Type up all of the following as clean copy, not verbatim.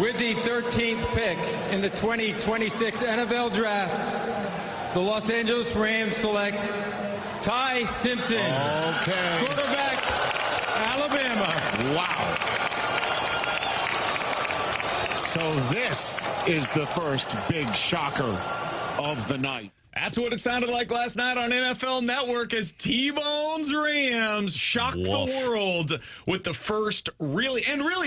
With the 13th pick in the 2026 NFL Draft, the Los Angeles Rams select Ty Simpson, quarterback, Alabama. Wow. So this is the first big shocker of the night. That's what it sounded like last night on NFL Network as T-Bone's Rams shocked the world with the first really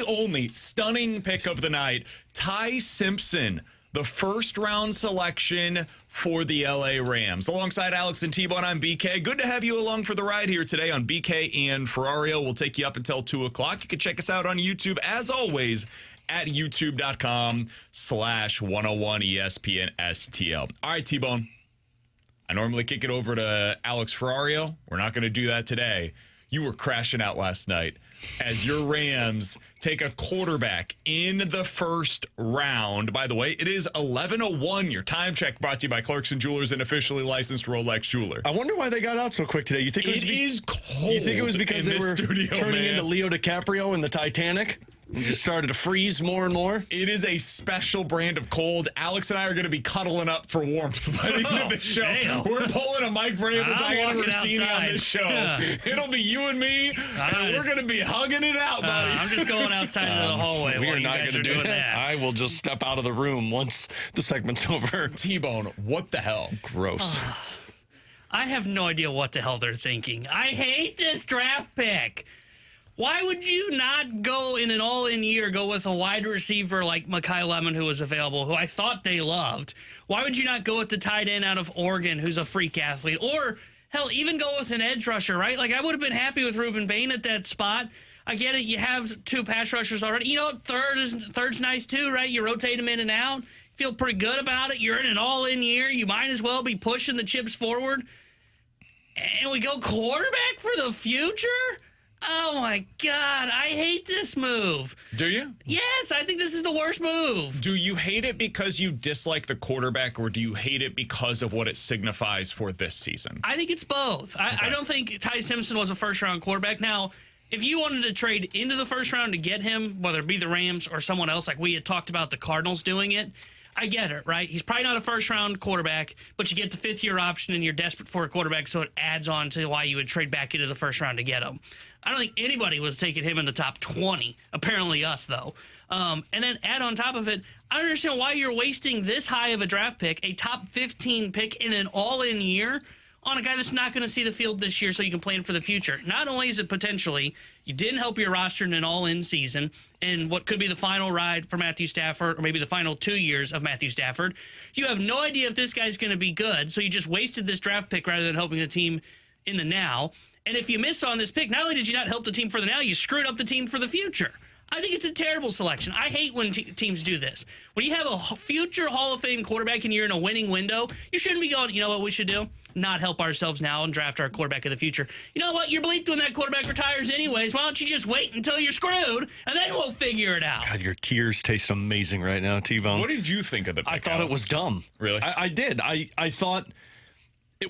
only stunning pick of the night. Ty Simpson, the first-round selection for the LA Rams. Alongside Alex and T-Bone, I'm BK. Good to have you along for the ride here today on BK and Ferrario. We'll take you up until 2 o'clock. You can check us out on YouTube, as always, at youtube.com/101ESPN-STL. All right, T-Bone. I normally kick it over to Alex Ferrario. We're not going to do that today. You were crashing out last night as your Rams take a quarterback in the first round. By the way, it is 11:01. Your time check brought to you by Clarkson Jewelers, an officially licensed Rolex jeweler. I wonder why they got out so quick today. You think it is cold? You think it was because they were turning into Leo DiCaprio in the Titanic? We just started to freeze more and more. It is a special brand of cold. Alex and I are going to be cuddling up for warmth by the end of the show. Damn. We're pulling a Mike Vrabel, Diana Rossini on this show. Yeah. It'll be you and me, and we're going to be hugging it out, buddy. I'm just going outside into the hallway. We while are you not guys going to are do doing that. I will just step out of the room once the segment's over. T-Bone, what the hell? Gross. I have no idea what the hell they're thinking. I hate this draft pick. Why would you not go in an all-in year, go with a wide receiver like Mekhi Lemon, who was available, who I thought they loved? Why would you not go with the tight end out of Oregon, who's a freak athlete? Or, hell, even go with an edge rusher, right? Like, I would have been happy with Ruben Bain at that spot. I get it. You have 2 pass rushers already. You know, third's nice, too, right? You rotate them in and out. Feel pretty good about it. You're in an all-in year. You might as well be pushing the chips forward. And we go quarterback for the future? Oh, my God. I hate this move. Do you? Yes, I think this is the worst move. Do you hate it because you dislike the quarterback, or do you hate it because of what it signifies for this season? I think it's both. I don't think Ty Simpson was a first-round quarterback. Now, if you wanted to trade into the first round to get him, whether it be the Rams or someone else, like we had talked about the Cardinals doing it, I get it, right? He's probably not a first-round quarterback, but you get the fifth-year option and you're desperate for a quarterback, so it adds on to why you would trade back into the first round to get him. I don't think anybody was taking him in the top 20. Apparently us, though. And then add on top of it, I don't understand why you're wasting this high of a draft pick, a top 15 pick in an all-in year, on a guy that's not going to see the field this year so you can plan for the future. Not only is it potentially, you didn't help your roster in an all-in season and what could be the final ride for Matthew Stafford, or maybe the final 2 years of Matthew Stafford. You have no idea if this guy's going to be good, so you just wasted this draft pick rather than helping the team in the now. And if you miss on this pick, not only did you not help the team for the now, you screwed up the team for the future. I think it's a terrible selection. I hate when teams do this. When you have a future Hall of Fame quarterback and you're in a winning window, you shouldn't be going, you know what we should do? Not help ourselves now and draft our quarterback of the future. You know what? You're bleeped when that quarterback retires anyways. Why don't you just wait until you're screwed, and then we'll figure it out. God, your tears taste amazing right now, T-Bone. What did you think of the pick? I thought it was dumb. Really? I did. I thought...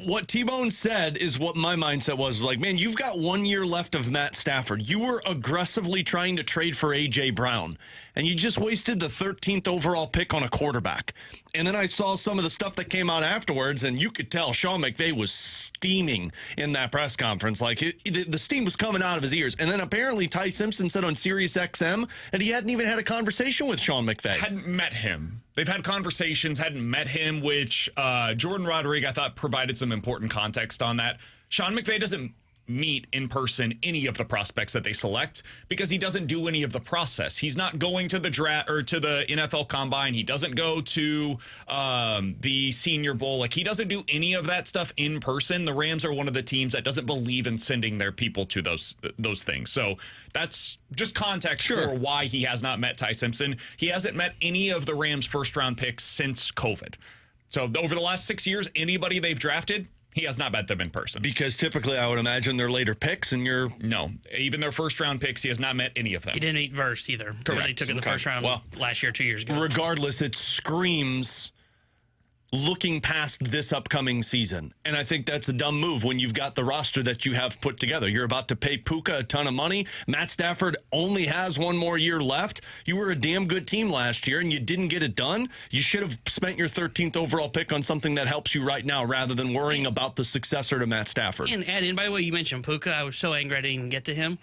What T-Bone said is what my mindset was. Like, man, you've got 1 year left of Matt Stafford. You were aggressively trying to trade for A.J. Brown, and you just wasted the 13th overall pick on a quarterback. And then I saw some of the stuff that came out afterwards, and you could tell Sean McVay was steaming in that press conference. Like, the steam was coming out of his ears. And then apparently Ty Simpson said on Sirius XM that he hadn't even had a conversation with Sean McVay. Hadn't met him. They've had conversations, hadn't met him, which Jordan Rodriguez, I thought, provided some important context on that. Sean McVay doesn't meet in person any of the prospects that they select because he doesn't do any of the process. He's not going to the draft or to the NFL Combine. He doesn't go to the Senior Bowl. Like, he doesn't do any of that stuff in person. The Rams are one of the teams that doesn't believe in sending their people to those things. So that's just context for why he has not met Ty Simpson. He hasn't met any of the Rams' first-round picks since COVID. So over the last 6 years, anybody they've drafted, he has not met them in person. Because typically I would imagine they're later picks, and you're... No. Even their first-round picks, he has not met any of them. He didn't meet Verse either. Correct. They took it in the first round last year, 2 years ago. Regardless, it screams looking past this upcoming season. And I think that's a dumb move when you've got the roster that you have put together. You're about to pay Puka a ton of money. Matt Stafford only has one more year left. You were a damn good team last year, and you didn't get it done. You should have spent your 13th overall pick on something that helps you right now rather than worrying about the successor to Matt Stafford. And add in, by the way, you mentioned Puka. I was so angry I didn't even get to him.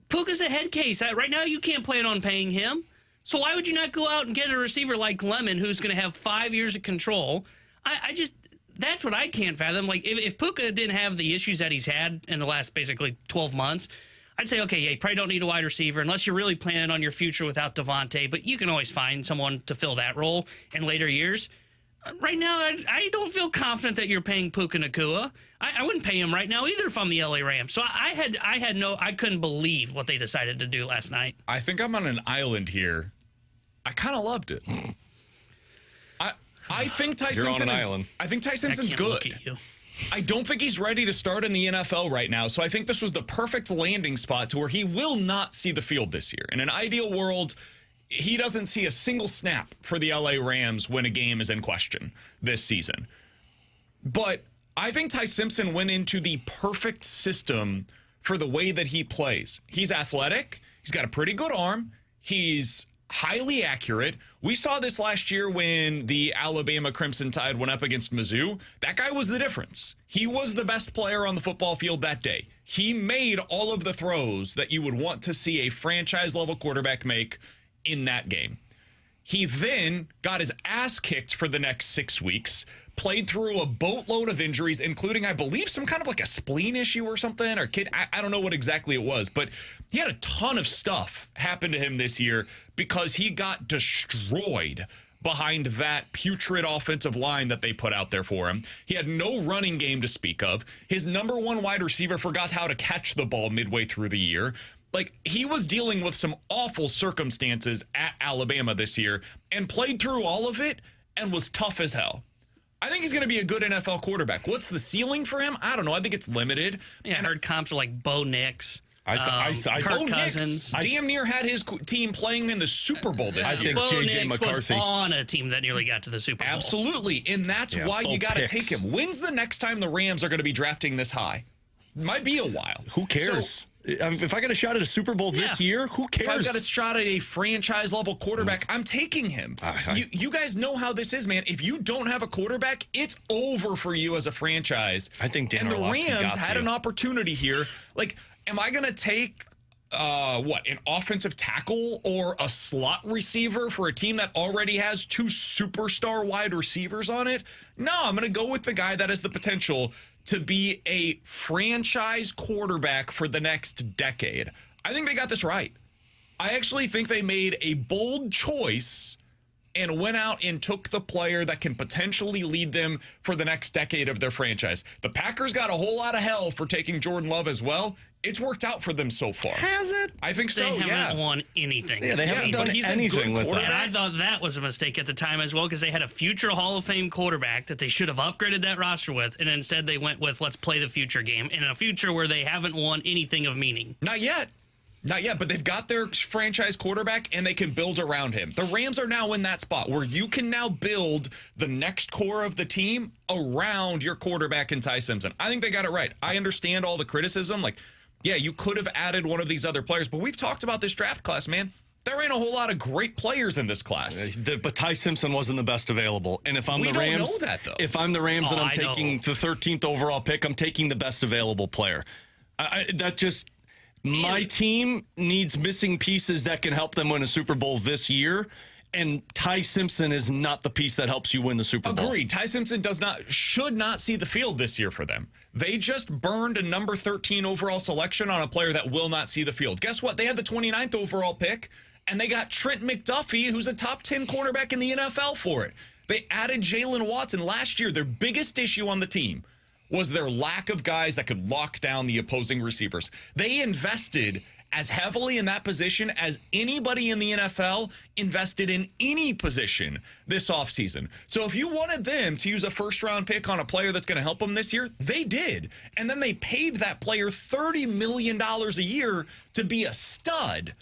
Puka's a head case. Right now, you can't plan on paying him. So why would you not go out and get a receiver like Lemon, who's going to have 5 years of control? I just, that's what I can't fathom. Like, if Puka didn't have the issues that he's had in the last basically 12 months, I'd say, okay, yeah, you probably don't need a wide receiver unless you're really planning on your future without Devontae, but you can always find someone to fill that role in later years. Right now, I don't feel confident that you're paying Puka Nacua. I wouldn't pay him right now either if I'm the LA Rams. So I couldn't believe what they decided to do last night. I think I'm on an island here. I kind of loved it. I think Ty Simpson is. I think Ty Simpson's good. Look at you. I don't think he's ready to start in the NFL right now. So I think this was the perfect landing spot to where he will not see the field this year. In an ideal world, he doesn't see a single snap for the LA Rams when a game is in question this season. But I think Ty Simpson went into the perfect system for the way that he plays. He's athletic. He's got a pretty good arm. He's highly accurate. We saw this last year when the Alabama Crimson Tide went up against Mizzou. That guy was the difference. He was the best player on the football field that day. He made all of the throws that you would want to see a franchise-level quarterback make in that game. He then got his ass kicked for the next 6 weeks, played through a boatload of injuries, including, I believe, some kind of like a spleen issue or something, or I don't know what exactly it was, but he had a ton of stuff happen to him this year because he got destroyed behind that putrid offensive line that they put out there for him. He had no running game to speak of. His number one wide receiver forgot how to catch the ball midway through the year. Like, he was dealing with some awful circumstances at Alabama this year and played through all of it and was tough as hell. I think he's going to be a good NFL quarterback. What's the ceiling for him? I don't know. I think it's limited. Yeah, I heard comps are like Bo Nix. Kirk Cousins damn near had his team playing in the Super Bowl this year. I think Bo J.J. Nix McCarthy was on a team that nearly got to the Super Bowl. Absolutely, and that's why you got to take him. When's the next time the Rams are going to be drafting this high? Might be a while. Who cares? If I got a shot at a Super Bowl this year, who cares? If I've got a shot at a franchise-level quarterback, I'm taking him. You guys know how this is, man. If you don't have a quarterback, it's over for you as a franchise. I think Dan And the Orlovsky Rams had an opportunity here. Like, am I going to take, an offensive tackle or a slot receiver for a team that already has two superstar wide receivers on it? No, I'm going to go with the guy that has the potential to be a franchise quarterback for the next decade. I think they got this right. I actually think they made a bold choice and went out and took the player that can potentially lead them for the next decade of their franchise. The Packers got a whole lot of hell for taking Jordan Love as well. It's worked out for them so far. Has it? I think so, They haven't won anything. Yeah, they haven't done anything with that. And I thought that was a mistake at the time as well because they had a future Hall of Fame quarterback that they should have upgraded that roster with, and instead they went with let's play the future game in a future where they haven't won anything of meaning. Not yet, but they've got their franchise quarterback, and they can build around him. The Rams are now in that spot where you can now build the next core of the team around your quarterback in Ty Simpson. I think they got it right. I understand all the criticism. Like, yeah, you could have added one of these other players, but we've talked about this draft class, man. There ain't a whole lot of great players in this class. But Ty Simpson wasn't the best available. And if I'm the Rams, know that, though. If I'm the Rams and I'm taking the 13th overall pick, I'm taking the best available player. My team needs missing pieces that can help them win a Super Bowl this year. And Ty Simpson is not the piece that helps you win the Super Bowl. Agreed. Ty Simpson should not see the field this year for them. They just burned a number 13 overall selection on a player that will not see the field. Guess what? They had the 29th overall pick, and they got Trent McDuffie, who's a top 10 cornerback in the NFL for it. They added Jalen Watson last year. Their biggest issue on the team was their lack of guys that could lock down the opposing receivers. They invested as heavily in that position as anybody in the NFL invested in any position this offseason. So if you wanted them to use a first-round pick on a player that's going to help them this year, they did. And then they paid that player $30 million a year to be a stud.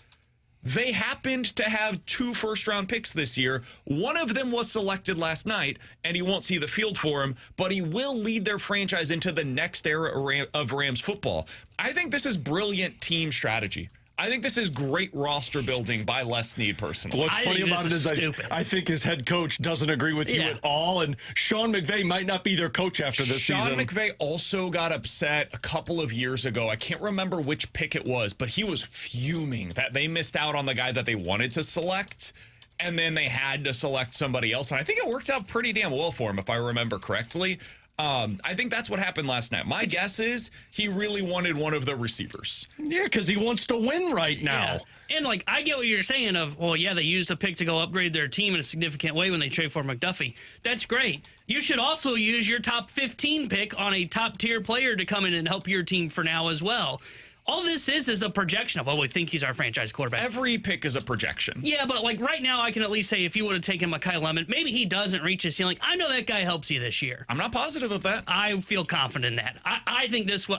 They happened to have 2 first-round picks this year. One of them was selected last night, and he won't see the field for him, but he will lead their franchise into the next era of Rams football. I think this is brilliant team strategy. I think this is great roster building by Les Snead, personally. What's funny about it is I think his head coach doesn't agree with you at all, and Sean McVay might not be their coach after this season. Sean McVay also got upset a couple of years ago. I can't remember which pick it was, but he was fuming that they missed out on the guy that they wanted to select, and then they had to select somebody else. And I think it worked out pretty damn well for him, if I remember correctly. I think that's what happened last night. My guess is he really wanted one of the receivers. Yeah, because he wants to win right now. Yeah. And, like, I get what you're saying of, well, yeah, they used a pick to go upgrade their team in a significant way when they trade for McDuffie. That's great. You should also use your top 15 pick on a top-tier player to come in and help your team for now as well. All this is a projection of, we think he's our franchise quarterback. Every pick is a projection. Yeah, but like right now, I can at least say if you would have taken Mekhi Lemon, maybe he doesn't reach his ceiling. I know that guy helps you this year. I'm not positive of that. I feel confident in that. I think this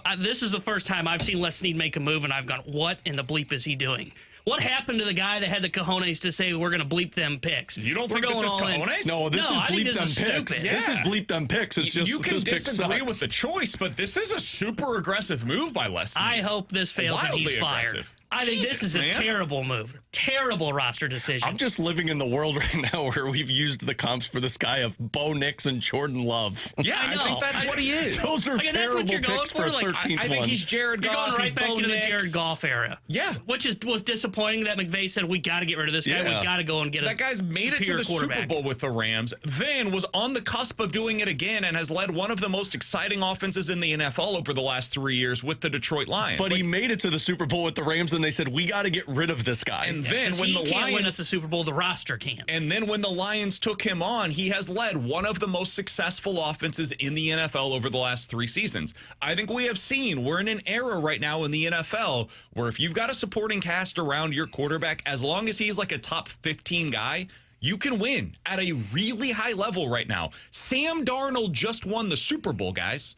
is the first time I've seen Les Snead make a move, and I've gone, what in the bleep is he doing? What happened to the guy that had the cojones to say we're going to bleep them picks? You don't think this is cojones? No, this is bleep them picks. Stupid. Yeah. This is bleep them picks. It's just you can disagree with the choice, but this is a super aggressive move by Les Snead. I hope this fails and he's fired. Aggressive. I think this is a terrible move. Terrible roster decision. I'm just living in the world right now where we've used the comps for this guy of Bo Nix and Jordan Love. Yeah, I think that's what he is. Those are terrible picks for a 13th one. I think he's Jared Goff. You're going right he's back Bo into Nix. the Jared Goff era. Yeah. Which was disappointing that McVay said, we got to get rid of this guy. We got to go and get that guy's made it to the Super Bowl with the Rams, then was on the cusp of doing it again and has led one of the most exciting offenses in the NFL over the last 3 years with the Detroit Lions. But he made it to the Super Bowl with the Rams, and they said, we got to get rid of this guy. And then when the can't Lions win us the Super Bowl, the roster can. And then when the Lions took him on, he has led one of the most successful offenses in the NFL over the last 3 seasons. I think we have seen we're in an era right now in the NFL where if you've got a supporting cast around your quarterback, as long as he's like a top 15 guy, you can win at a really high level right now. Sam Darnold just won the Super Bowl, guys.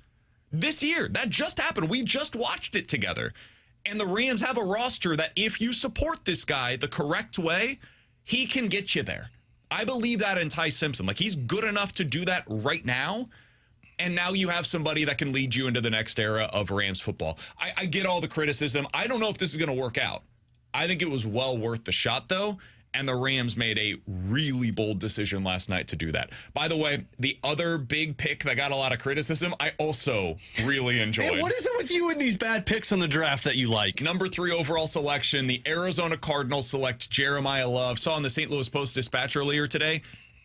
This year. That just happened. We just watched it together. And the Rams have a roster that if you support this guy the correct way, he can get you there. I believe that in Ty Simpson. Like, he's good enough to do that right now. And now you have somebody that can lead you into the next era of Rams football. I get all the criticism. I don't know if this is going to work out. I think it was well worth the shot, though. And the Rams made a really bold decision last night to do that. By the way, the other big pick that got a lot of criticism, I also really enjoyed. Hey, what is it with you and these bad picks on the draft that you like? Number 3 overall selection, the Arizona Cardinals select Jeremiah Love. Saw in the St. Louis Post-Dispatch earlier today.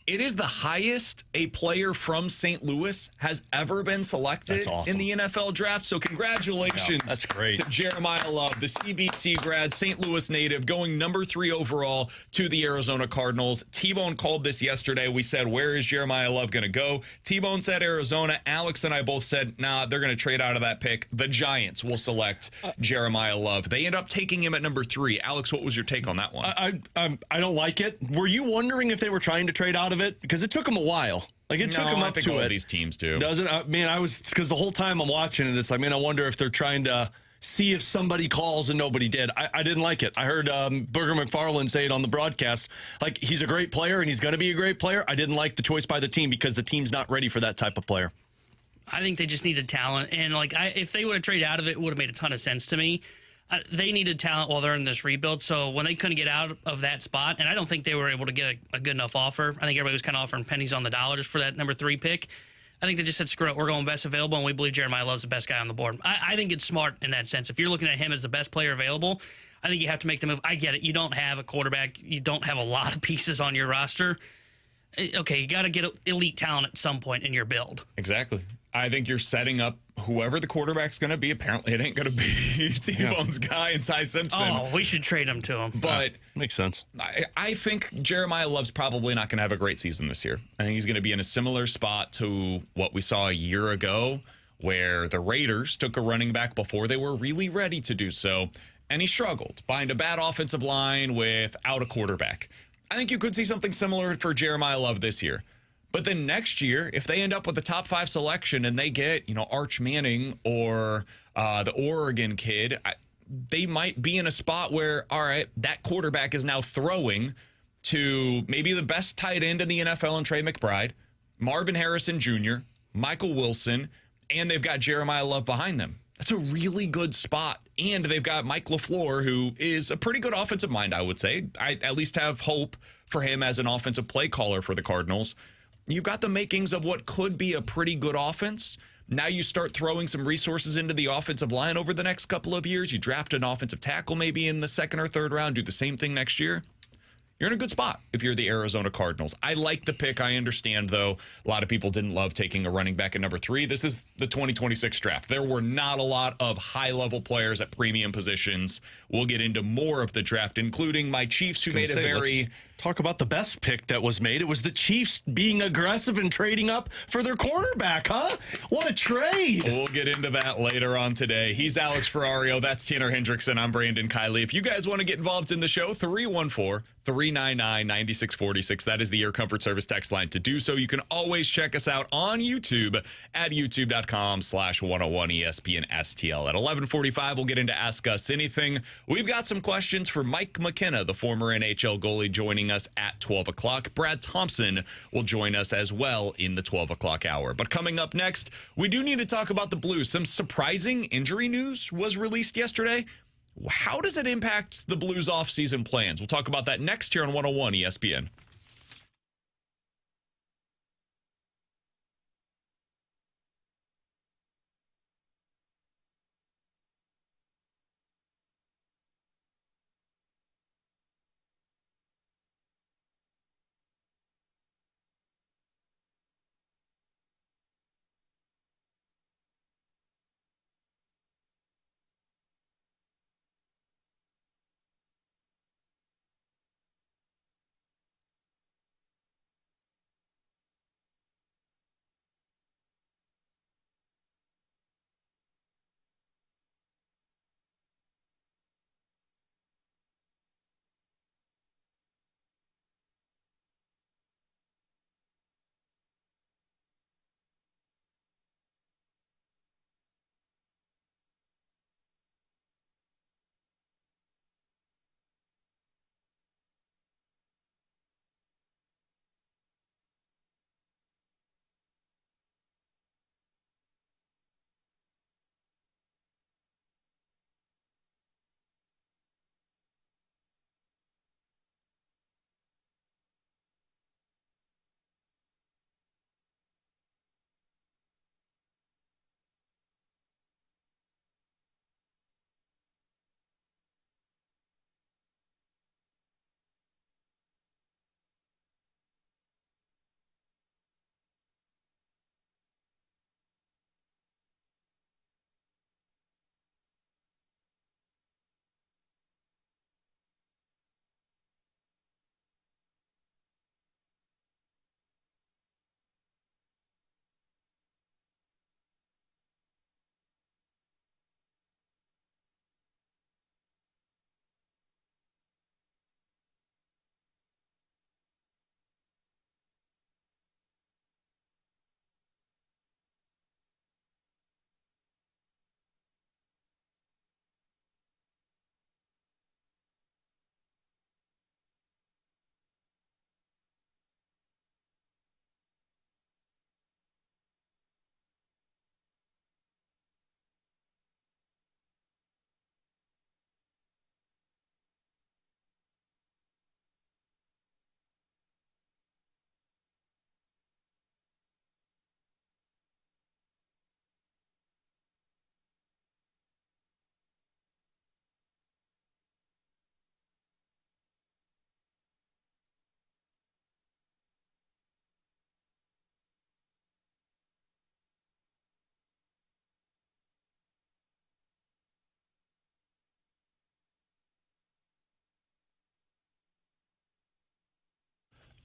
It is the highest a player from St. Louis has ever been selected in the NFL draft. So congratulations that's great. to Jeremiah Love, the CBC grad, St. Louis native, going number 3 overall to the Arizona Cardinals. T-Bone called this yesterday. We said, where is Jeremiah Love going to go? T-Bone said Arizona. Alex and I both said, nah, they're going to trade out of that pick. The Giants will select Jeremiah Love. They end up taking him at number 3. Alex, what was your take on that one? I don't like it. Were you wondering if they were trying to trade out of it? Because it took them a while. Like, it took them up to it. These teams do. Does it? I was, because the whole time I'm watching it, it's like, man, I wonder if they're trying to see if somebody calls, and nobody did. I didn't like it. I heard Booger McFarland say it on the broadcast. Like, he's a great player, and he's going to be a great player. I didn't like the choice by the team because the team's not ready for that type of player. I think they just needed talent. And, like, if they would have traded out of it would have made a ton of sense to me. They needed talent while they're in this rebuild. So when they couldn't get out of that spot, and I don't think they were able to get a good enough offer. I think everybody was kind of offering pennies on the dollars for that number 3 pick. I think they just said, screw it, we're going best available, and we believe Jeremiah Love's the best guy on the board. I think it's smart in that sense. If you're looking at him as the best player available, I think you have to make the move. I get it. You don't have a quarterback. You don't have a lot of pieces on your roster. Okay, you got to get elite talent at some point in your build. Exactly. I think you're setting up whoever the quarterback's going to be. Apparently, it ain't going to be T-Bone's guy and Ty Simpson. Oh, we should trade him to him. But makes sense. I think Jeremiah Love's probably not going to have a great season this year. I think he's going to be in a similar spot to what we saw a year ago, where the Raiders took a running back before they were really ready to do so, and he struggled behind a bad offensive line without a quarterback. I think you could see something similar for Jeremiah Love this year. But then next year, if they end up with a top 5 selection and they get, Arch Manning or the Oregon kid, they might be in a spot where, all right, that quarterback is now throwing to maybe the best tight end in the NFL in Trey McBride, Marvin Harrison Jr., Michael Wilson, and they've got Jeremiah Love behind them. That's a really good spot. And they've got Mike LaFleur, who is a pretty good offensive mind, I would say. I at least have hope for him as an offensive play caller for the Cardinals. You've got the makings of what could be a pretty good offense. Now you start throwing some resources into the offensive line over the next couple of years. You draft an offensive tackle maybe in the second or third round, do the same thing next year. You're in a good spot if you're the Arizona Cardinals. I like the pick. I understand, though, a lot of people didn't love taking a running back at number 3. This is the 2026 draft. There were not a lot of high-level players at premium positions. We'll get into more of the draft, including my Chiefs, who made a very... Talk about the best pick that was made. It was the Chiefs being aggressive and trading up for their cornerback, huh? What a trade. We'll get into that later on today. He's Alex Ferrario. That's Tanner Hendrickson. I'm Brandon Kiley. If you guys want to get involved in the show, 314-399-9646. That is the Air Comfort Service text line to do so. You can always check us out on YouTube at youtube.com/101ESPN STL. At 11:45, we'll get into Ask Us Anything. We've got some questions for Mike McKenna, the former NHL goalie, joining us at 12 o'clock. Brad Thompson will join us as well in the 12 o'clock hour. But coming up next, we do need to talk about the Blues. Some surprising injury news was released yesterday. How does it impact the Blues offseason plans? We'll talk about that next here on 101 ESPN.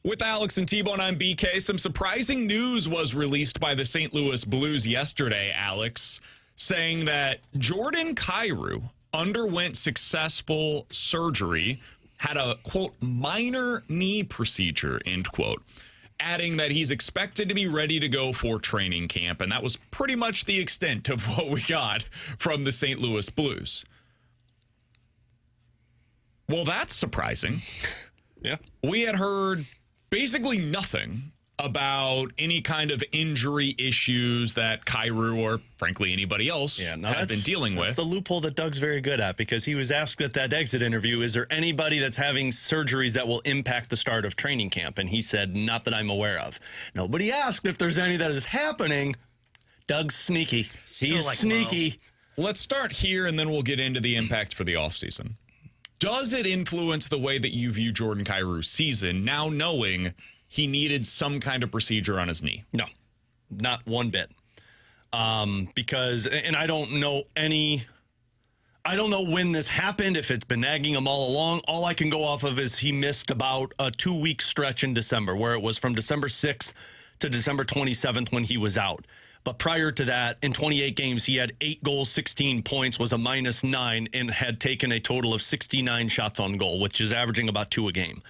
With Alex and T-Bone, I'm BK. Some surprising news was released by the St. Louis Blues yesterday, Alex, saying that Jordan Kyrou underwent successful surgery, had a, quote, minor knee procedure, end quote, adding that he's expected to be ready to go for training camp. And that was pretty much the extent of what we got from the St. Louis Blues. Well, that's surprising. Yeah. We had heard basically nothing about any kind of injury issues that Kyrou or, frankly, anybody else had been dealing with. That's the loophole that Doug's very good at, because he was asked at that exit interview, is there anybody that's having surgeries that will impact the start of training camp? And he said, not that I'm aware of. Nobody asked if there's any that is happening. Doug's sneaky. He's sneaky. Let's start here, and then we'll get into the impact for the offseason. Does it influence the way that you view Jordan Kyrou's season, now knowing he needed some kind of procedure on his knee? No, not one bit. Because, and I don't know when this happened, if it's been nagging him all along. All I can go off of is he missed about a 2-week stretch in December, where it was from December 6th to December 27th when he was out. But prior to that, in 28 games, he had 8 goals, 16 points, was a -9, and had taken a total of 69 shots on goal, which is averaging about 2 a game.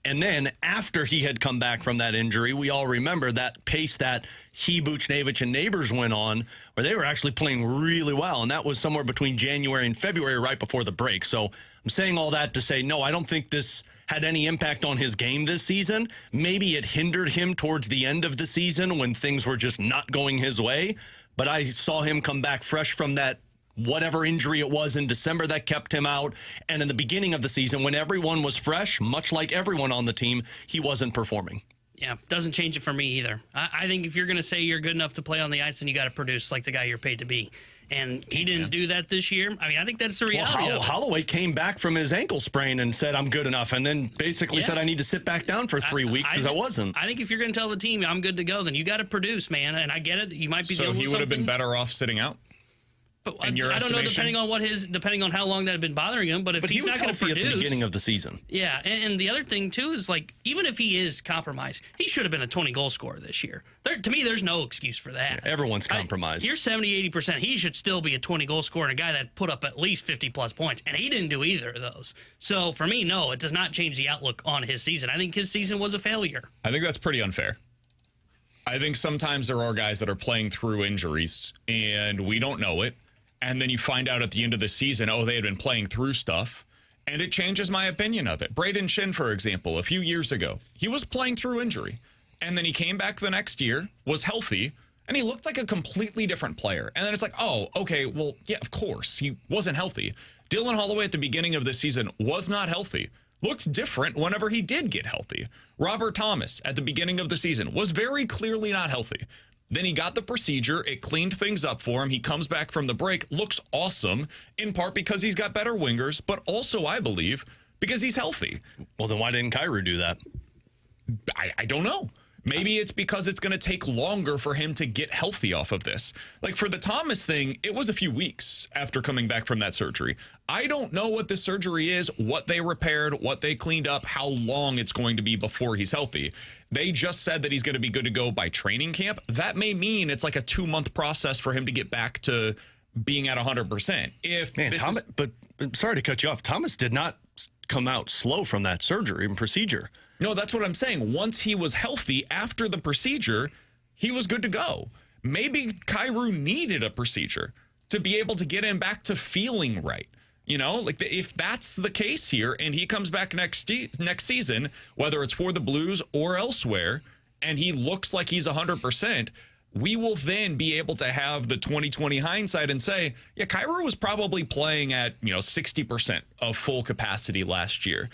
And then after he had come back from that injury, we all remember that pace that he, Buchnevich, and Neighbors went on, where they were actually playing really well. And that was somewhere between January and February, right before the break. So I'm saying all that to say, no, I don't think this had any impact on his game this season. Maybe it hindered him towards the end of the season when things were just not going his way. But I saw him come back fresh from that whatever injury it was in December that kept him out. And in the beginning of the season, when everyone was fresh, much like everyone on the team, he wasn't performing. Yeah, doesn't change it for me either. I think if you're going to say you're good enough to play on the ice, then you got to produce like the guy you're paid to be. And he didn't do that this year. I mean, I think that's the reality. Well, Holloway came back from his ankle sprain and said, I'm good enough. And then basically said, I need to sit back down for 3 weeks because I wasn't. I think if you're going to tell the team I'm good to go, then you got to produce, man. And I get it. You might be so dealing he with would have been something. better off sitting out? But I don't know, depending on how long that had been bothering him. But if he's not going to produce at the beginning of the season, yeah. And the other thing too is, like, even if he is compromised, he should have been a 20-goal scorer this year. To me, there's no excuse for that. Yeah, everyone's compromised. You're 70-80%. He should still be a 20-goal scorer, and a guy that put up at least 50-plus points, and he didn't do either of those. So for me, no, it does not change the outlook on his season. I think his season was a failure. I think that's pretty unfair. I think sometimes there are guys that are playing through injuries, and we don't know it. And then you find out at the end of the season, they had been playing through stuff. And it changes my opinion of it. Braden Shin, for example, a few years ago, he was playing through injury. And then he came back the next year, was healthy, and he looked like a completely different player. And then it's like, okay, well, yeah, of course, he wasn't healthy. Dylan Holloway at the beginning of the season was not healthy. Looked different whenever he did get healthy. Robert Thomas at the beginning of the season was very clearly not healthy. Then he got the procedure. It cleaned things up for him. He comes back from the break, looks awesome, in part because he's got better wingers, but also, I believe, because he's healthy. Well, then why didn't Kyrou do that? I don't know. Maybe it's because it's going to take longer for him to get healthy off of this. Like for the Thomas thing, it was a few weeks after coming back from that surgery. I don't know what this surgery is, what they repaired, what they cleaned up, how long it's going to be before he's healthy. They just said that he's going to be good to go by training camp. That may mean it's like a 2-month process for him to get back to being at 100%. But I'm sorry to cut you off. Thomas did not come out slow from that surgery and procedure. No, that's what I'm saying. Once he was healthy after the procedure, he was good to go. Maybe Kyrou needed a procedure to be able to get him back to feeling right. You know, like if that's the case here and he comes back next season, whether it's for the Blues or elsewhere, and he looks like he's 100%, we will then be able to have the 2020 hindsight and say, yeah, Kyrou was probably playing at, 60% of full capacity last year.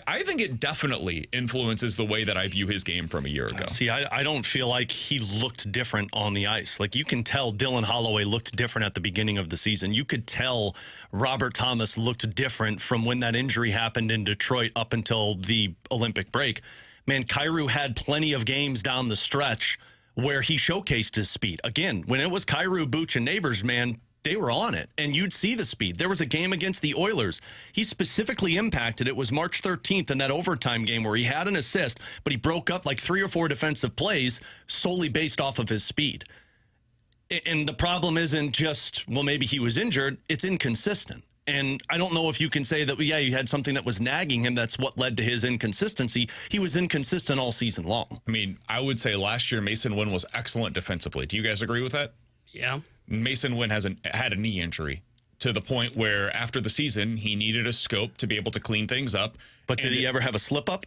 I think it definitely influences the way that I view his game from a year ago. See, I don't feel like he looked different on the ice. Like, you can tell Dylan Holloway looked different at the beginning of the season. You could tell Robert Thomas looked different from when that injury happened in Detroit up until the Olympic break. Man, Kyrou had plenty of games down the stretch where he showcased his speed. Again, when it was Kyrou, Buch, and Neighbors, man, they were on it, and you'd see the speed. There was a game against the Oilers. He specifically impacted. It was March 13th in that overtime game where he had an assist, but he broke up like 3 or 4 defensive plays solely based off of his speed. And the problem isn't just, well, maybe he was injured. It's inconsistent. And I don't know if you can say that, yeah, you had something that was nagging him. That's what led to his inconsistency. He was inconsistent all season long. I mean, I would say last year Mason Wynn was excellent defensively. Do you guys agree with that? Yeah. Mason Wynn had a knee injury to the point where after the season, he needed a scope to be able to clean things up. But did he ever have a slip-up?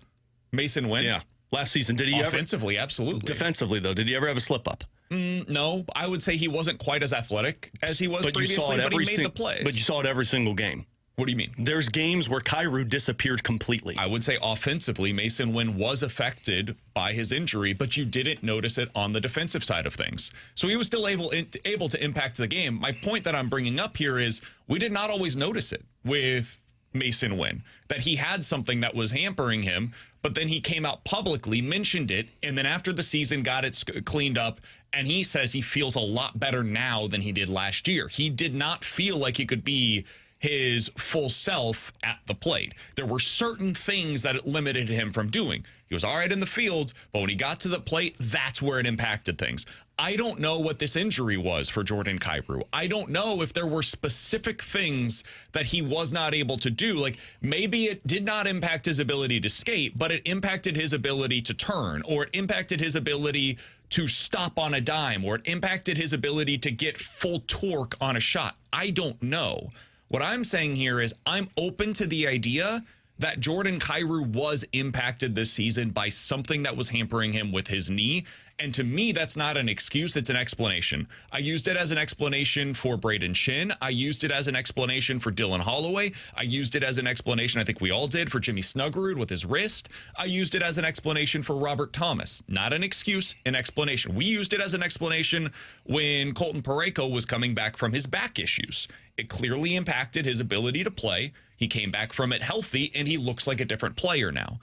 Mason Wynn? Yeah. Last season, did he Offensively, absolutely. Defensively, though, did he ever have a slip-up? No, I would say he wasn't quite as athletic as he was previously, but he made the plays. But you saw it every single game. What do you mean? There's games where Kyrou disappeared completely. I would say offensively, Mason Wynn was affected by his injury, but you didn't notice it on the defensive side of things. So he was still able to impact the game. My point that I'm bringing up here is we did not always notice it with Mason Wynn, that he had something that was hampering him, but then he came out publicly, mentioned it, and then after the season got it cleaned up, and he says he feels a lot better now than he did last year. He did not feel like he could be his full self at the plate. There were certain things that it limited him from doing. He was all right in the field, but when he got to the plate, that's where it impacted things. I don't know what this injury was for Jordan Kyrou. I don't know if there were specific things that he was not able to do. Like maybe it did not impact his ability to skate, but it impacted his ability to turn, or it impacted his ability to stop on a dime, or it impacted his ability to get full torque on a shot. I don't know. What I'm saying here is I'm open to the idea that Jordan Kyrou was impacted this season by something that was hampering him with his knee. And to me, that's not an excuse, it's an explanation. I used it as an explanation for Braden Shin. I used it as an explanation for Dylan Holloway. I used it as an explanation, I think we all did, for Jimmy Snuggerud with his wrist. I used it as an explanation for Robert Thomas. Not an excuse, an explanation. We used it as an explanation when Colton Parayko was coming back from his back issues. It clearly impacted his ability to play. He came back from it healthy, and he looks like a different player now.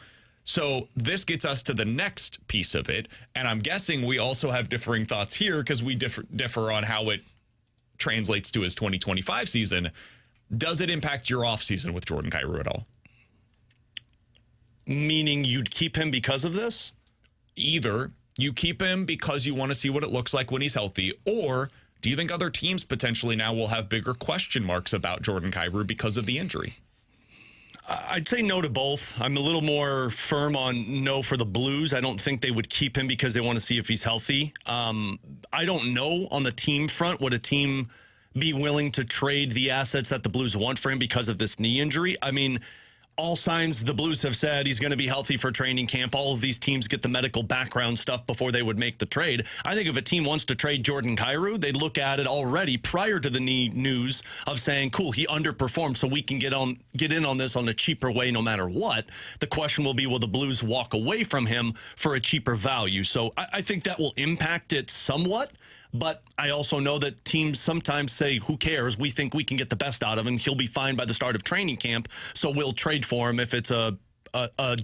So this gets us to the next piece of it, and I'm guessing we also have differing thoughts here because we differ on how it translates to his 2025 season. Does it impact your offseason with Jordan Kyrou at all? Meaning you'd keep him because of this? Either you keep him because you want to see what it looks like when he's healthy, or do you think other teams potentially now will have bigger question marks about Jordan Kyrou because of the injury? I'd say no to both. I'm a little more firm on no for the Blues. I don't think they would keep him because they want to see if he's healthy. I don't know on the team front, would a team be willing to trade the assets that the Blues want for him because of this knee injury? I mean, all signs the Blues have said he's going to be healthy for training camp. All of these teams get the medical background stuff before they would make the trade. I think if a team wants to trade Jordan Kyrou, they'd look at it already prior to the knee news of saying, cool, he underperformed, so we can get in on this on a cheaper way no matter what. The question will be, will the Blues walk away from him for a cheaper value? So I think that will impact it somewhat. But I also know that teams sometimes say, who cares? We think we can get the best out of him. He'll be fine by the start of training camp, so we'll trade for him if it's a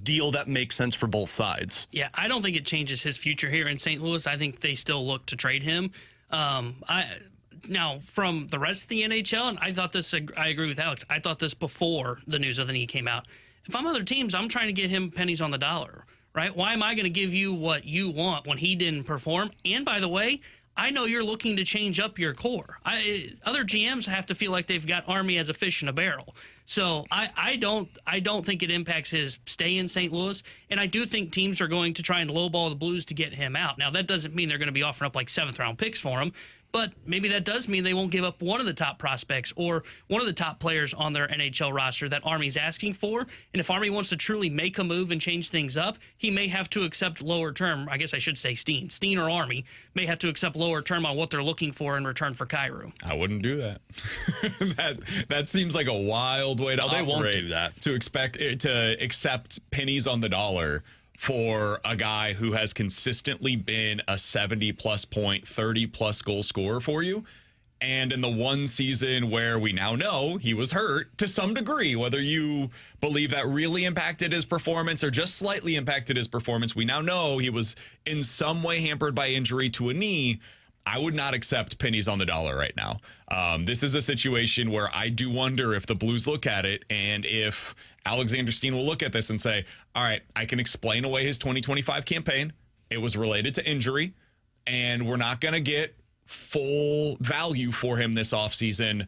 deal that makes sense for both sides. Yeah, I don't think it changes his future here in St. Louis. I think they still look to trade him. Now, from the rest of the NHL, and I thought this, I agree with Alex, I thought this before the news of the knee came out. If I'm other teams, I'm trying to get him pennies on the dollar, right? Why am I going to give you what you want when he didn't perform? And by the way, I know you're looking to change up your core. Other GMs have to feel like they've got Army as a fish in a barrel. So I don't think it impacts his stay in St. Louis, and I do think teams are going to try and lowball the Blues to get him out. Now, that doesn't mean they're going to be offering up like 7th-round picks for him, but maybe that does mean they won't give up one of the top prospects or one of the top players on their NHL roster that Army's asking for. And if Army wants to truly make a move and change things up, he may have to accept lower term. I guess I should say Steen or Army may have to accept lower term on what they're looking for in return for Kyrou. I wouldn't do that. that seems like a wild way to operate. They won't do that. To accept pennies on the dollar for a guy who has consistently been a 70-plus point, 30-plus goal scorer for you. And in the one season where we now know he was hurt to some degree, whether you believe that really impacted his performance or just slightly impacted his performance, we now know he was in some way hampered by injury to a knee. I would not accept pennies on the dollar right now. This is a situation where I do wonder if the Blues look at it and if Alexander Steen will look at this and say, all right, I can explain away his 2025 campaign. It was related to injury, and we're not going to get full value for him this offseason.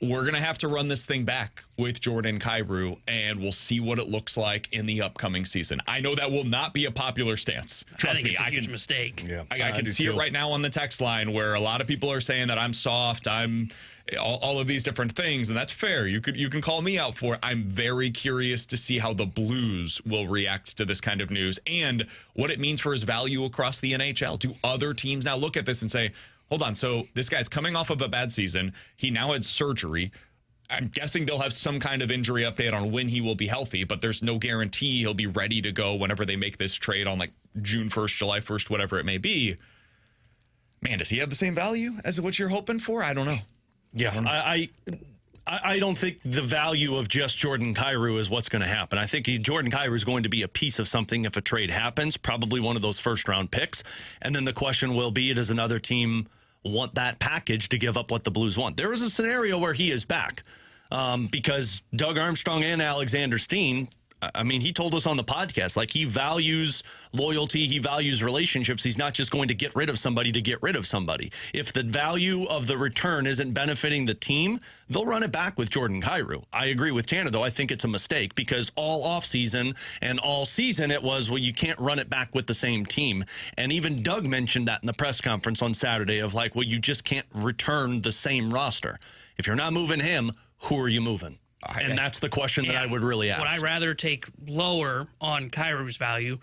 we're going to have to run this thing back with Jordan Kyrou, and we'll see what it looks like in the upcoming season. I know that will not be a popular stance. Trust me, it's a huge mistake. Yeah, I can see it right now on the text line where a lot of people are saying that I'm soft, I'm all of these different things, and that's fair. You can call me out for it. I'm very curious to see how the Blues will react to this kind of news and what it means for his value across the NHL. Do other teams now look at this and say, hold on, so this guy's coming off of a bad season. He now had surgery. I'm guessing they'll have some kind of injury update on when he will be healthy, but there's no guarantee he'll be ready to go whenever they make this trade on like June 1st, July 1st, whatever it may be. Man, does he have the same value as what you're hoping for? I don't know. Yeah, I don't think the value of just Jordan Kyrou is what's going to happen. I think Jordan Kyrou is going to be a piece of something if a trade happens, probably one of those first-round picks. And then the question will be, does another team want that package to give up what the Blues want? There is a scenario where he is back because Doug Armstrong and Alexander Steen, I mean, he told us on the podcast, like, he values loyalty, he values relationships. He's not just going to get rid of somebody to get rid of somebody. If the value of the return isn't benefiting the team, they'll run it back with Jordan Kyrou. I agree with Tanner, though. I think it's a mistake because all offseason and all season it was, well, you can't run it back with the same team. And even Doug mentioned that in the press conference on Saturday of like, well, you just can't return the same roster. If you're not moving him, who are you moving? And that's the question that I would really ask. Would I rather take lower on Kyrou's value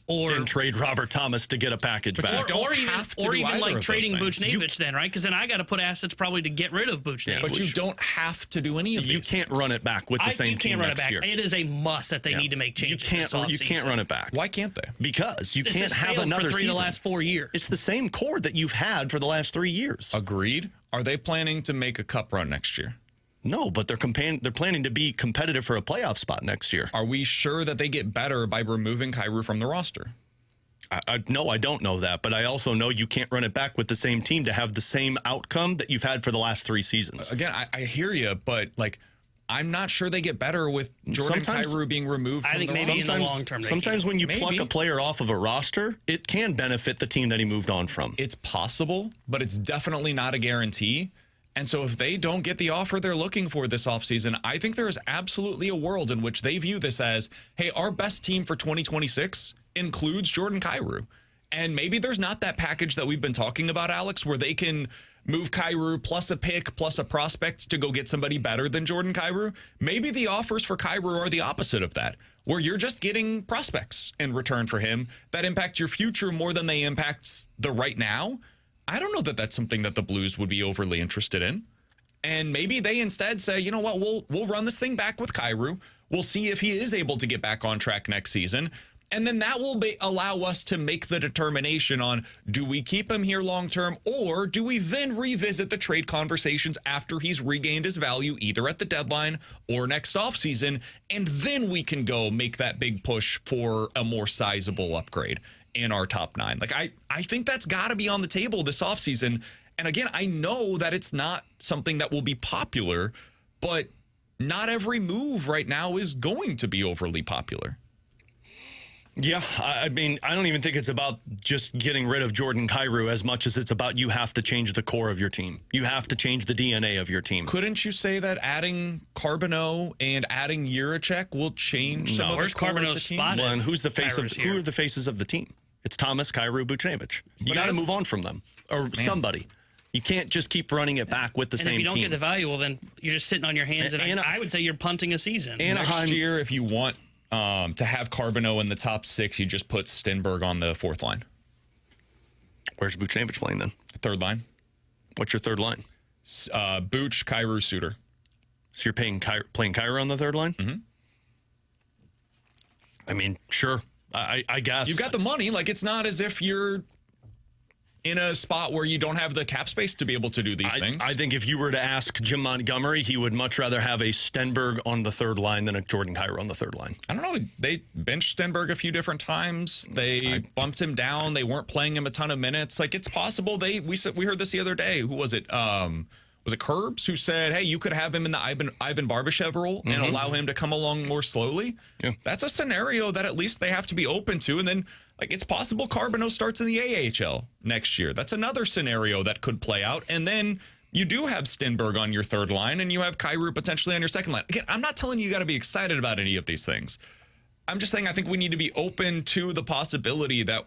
than trade Robert Thomas to get a package back? Or even like trading Buchnevich then, right? Because then I got to put assets probably to get rid of Buchnevich. Yeah, but you don't have to do any of these. You can't run it back with the same team next year. It is a must that they need to make changes. You can't run it back. Why can't they? Because you can't have another season. For the last 4 years. It's the same core that you've had for the last 3 years. Agreed. Are they planning to make a cup run next year? No, but they're planning to be competitive for a playoff spot next year. Are we sure that they get better by removing Kyrou from the roster? No, I don't know that, but I also know you can't run it back with the same team to have the same outcome that you've had for the last 3 seasons. Again, I hear you, but like, I'm not sure they get better with Jordan Kyrou being removed from the roster. I think maybe in the long term. Sometimes when you pluck a player off of a roster, it can benefit the team that he moved on from. It's possible, but it's definitely not a guarantee. And so if they don't get the offer they're looking for this offseason, I think there is absolutely a world in which they view this as, hey, our best team for 2026 includes Jordan Kyrou. And maybe there's not that package that we've been talking about, Alex, where they can move Kyrou plus a pick plus a prospect to go get somebody better than Jordan Kyrou. Maybe the offers for Kyrou are the opposite of that, where you're just getting prospects in return for him that impact your future more than they impact the right now. I don't know that that's something that the Blues would be overly interested in. And maybe they instead say, you know what, we'll run this thing back with Kyrou. We'll see if he is able to get back on track next season. And then that will allow us to make the determination on, do we keep him here long term, or do we then revisit the trade conversations after he's regained his value, either at the deadline or next offseason, and then we can go make that big push for a more sizable upgrade in our top 9. Like, I think that's got to be on the table this offseason. And again, I know that it's not something that will be popular, but not every move right now is going to be overly popular. Yeah, I mean, I don't even think it's about just getting rid of Jordan Kyrou as much as it's about you have to change the core of your team. You have to change the DNA of your team. Couldn't you say that adding Carbonneau and adding Jiricek will change some of the core of the team? Well, and who are the faces of the team? It's Thomas, Kyrou, Buchnevich. You got to move on from them or somebody. You can't just keep running it back with the same team. And if you don't get the value, well, then you're just sitting on your hands. And I would say you're punting a season. Next year, if you want to have Carbonneau in the top 6, you just put Stenberg on the 4th line. Where's Buchnevich playing then? 3rd line. What's your 3rd line? Buch, Kyrou, Suter. So you're playing Kyrou on the 3rd line? Mm-hmm. I mean, sure. I guess. You've got the money. Like, it's not as if you're in a spot where you don't have the cap space to be able to do these things. I think if you were to ask Jim Montgomery, he would much rather have a Stenberg on the 3rd line than a Jordan Kyrou on the 3rd line. I don't know. They benched Stenberg a few different times. They bumped him down. They weren't playing him a ton of minutes. Like, it's possible. We heard this the other day. Who was it? Was it Curbs who said, hey, you could have him in the Ivan Barbashev role and allow him to come along more slowly? Yeah. That's a scenario that at least they have to be open to. And then, like, it's possible Carbonneau starts in the AHL next year. That's another scenario that could play out. And then You do have Stenberg on your third line, and you have Kyrou potentially on your second line. Again, I'm not telling you got to be excited about any of these things. I'm just saying I think we need to be open to the possibility that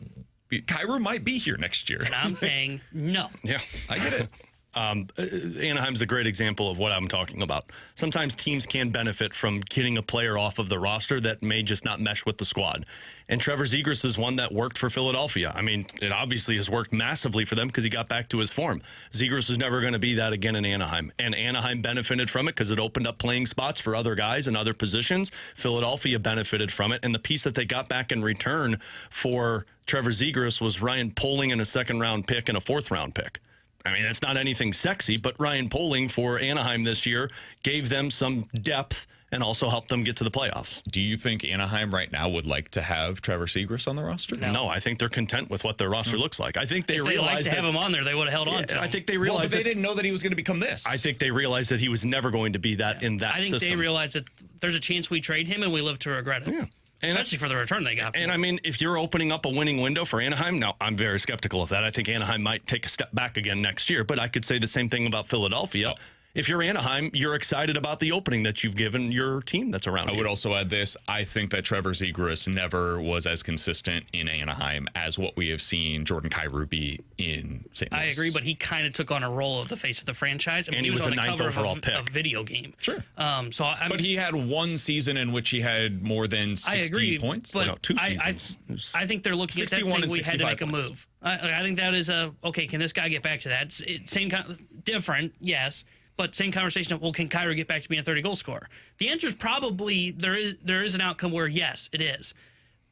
Kyrou might be here next year. And I'm saying no. Yeah, I get it. Anaheim's a great example of what I'm talking about. Sometimes teams can benefit from getting a player off of the roster that may just not mesh with the squad. And Trevor Zegras is one that worked for Philadelphia. I mean, it obviously has worked massively for them because he got back to his form. Zegras was never going to be that again in Anaheim. And Anaheim benefited from it because it opened up playing spots for other guys in other positions. Philadelphia benefited from it. And the piece that they got back in return for Trevor Zegras was Ryan Poehling and a second-round pick and a fourth-round pick. I mean, it's not anything sexy, but Ryan Poehling for Anaheim this year gave them some depth and also helped them get to the playoffs. Do you think Anaheim right now would like to have Trevor Zegras on the roster? No, I think they're content with what their roster looks like. I think they realized to have him on there, they would have held on to him. I think they realized but they didn't know that he was going to become this. I think they realized that he was never going to be that in that system. I think they realized that there's a chance we trade him and we live to regret it. Yeah. Especially for the return they got. And I mean, if you're opening up a winning window for Anaheim, now I'm very skeptical of that. I think Anaheim might take a step back again next year, but I could say the same thing about Philadelphia. If you're Anaheim, you're excited about the opening that you've given your team that's around you. I would also add this. I think that Trevor Zegras never was as consistent in Anaheim as what we have seen Jordan Kyrou be in St. Louis. I agree, but he kind of took on a role of the face of the franchise. I mean, and he was on the the ninth cover overall of pick. a video game. Sure. But he had one season in which he had more than 60 I agree, points. But no, 2 seasons. I think they're looking at that 61 saying and we had to 65 make a points. move. I think that is okay, can this guy get back to that? Same kind, different, yes. But same conversation of, well, can Kyrou get back to being a 30-goal scorer? The answer is probably there is an outcome where, yes, it is.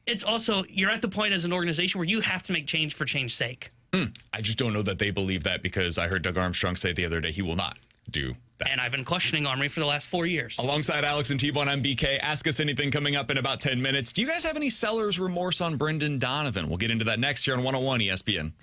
It's also, you're at the point as an organization where you have to make change for change's sake. I just don't know that they believe that because I heard Doug Armstrong say the other day he will not do that. And I've been questioning Armory for the last 4 years. Alongside Alex and T-Bone, I'm BK. Ask us anything coming up in about 10 minutes. Do you guys have any seller's remorse on Brendan Donovan? We'll get into that next year on 101 ESPN.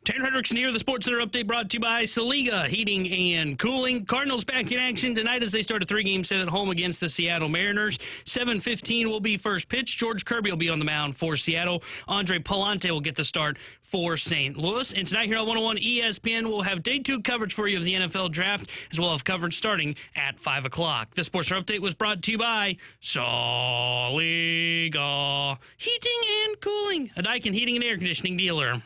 Tanner Hendrickson here, the Sports Center update brought to you by Saliga Heating and Cooling. Cardinals back in action tonight as they start a 3-game set at home against the Seattle Mariners. 7:15 will be first pitch. George Kirby will be on the mound for Seattle. Andre Palante will get the start for St. Louis. And tonight here on 101 ESPN, we'll have day 2 coverage for you of the NFL Draft, as well as coverage starting at 5 o'clock. The Sports Center update was brought to you by Saliga Heating and Cooling, a Daikin heating and air conditioning dealer.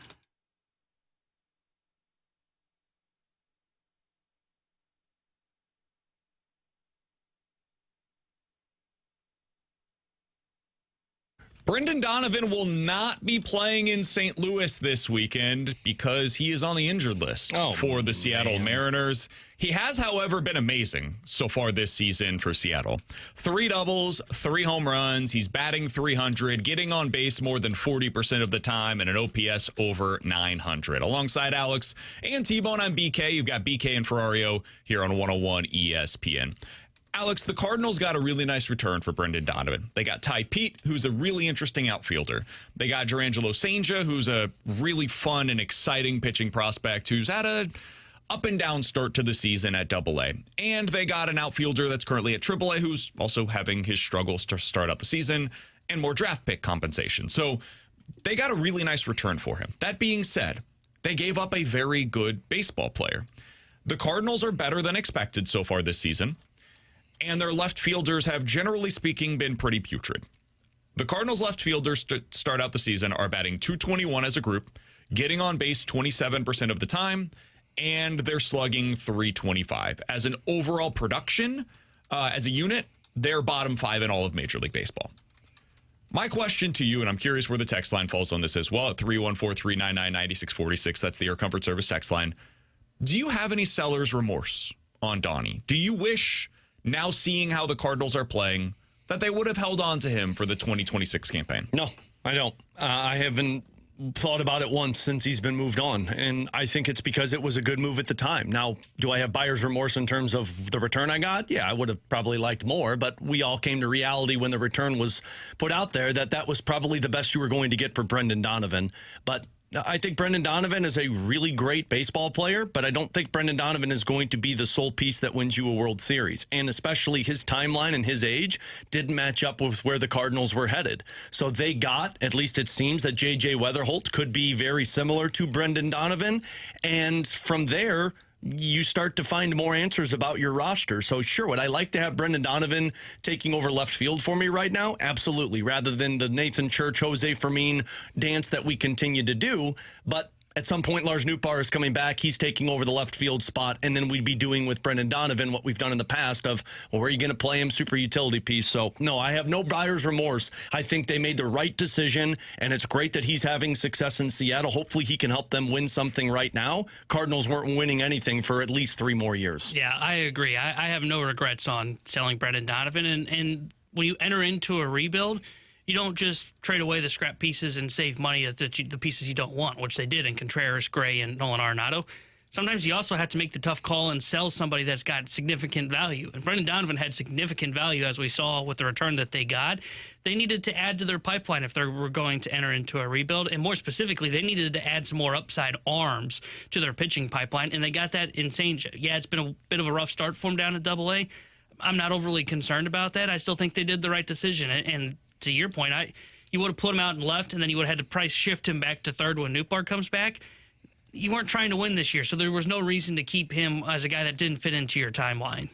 Brendan Donovan will not be playing in St. Louis this weekend because he is on the injured list for the Seattle Mariners. He has, however, been amazing so far this season for Seattle. 3 doubles, 3 home runs. He's batting .300, getting on base more than 40% of the time, and an OPS over 900. Alongside Alex and T-Bone, I'm BK. You've got BK and Ferrario here on 101 ESPN. Alex, the Cardinals got a really nice return for Brendan Donovan. They got Ty Pete, who's a really interesting outfielder. They got Jurangelo Cijntje, who's a really fun and exciting pitching prospect who's had a up and down start to the season at AA. And they got an outfielder that's currently at AAA who's also having his struggles to start out the season and more draft pick compensation. So they got a really nice return for him. That being said, they gave up a very good baseball player. The Cardinals are better than expected so far this season, and their left fielders have, generally speaking, been pretty putrid. The Cardinals' left fielders to start out the season are batting .221 as a group, getting on base 27% of the time, and they're slugging .325. As an overall production, as a unit, they're bottom 5 in all of Major League Baseball. My question to you, and I'm curious where the text line falls on this as well, at 314-399-9646, that's the Air Comfort Service text line. Do you have any seller's remorse on Donnie? Do you wish, now seeing how the Cardinals are playing, that they would have held on to him for the 2026 campaign? No, I don't. I haven't thought about it once since he's been moved on, and I think it's because it was a good move at the time. Now, do I have buyer's remorse in terms of the return I got? Yeah, I would have probably liked more, but we all came to reality when the return was put out there that that was probably the best you were going to get for Brendan Donovan. But I think Brendan Donovan is a really great baseball player, but I don't think Brendan Donovan is going to be the sole piece that wins you a World Series. And especially his timeline and his age didn't match up with where the Cardinals were headed. So they got, at least it seems, that J.J. Weatherholt could be very similar to Brendan Donovan. And from there, you start to find more answers about your roster. So sure, would I like to have Brendan Donovan taking over left field for me right now? Absolutely, rather than the Nathan Church, Jose Fermin dance that we continue to do. But at some point, Lars Nootbaar is coming back. He's taking over the left field spot, and then we'd be doing with Brendan Donovan what we've done in the past of, well, where are you going to play him? Super utility piece. So, no, I have no buyer's remorse. I think they made the right decision, and it's great that he's having success in Seattle. Hopefully he can help them win something right now. Cardinals weren't winning anything for at least 3 more years. Yeah, I agree. I have no regrets on selling Brendan Donovan, and when you enter into a rebuild, you don't just trade away the scrap pieces and save money at the pieces you don't want, which they did in Contreras, Gray, and Nolan Arenado. Sometimes you also have to make the tough call and sell somebody that's got significant value. And Brendan Donovan had significant value, as we saw with the return that they got. They needed to add to their pipeline if they were going to enter into a rebuild. And more specifically, they needed to add some more upside arms to their pitching pipeline, and they got that in Cijntje. Yeah, it's been a bit of a rough start for him down at AA. I'm not overly concerned about that. I still think they did the right decision. And to your point, you would have put him out in left, and then you would have had to price shift him back to third when Nootbaar comes back. You weren't trying to win this year, so there was no reason to keep him as a guy that didn't fit into your timeline.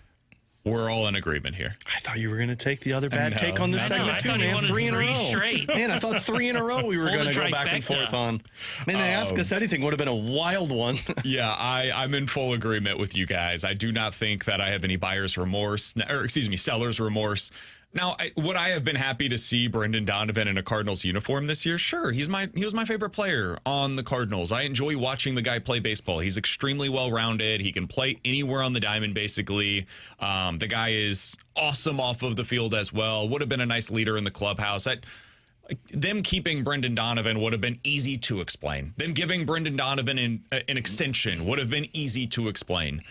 We're all in agreement here. I thought you were going to take the other bad take on this segment too, man. 3 in a row. Straight. Man, I thought 3 in a row we were going to go back and forth on. Man, they ask us anything would have been a wild one. Yeah, I'm in full agreement with you guys. I do not think that I have any buyer's remorse, or excuse me, seller's remorse. Now, would I have been happy to see Brendan Donovan in a Cardinals uniform this year? Sure. He was my favorite player on the Cardinals. I enjoy watching the guy play baseball. He's extremely well-rounded. He can play anywhere on the diamond, basically. The guy is awesome off of the field as well. Would have been a nice leader in the clubhouse. Them keeping Brendan Donovan would have been easy to explain. Them giving Brendan Donovan an extension would have been easy to explain.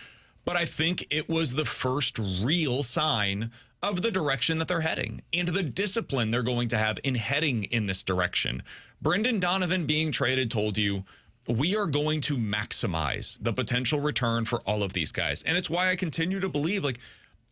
But I think it was the first real sign of the direction that they're heading and the discipline they're going to have in heading in this direction. Brendan Donovan being traded told you, we are going to maximize the potential return for all of these guys. And it's why I continue to believe, like,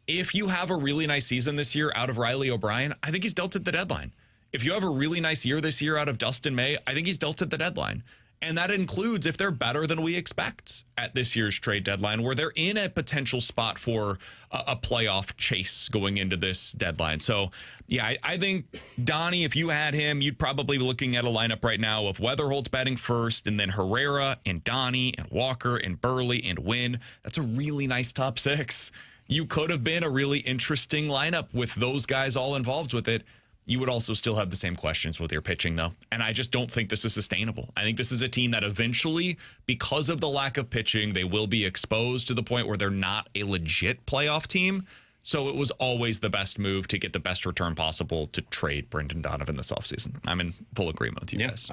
if you have a really nice season this year out of Riley O'Brien, I think he's dealt at the deadline. If you have a really nice year this year out of Dustin May, I think he's dealt at the deadline. And that includes if they're better than we expect at this year's trade deadline, where they're in a potential spot for a playoff chase going into this deadline. So, yeah, I think Donnie, if you had him, you'd probably be looking at a lineup right now of Weatherholt's batting first, and then Herrera and Donnie and Walker and Burley and Wynn. That's a really nice top six. You could have been a really interesting lineup with those guys all involved with it. You would also still have the same questions with your pitching, though. And I just don't think this is sustainable. I think this is a team that eventually, because of the lack of pitching, they will be exposed to the point where they're not a legit playoff team. So it was always the best move to get the best return possible to trade Brendan Donovan this offseason. I'm in full agreement with you guys.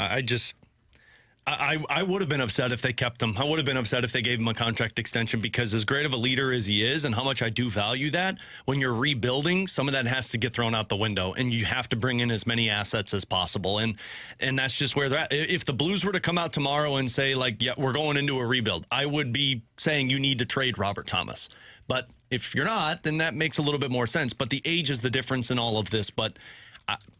I would have been upset if they kept him. I would have been upset if they gave him a contract extension, because as great of a leader as he is and how much I do value that, when you're rebuilding, some of that has to get thrown out the window, and you have to bring in as many assets as possible. And that's just where they're at. If the Blues were to come out tomorrow and say, like, yeah, we're going into a rebuild, I would be saying you need to trade Robert Thomas. But if you're not, then that makes a little bit more sense. But the age is the difference in all of this. But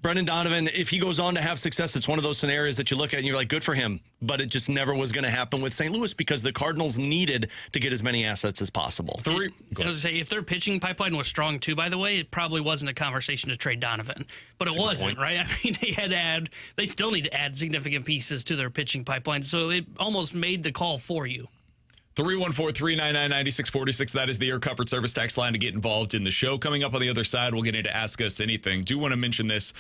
Brendan Donovan, if he goes on to have success, it's one of those scenarios that you look at and you're like, good for him. But it just never was going to happen with St. Louis, because the Cardinals needed to get as many assets as possible. I was going to say, if their pitching pipeline was strong too, by the way, it probably wasn't a conversation to trade Donovan. But it wasn't, right? I mean, they still need to add significant pieces to their pitching pipeline. So it almost made the call for you. 314-399-9646. That is the Air Comfort Service text line to get involved in the show. Coming up on the other side, we'll get into Ask Us Anything. Do want to mention this.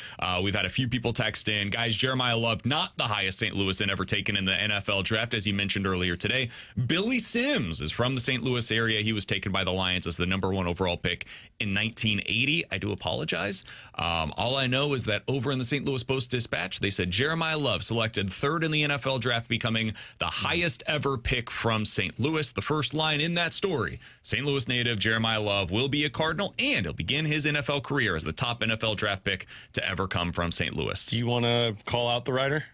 We've had a few people text in. Guys, Jeremiah Love, not the highest St. Louisan ever taken in the NFL draft, as you mentioned earlier today. Billy Sims is from the St. Louis area. He was taken by the Lions as the #1 overall pick in 1980. I do apologize. All I know is that over in the St. Louis Post-Dispatch, they said Jeremiah Love selected 3rd in the NFL draft, becoming the highest ever pick from St. Louis. The first line in that story: St. Louis native Jeremiah Love will be a Cardinal, and he'll begin his NFL career as the top NFL draft pick to ever come from St. Louis. Do you want to call out the writer?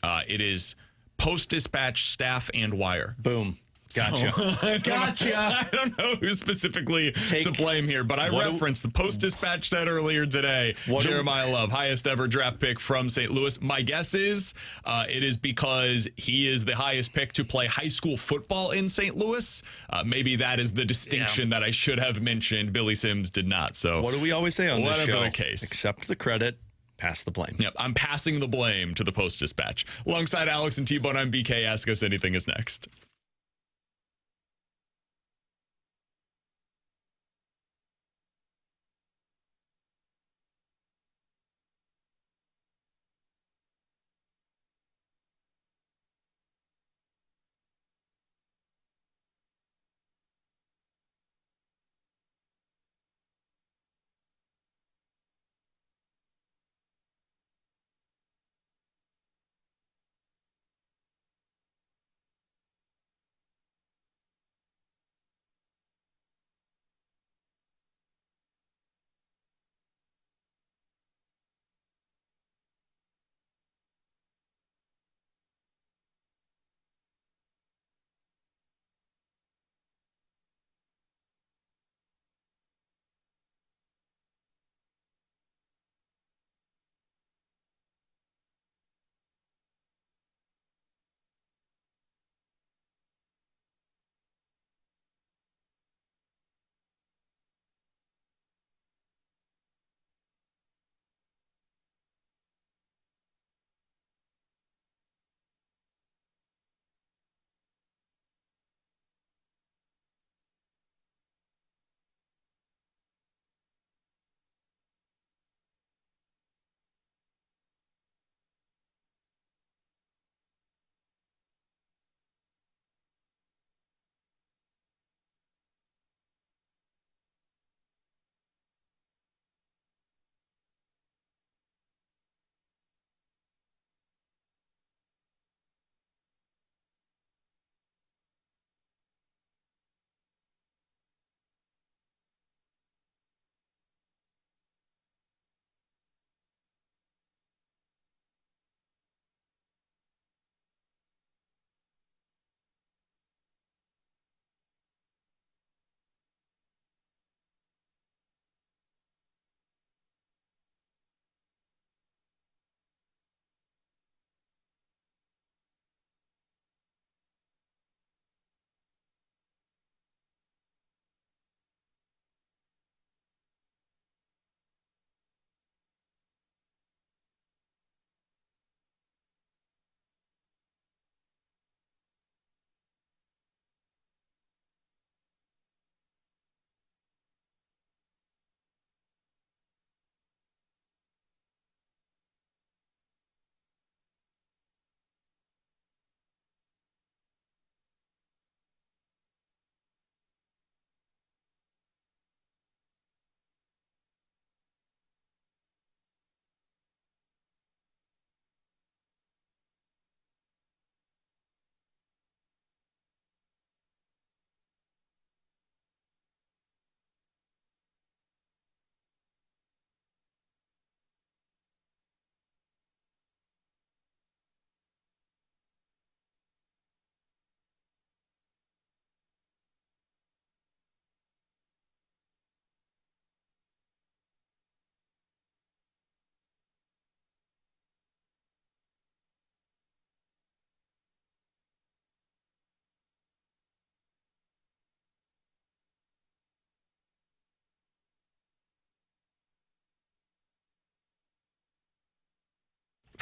It is Post-Dispatch staff and Wire. Boom. Gotcha. I don't know who specifically to blame here, but I referenced the Post-Dispatch said earlier today, Jeremiah Love, highest ever draft pick from St. Louis. My guess is it is because he is the highest pick to play high school football in St. Louis. Maybe that is the distinction that I should have mentioned. Billy Sims did not. So what do we always say on this show? Whatever the case. Accept the credit. Pass the blame. Yep, I'm passing the blame to the Post-Dispatch. Alongside Alex and T-Bone, I'm BK. Ask Us Anything is next.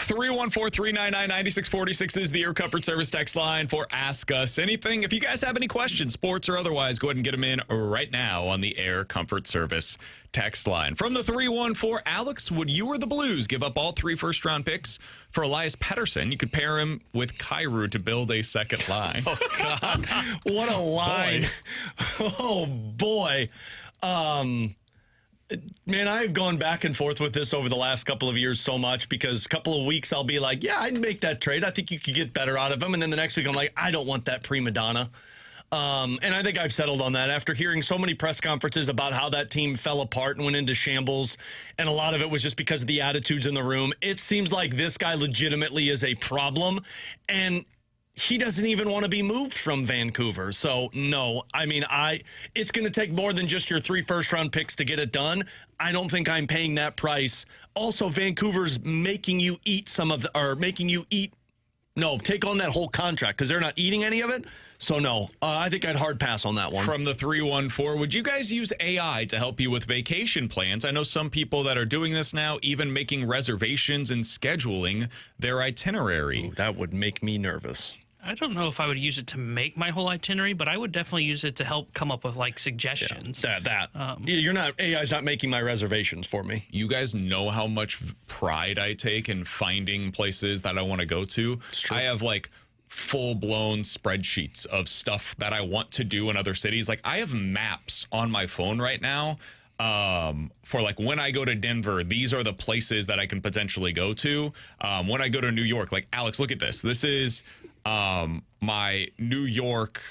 314-399-9646 is the Air Comfort Service text line for Ask Us Anything. If you guys have any questions, sports or otherwise, go ahead and get them in right now on the Air Comfort Service text line. From the 314, Alex, would you or the Blues give up all 3 first-round picks for Elias Pettersson? You could pair him with Kyrou to build a second line. Oh, God. What a line. Oh, boy. Man, I've gone back and forth with this over the last couple of years so much because a couple of weeks I'll be like, yeah, I'd make that trade. I think you could get better out of him. And then the next week I'm like, I don't want that prima donna. And I think I've settled on that after hearing so many press conferences about how that team fell apart and went into shambles. And a lot of it was just because of the attitudes in the room. It seems like this guy legitimately is a problem. And he doesn't even want to be moved from Vancouver. So, no, I mean, it's going to take more than just your 3 first-round picks to get it done. I don't think I'm paying that price. Also, Vancouver's making you eat take on that whole contract because they're not eating any of it. So, no, I think I'd hard pass on that one. From the 314, would you guys use AI to help you with vacation plans? I know some people that are doing this now, even making reservations and scheduling their itinerary. Ooh, that would make me nervous. I don't know if I would use it to make my whole itinerary, but I would definitely use it to help come up with like suggestions. Yeah, AI's not making my reservations for me. You guys know how much pride I take in finding places that I want to go to. It's true. I have like full-blown spreadsheets of stuff that I want to do in other cities. Like I have maps on my phone right now for like when I go to Denver, these are the places that I can potentially go to. When I go to New York, like Alex, look at this. This is my New York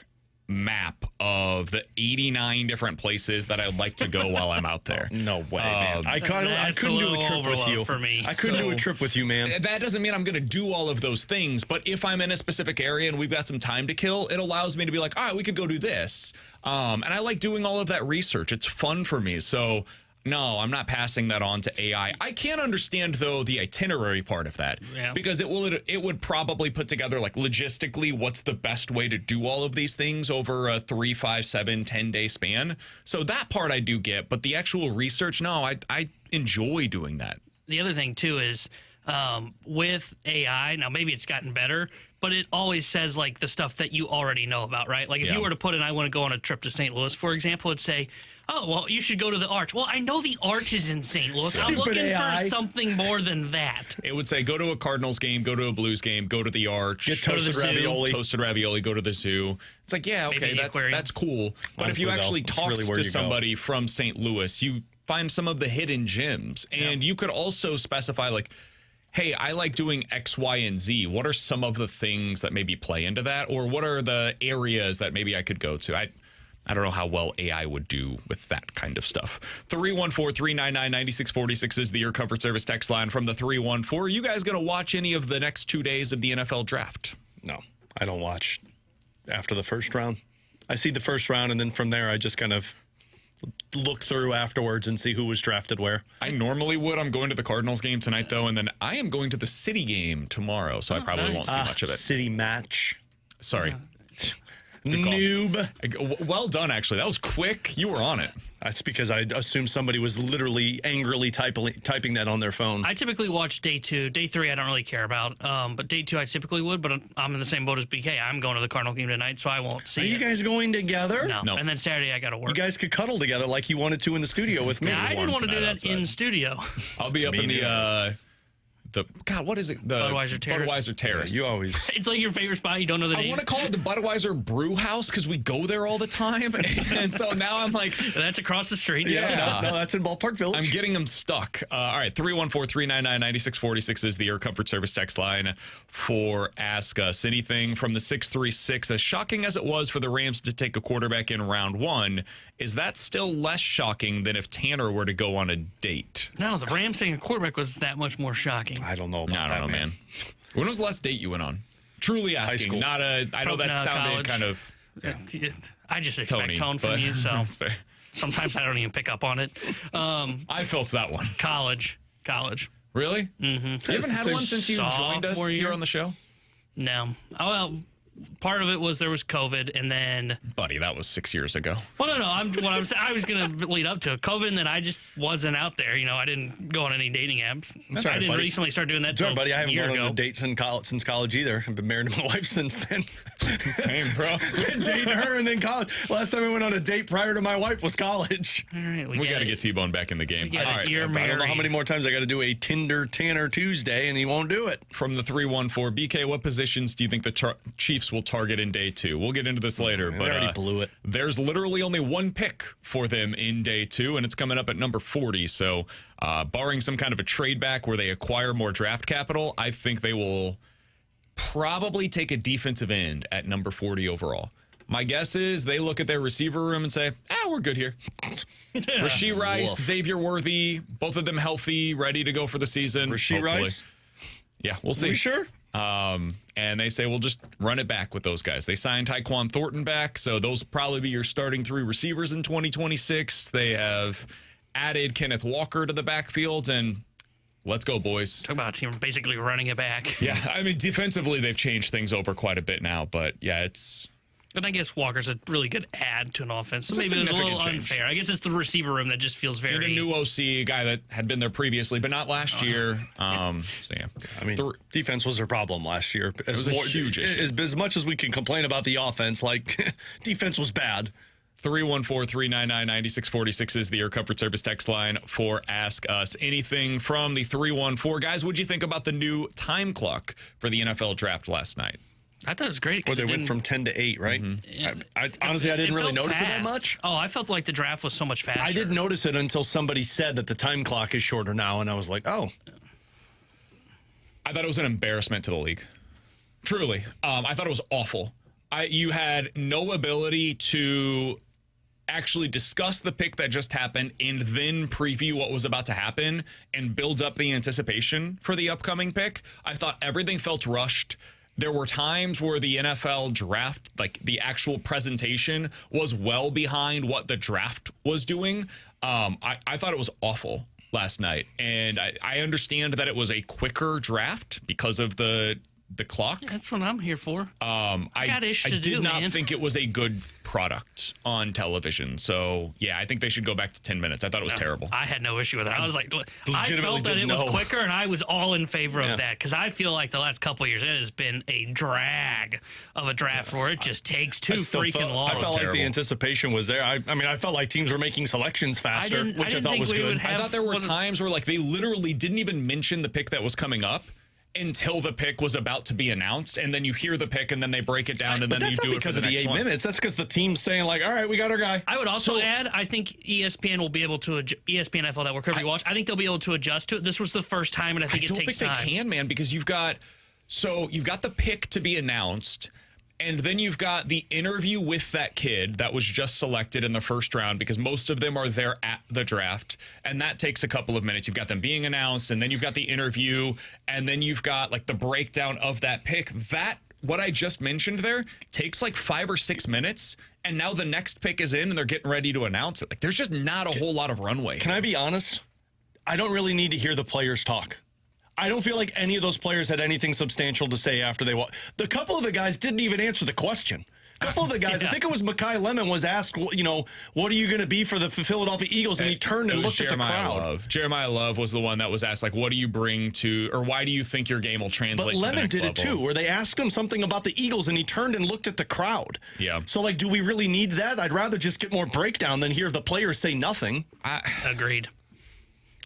map of the 89 different places that I'd like to go while I'm out there. No way, man. I couldn't do a trip with you. For me. I couldn't do a trip with you, man. That doesn't mean I'm going to do all of those things, but if I'm in a specific area and we've got some time to kill, it allows me to be like, all right, we could go do this. And I like doing all of that research. It's fun for me. So no, I'm not passing that on to AI. I can't understand, though, the itinerary part of that. Yeah. Because it would probably put together, like, logistically, what's the best way to do all of these things over a 3, 5, 7, 10-day span. So that part I do get. But the actual research, no, I enjoy doing that. The other thing, too, is with AI, now maybe it's gotten better, but it always says, like, the stuff that you already know about, right? Like, if you were to put in, I want to go on a trip to St. Louis, for example, it'd say, oh, well, you should go to the Arch. Well, I know the Arch is in St. Louis. I'm looking AI. for something more than that. It would say, go to a Cardinals game, go to a Blues game, go to the Arch. Get toasted ravioli. Go to the zoo. It's like, yeah, okay, that's cool. But Honestly, if you actually talk really to somebody from St. Louis, you find some of the hidden gems. And you could also specify, like, hey, I like doing X, Y, and Z. What are some of the things that maybe play into that? Or what are the areas that maybe I could go to? I don't know how well AI would do with that kind of stuff. 314-399-9646 is the Air Comfort Service text line from the 314. Are you guys going to watch any of the next 2 days of the NFL draft? No, I don't watch after the first round. I see the first round, and then from there, I just kind of look through afterwards and see who was drafted where. I normally would. I'm going to the Cardinals game tonight, though, and then I am going to the City game tomorrow, so I probably won't see much of it. City match. Sorry. Noob. Well done, actually. That was quick. You were on it. That's because I assumed somebody was literally angrily typing that on their phone. I typically watch day 2. Day 3, I don't really care about. But day 2, I typically would. But I'm in the same boat as BK. I'm going to the Cardinal game tonight, so I won't see Are you guys going together? No. And then Saturday, I got to work. You guys could cuddle together like you wanted to in the studio with me. Yeah, I didn't want to do that in studio. I'll be up in what is it? The Budweiser Terrace. Budweiser Terrace. You always. It's like your favorite spot. You don't know the name. I want to call it the Budweiser Brew House because we go there all the time. And so now I'm like. That's across the street. Yeah. No, that's in Ballpark Village. I'm getting them stuck. All right. 314-399-9646 is the Air Comfort Service text line for Ask Us Anything. From the 636, as shocking as it was for the Rams to take a quarterback in round 1, is that still less shocking than if Tanner were to go on a date? No, the Rams taking a quarterback was that much more shocking. I don't know about that, I don't know, man. When was the last date you went on? Truly asking. School. Not a. I know that sounded college. kind of. I just expect tone from you, so sometimes I don't even pick up on it. I felt that one. College. Really? Mm-hmm. You haven't had one since you joined us here on the show? No. Oh, well, part of it was there was COVID, and then Buddy, that was 6 years ago. well, no, I was going to lead up to COVID, and then I just wasn't out there. I didn't go on any dating apps. That's I right, didn't buddy. recently start doing that. That's right, buddy. I a haven't year gone on ago. a date since college either. I've been married to my wife since then. Same, bro. Been dating her and then college. Last time I went on a date prior to my wife was college. All right, We got to get T-Bone back in the game. get All it. right. You're I don't know how married. many more times I got to do a Tinder Tanner Tuesday, and he won't do it. From the 314, BK, what positions do you think the Chiefs will target in day 2? We'll get into this later, They but already blew it. there's literally only one pick for them in day 2, and it's coming up at number 40. So, barring some kind of a trade back where they acquire more draft capital, I think they will probably take a defensive end at number 40 overall. My guess is they look at their receiver room and say, we're good here. Rashee Rice, Woof. Xavier Worthy, both of them healthy, ready to go for the season. Rashee hopefully. Rice? Yeah, we'll see. You sure? And they say, we'll just run it back with those guys. They signed Tyquan Thornton back, so those will probably be your starting 3 receivers in 2026. They have added Kenneth Walker to the backfield, and let's go, boys. Talk about a team basically running it back. Yeah, I mean, defensively, they've changed things over quite a bit now, but yeah, it's... But I guess Walker's a really good add to an offense. So It's a maybe it was a little significant change. unfair. I guess it's the receiver room that just feels And a very. new OC, a guy that had been there previously, but not last year. So, yeah. I mean, defense was their problem last year. It was a huge issue. As much as we can complain about the offense, defense was bad. 314-399-9646 is the Air Comfort Service text line for Ask Us Anything from the 314. Guys, what'd you think about the new time clock for the NFL draft last night? I thought it was great. Or 'cause they it went didn't- from 10 to 8, right? I honestly, I didn't really felt notice it that fast. much. Oh, I felt like the draft was so much faster. I didn't notice it until somebody said that the time clock is shorter now, and I was like, oh. I thought it was an embarrassment to the league. Truly. I thought it was awful. You had no ability to actually discuss the pick that just happened and then preview what was about to happen and build up the anticipation for the upcoming pick. I thought everything felt rushed. There were times where the NFL draft, like the actual presentation, was well behind what the draft was doing. I thought it was awful last night. And I understand that it was a quicker draft because of the clock. That's what I'm here for. I got issues to did do, not man. think it was a good product on television. So, yeah, I think they should go back to 10 minutes. I thought it was terrible. I had no issue with it. I was like, I legitimately felt that it didn't was know. quicker, and I was all in favor of that because I feel like the last couple of years it has been a drag of a draft where it just takes too freaking long. I felt like terrible. the anticipation was there. I mean, I felt like teams were making selections faster, didn't- I which I didn't thought think was we good. would I thought there were times where like they literally didn't even mention the pick that was coming up until the pick was about to be announced, and then you hear the pick and then they break it down and But then that's you not do it for because the of the next 8 one. minutes. That's because the team's saying, like, all right, we got our guy. I would also add, I think ESPN will be able to ESPN NFL Network, wherever you watch. I think they'll be able to adjust to it. This was the first time, and I think I it don't takes think time. they can, man, because you've got the pick to be announced, and then you've got the interview with that kid that was just selected in the first round because most of them are there at the draft, and that takes a couple of minutes. You've got them being announced, and then you've got the interview, and then you've got like the breakdown of that pick. That what I just mentioned there takes like 5 or 6 minutes, and now the next pick is in and they're getting ready to announce it. Like there's just not a whole lot of runway. Can I be honest? I don't really need to hear the players talk. I don't feel like any of those players had anything substantial to say after they walked. The couple of the guys didn't even answer the question. A couple of the guys, I think it was Mekhi Lemon, was asked, what are you going to be for the Philadelphia Eagles? And he turned and It was looked at the crowd. Love. Jeremiah Love was the one that was asked, like, what do you bring to, or why do you think your game will translate But to the Lemon next did level? it too, where they asked him something about the Eagles, and he turned and looked at the crowd. Yeah. So, like, do we really need that? I'd rather just get more breakdown than hear the players say nothing. Agreed.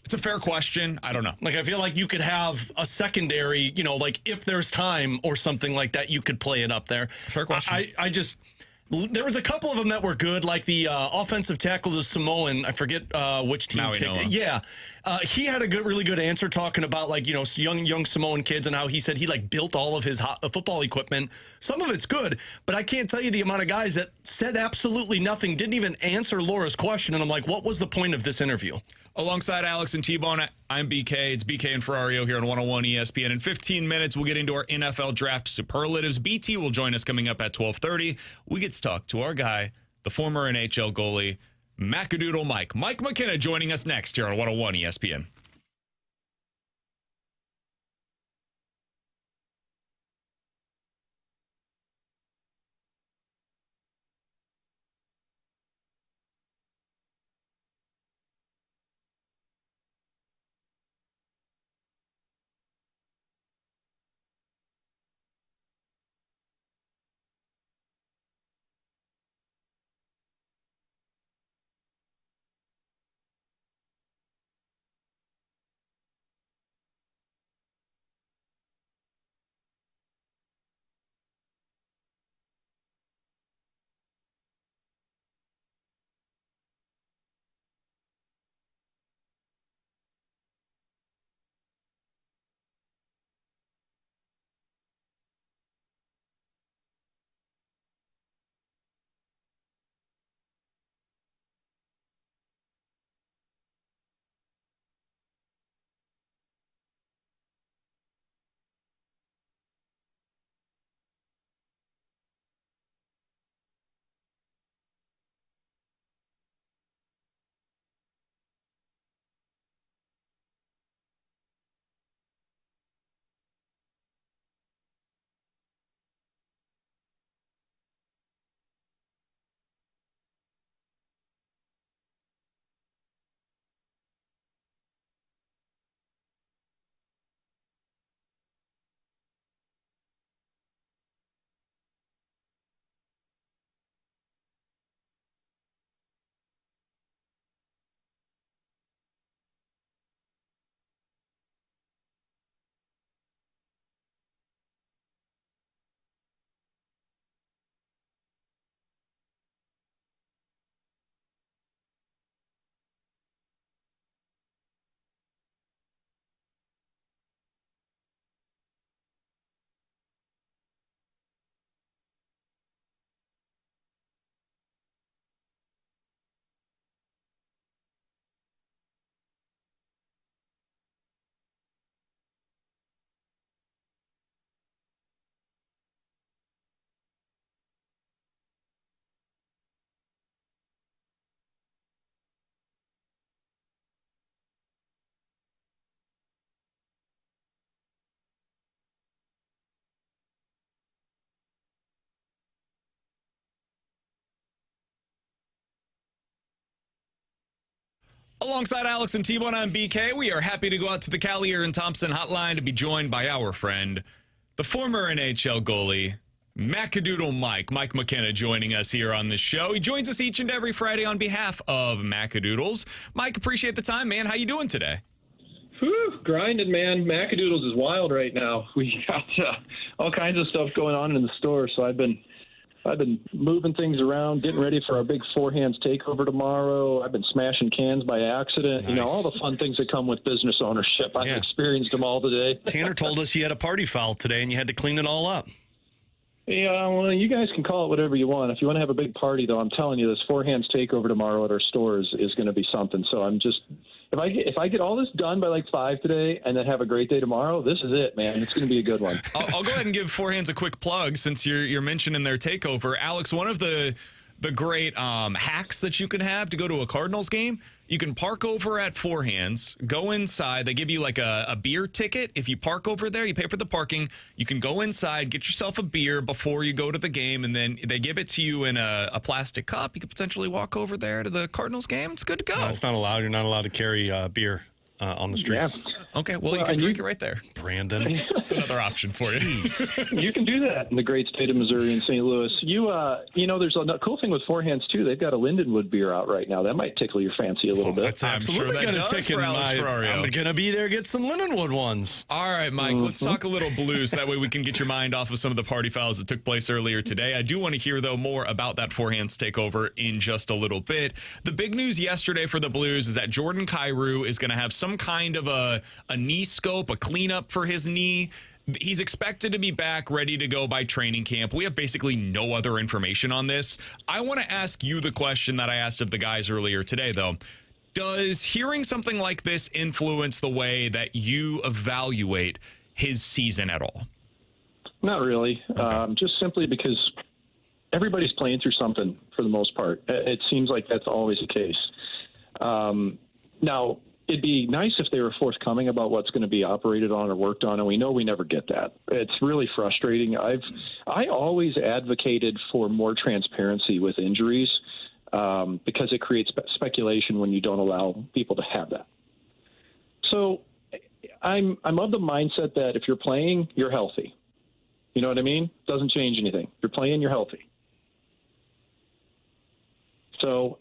It's a fair question. I don't know. Like, I feel like you could have a secondary, like if there's time or something like that, you could play it up there. Fair question. There was a couple of them that were good, like the offensive tackle, the Samoan. I forget which team Maui picked Noah. it. Yeah, he had a really good answer talking about like young Samoan kids and how he said he like built all of his football equipment. Some of it's good, but I can't tell you the amount of guys that said absolutely nothing, didn't even answer Laura's question, and I'm like, what was the point of this interview? Alongside Alex and T-Bone, I'm BK. It's BK and Ferrario here on 101 ESPN. In 15 minutes, we'll get into our NFL Draft Superlatives. BT will join us coming up at 12:30. We get to talk to our guy, the former NHL goalie, Macadoodle Mike. Mike McKenna joining us next here on 101 ESPN. Alongside Alex and T-Bone, I'm BK. We are happy to go out to the Kiley and Thompson hotline to be joined by our friend, the former NHL goalie, Macadoodle Mike McKenna, joining us here on this show. He joins us each and every Friday on behalf of Macadoodles. Mike, appreciate the time, man. How you doing today? Whew, grinding, man. Macadoodles is wild right now. We got all kinds of stuff going on in the store, so I've been moving things around, getting ready for our big Four Hands takeover tomorrow. I've been smashing cans by accident. Nice. You know, all the fun things that come with business ownership. I've experienced them all today. Tanner told us you had a party foul today and you had to clean it all up. Yeah, well, you guys can call it whatever you want. If you want to have a big party, though, I'm telling you, this Four Hands takeover tomorrow at our stores is going to be something. So I'm just, if I get all this done by like 5 today and then have a great day tomorrow, this is it, man. It's going to be a good one. I'll go ahead and give Four Hands a quick plug since you're mentioning their takeover. Alex, one of the great hacks that you can have to go to a Cardinals game, you can park over at Four Hands, go inside. They give you like a beer ticket. If you park over there, you pay for the parking. You can go inside, get yourself a beer before you go to the game, and then they give it to you in a plastic cup. You could potentially walk over there to the Cardinals game. It's good to go. No, it's not allowed. You're not allowed to carry beer on the streets. Yeah. Okay, well, you can drink it right there. Brandon. That's another option for you. You can do that in the great state of Missouri and St. Louis. You know, there's a cool thing with Four Hands, too. They've got a Lindenwood beer out right now. That might tickle your fancy a little bit. That's absolutely I'm sure that going to does tickle for Alex Ferrario. I'm going to be there, get some Lindenwood ones. All right, Mike, let's talk a little Blues. That way we can get your mind off of some of the party fouls that took place earlier today. I do want to hear, though, more about that Four Hands takeover in just a little bit. The big news yesterday for the Blues is that Jordan Kyrou is going to have some kind of a knee scope, a cleanup for his knee. He's expected to be back ready to go by training camp. We have basically no other information on this. I want to ask you the question that I asked of the guys earlier today, though. Does hearing something like this influence the way that you evaluate his season at all? Not really. Okay. Just simply because everybody's playing through something for the most part. It seems like that's always the case. Now, it'd be nice if they were forthcoming about what's going to be operated on or worked on, and we know we never get that. It's really frustrating. I always advocated for more transparency with injuries because it creates speculation when you don't allow people to have that. So I'm of the mindset that if you're playing, you're healthy. You know what I mean? Doesn't change anything. You're playing, you're healthy. So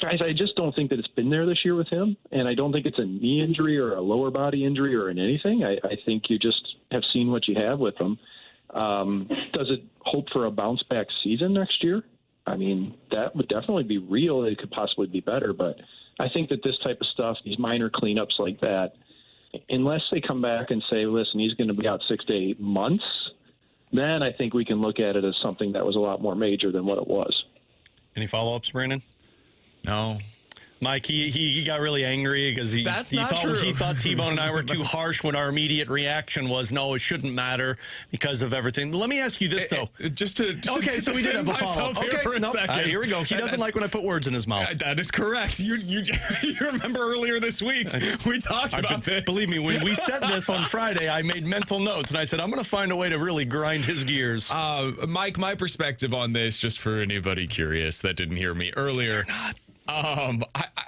Guys, I just don't think that it's been there this year with him, and I don't think it's a knee injury or a lower body injury or in anything. I think you just have seen what you have with him. Does it hope for a bounce-back season next year? I mean, that would definitely be real. It could possibly be better, but I think that this type of stuff, these minor cleanups like that, unless they come back and say, listen, he's going to be out 6 to 8 months, then I think we can look at it as something that was a lot more major than what it was. Any follow-ups, Brandon? No. Mike, he got really angry because he thought T-Bone and I were too harsh when our immediate reaction was, no, it shouldn't matter because of everything. Let me ask you this, though. So we did have a follow-up. Okay, here we go. He doesn't like when I put words in his mouth. That is correct. You remember earlier this week, we talked about this. Believe me, when we said this on Friday, I made mental notes, and I said, I'm going to find a way to really grind his gears. Mike, my perspective on this, just for anybody curious that didn't hear me earlier.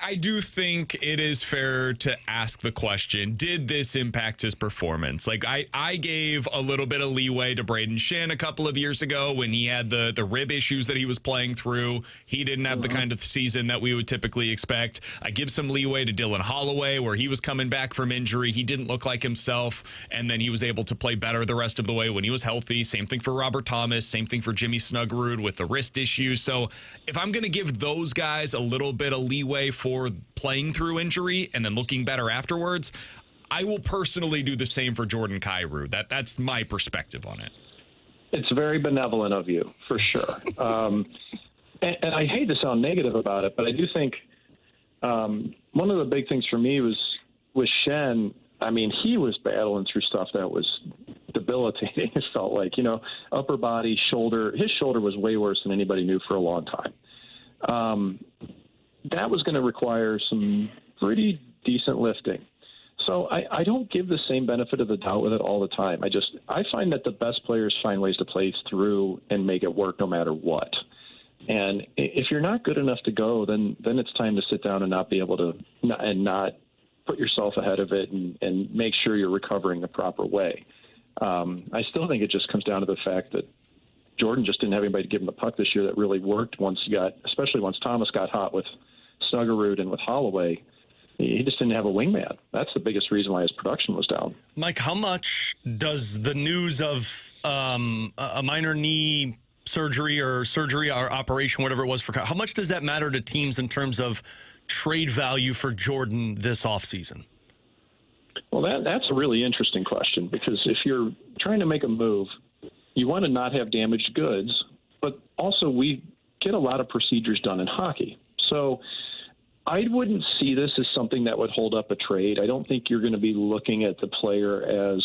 I do think it is fair to ask the question, did this impact his performance? Like, I gave a little bit of leeway to Braden Shin a couple of years ago when he had the rib issues that he was playing through. He didn't have the kind of season that we would typically expect. I give some leeway to Dylan Holloway where he was coming back from injury. He didn't look like himself, and then he was able to play better the rest of the way when he was healthy. Same thing for Robert Thomas. Same thing for Jimmy Snuggerud with the wrist issue. So if I'm going to give those guys a little bit of leeway for playing through injury and then looking better afterwards, I will personally do the same for Jordan Kyrou. That's my perspective on it. It's very benevolent of you, for sure. And I hate to sound negative about it, but I do think one of the big things for me was with Shen. I mean, he was battling through stuff that was debilitating. It felt like, upper body, shoulder. His shoulder was way worse than anybody knew for a long time. That was going to require some pretty decent lifting. So I don't give the same benefit of the doubt with it all the time. I find that the best players find ways to play through and make it work no matter what. And if you're not good enough to go, then it's time to sit down and not be able to not put yourself ahead of it and make sure you're recovering the proper way. I still think it just comes down to the fact that Jordan just didn't have anybody to give him the puck this year that really worked especially once Thomas got hot with Snuggerud and with Holloway. He just didn't have a wingman. That's the biggest reason why his production was down. Mike, how much does the news of a minor knee surgery or operation, whatever it was, how much does that matter to teams in terms of trade value for Jordan this offseason? Well, that's a really interesting question, because if you're trying to make a move, you want to not have damaged goods, but also we get a lot of procedures done in hockey. So I wouldn't see this as something that would hold up a trade. I don't think you're going to be looking at the player as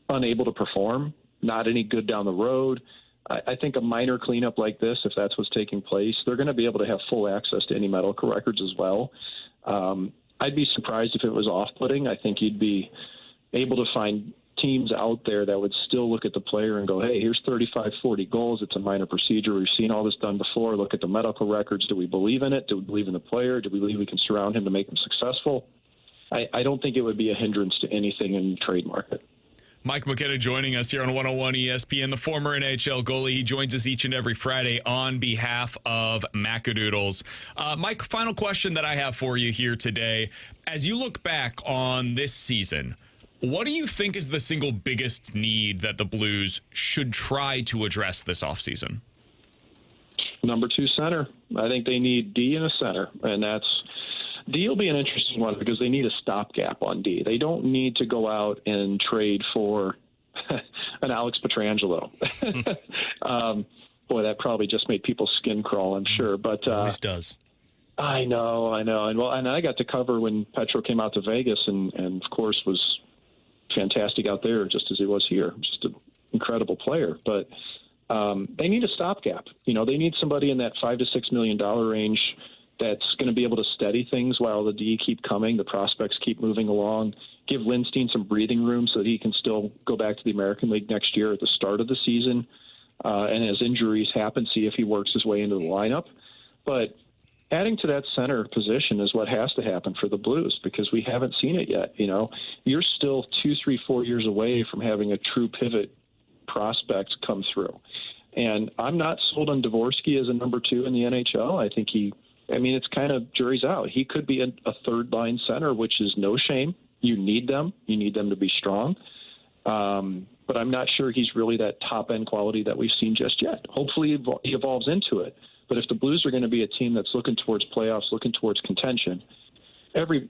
unable to perform, not any good down the road. I think a minor cleanup like this, if that's what's taking place, they're going to be able to have full access to any medical records as well. I'd be surprised if it was off-putting. I think you'd be able to find teams out there that would still look at the player and go, hey, here's 35, 40 goals. It's a minor procedure. We've seen all this done before. Look at the medical records. Do we believe in it? Do we believe in the player? Do we believe we can surround him to make him successful? I don't think it would be a hindrance to anything in the trade market. Mike McKenna joining us here on 101 ESPN, the former NHL goalie. He joins us each and every Friday on behalf of Macadoodles. Mike, final question that I have for you here today. As you look back on this season, what do you think is the single biggest need that the Blues should try to address this offseason? Number 2 center. I think they need D and a center, and D will be an interesting one because they need a stopgap on D. They don't need to go out and trade for an Alex Pietrangelo. Boy, that probably just made people's skin crawl, I'm sure. But always does. I know. And I got to cover when Petro came out to Vegas, and of course was fantastic out there, just as he was here. Just an incredible player. But they need a stopgap. They need somebody in that $5 to $6 million range that's going to be able to steady things while the D keep coming, the prospects keep moving along, give Lindstein some breathing room so that he can still go back to the American League next year at the start of the season. And as injuries happen, see if he works his way into the lineup. But adding to that center position is what has to happen for the Blues, because we haven't seen it yet. You're still 2, 3, 4 years away from having a true pivot prospect come through. And I'm not sold on Dvorsky as a number 2 in the NHL. I think it's kind of jury's out. He could be a third-line center, which is no shame. You need them. You need them to be strong. But I'm not sure he's really that top-end quality that we've seen just yet. Hopefully he evolves into it. But if the Blues are going to be a team that's looking towards playoffs, looking towards contention,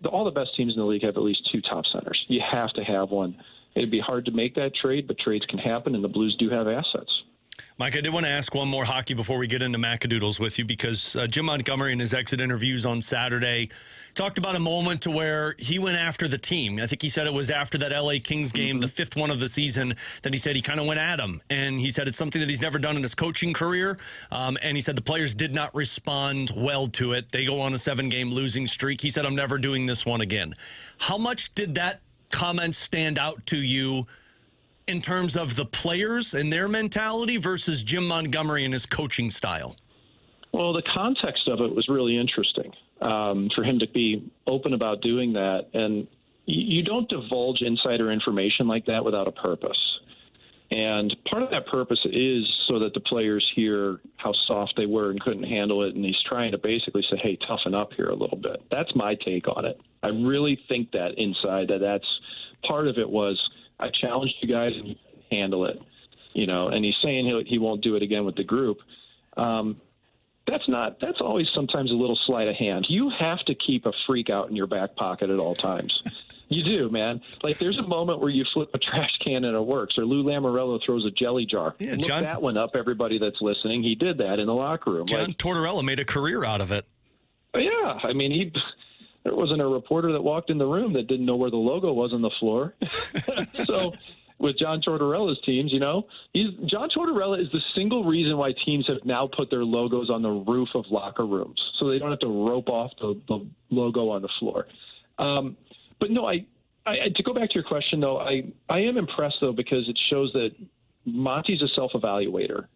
all the best teams in the league have at least 2 top centers. You have to have one. It'd be hard to make that trade, but trades can happen, and the Blues do have assets. Mike, I did want to ask one more hockey before we get into Macadoodles with you, because Jim Montgomery in his exit interviews on Saturday talked about a moment to where he went after the team. I think he said it was after that LA Kings game, the 5th one of the season, that he said he kind of went at him. And he said it's something that he's never done in his coaching career. And he said the players did not respond well to it. They go on a 7-game losing streak. He said, I'm never doing this one again. How much did that comment stand out to you in terms of the players and their mentality versus Jim Montgomery and his coaching style? Well, the context of it was really interesting for him to be open about doing that. And you don't divulge insider information like that without a purpose. And part of that purpose is so that the players hear how soft they were and couldn't handle it. And he's trying to basically say, hey, toughen up here a little bit. That's my take on it. I really think that inside that's part of it was, I challenged you guys and handle it, and he's saying he won't do it again with the group. That's always sometimes a little sleight of hand. You have to keep a freak out in your back pocket at all times. You do, man. Like, there's a moment where you flip a trash can and it works, or Lou Lamoriello throws a jelly jar. Yeah, Look that one up, everybody that's listening. He did that in the locker room. John Tortorella made a career out of it. Yeah, there wasn't a reporter that walked in the room that didn't know where the logo was on the floor. So with John Tortorella's teams, John Tortorella is the single reason why teams have now put their logos on the roof of locker rooms, so they don't have to rope off the logo on the floor. But no, to go back to your question, though, I am impressed, though, because it shows that Monty's a self-evaluator.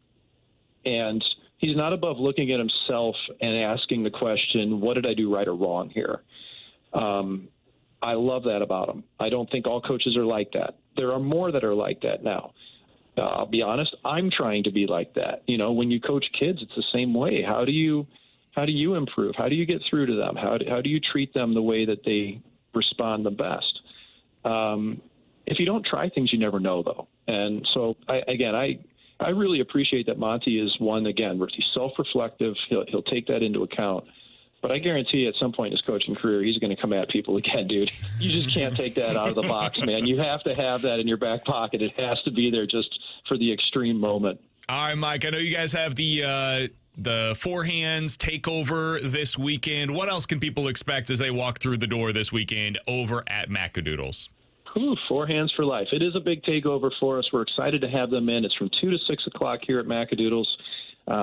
And he's not above looking at himself and asking the question, what did I do right or wrong here? I love that about him. I don't think all coaches are like that. There are more that are like that now. I'll be honest, I'm trying to be like that. You know, when you coach kids, it's the same way. How do you improve? How do you get through to them? How do you treat them the way that they respond the best? If you don't try things, you never know, though. And so, I really appreciate that Monty is one, again, where he's self-reflective. He'll take that into account. But I guarantee at some point in his coaching career, he's going to come at people again, dude. You just can't take that out of the box, man. You have to have that in your back pocket. It has to be there just for the extreme moment. All right, Mike, I know you guys have the forehands takeover this weekend. What else can people expect as they walk through the door this weekend over at Macadoodles? Forehands for life. It is a big takeover for us. We're excited to have them in. It's from 2 to 6 o'clock here at Macadoodles.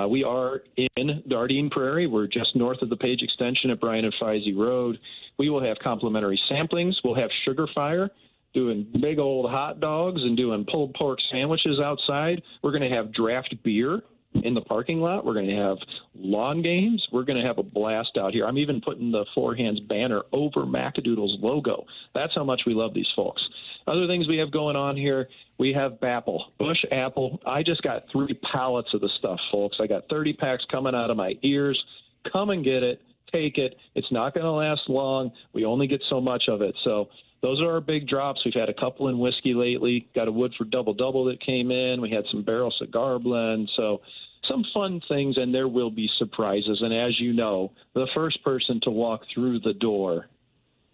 We are in Dardine Prairie. We're just north of the Page Extension at Bryan and Feisey Road. We will have complimentary samplings. We'll have Sugar Fire doing big old hot dogs and doing pulled pork sandwiches outside. We're going to have draft beer in the parking lot. We're going to have lawn games. We're going to have a blast out here. I'm even putting the Forehands banner over Macadoodles logo. That's how much we love these folks. Other things we have going on here, we have Bapple, Bush Apple. I just got 3 pallets of the stuff, folks. I got 30 packs coming out of my ears. Come and get it. Take it. It's not going to last long. We only get so much of it. So those are our big drops. We've had a couple in whiskey lately. Got a Woodford Double Double that came in. We had some Barrel Cigar Blend. So some fun things, and there will be surprises. And as you know, the first person to walk through the door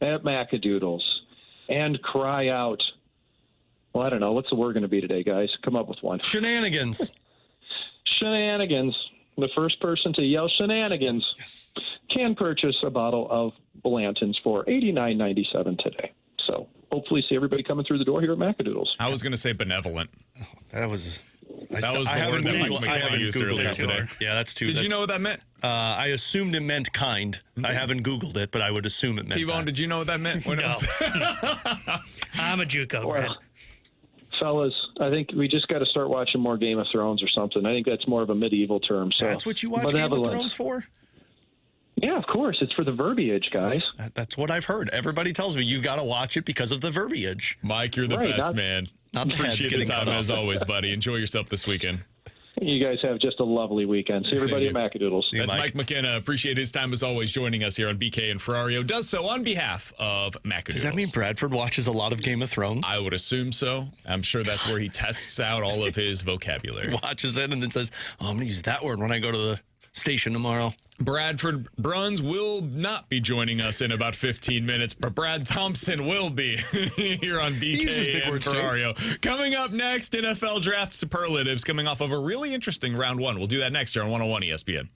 at Macadoodles and cry out, well, I don't know, what's the word going to be today, guys? Come up with one. Shenanigans. Shenanigans. The first person to yell shenanigans can purchase a bottle of Blanton's for $89.97 today. So hopefully see everybody coming through the door here at Macadoodles. I was going to say benevolent. That was the word that Mike McKenna used earlier today. Yeah, that's too. Did you know what that meant? I assumed it meant kind. I haven't Googled it, but I would assume it meant T-Bone, did you know what that meant? No. I'm a JUCO grad. Fellas, I think we just got to start watching more Game of Thrones or something. I think that's more of a medieval term. So that's what you watch Game of Thrones for? Yeah, of course. It's for the verbiage, guys. That's what I've heard. Everybody tells me you got to watch it because of the verbiage. Mike, you're the best, man. Appreciate the time as always, buddy. Enjoy yourself this weekend. You guys have just a lovely weekend. See everybody at Macadoodles. That's Mike McKenna. Appreciate his time as always joining us here on BK and Ferrario. Does so on behalf of Macadoodles. Does that mean Bradford watches a lot of Game of Thrones? I would assume so. I'm sure that's where he tests out all of his vocabulary. Watches it and then says, I'm going to use that word when I go to the station tomorrow. Bradford Bruns will not be joining us in about 15 minutes, but Brad Thompson will be here on BK and Ferrario. Coming up next, NFL Draft Superlatives, coming off of a really interesting round one. We'll do that next year on 101 ESPN.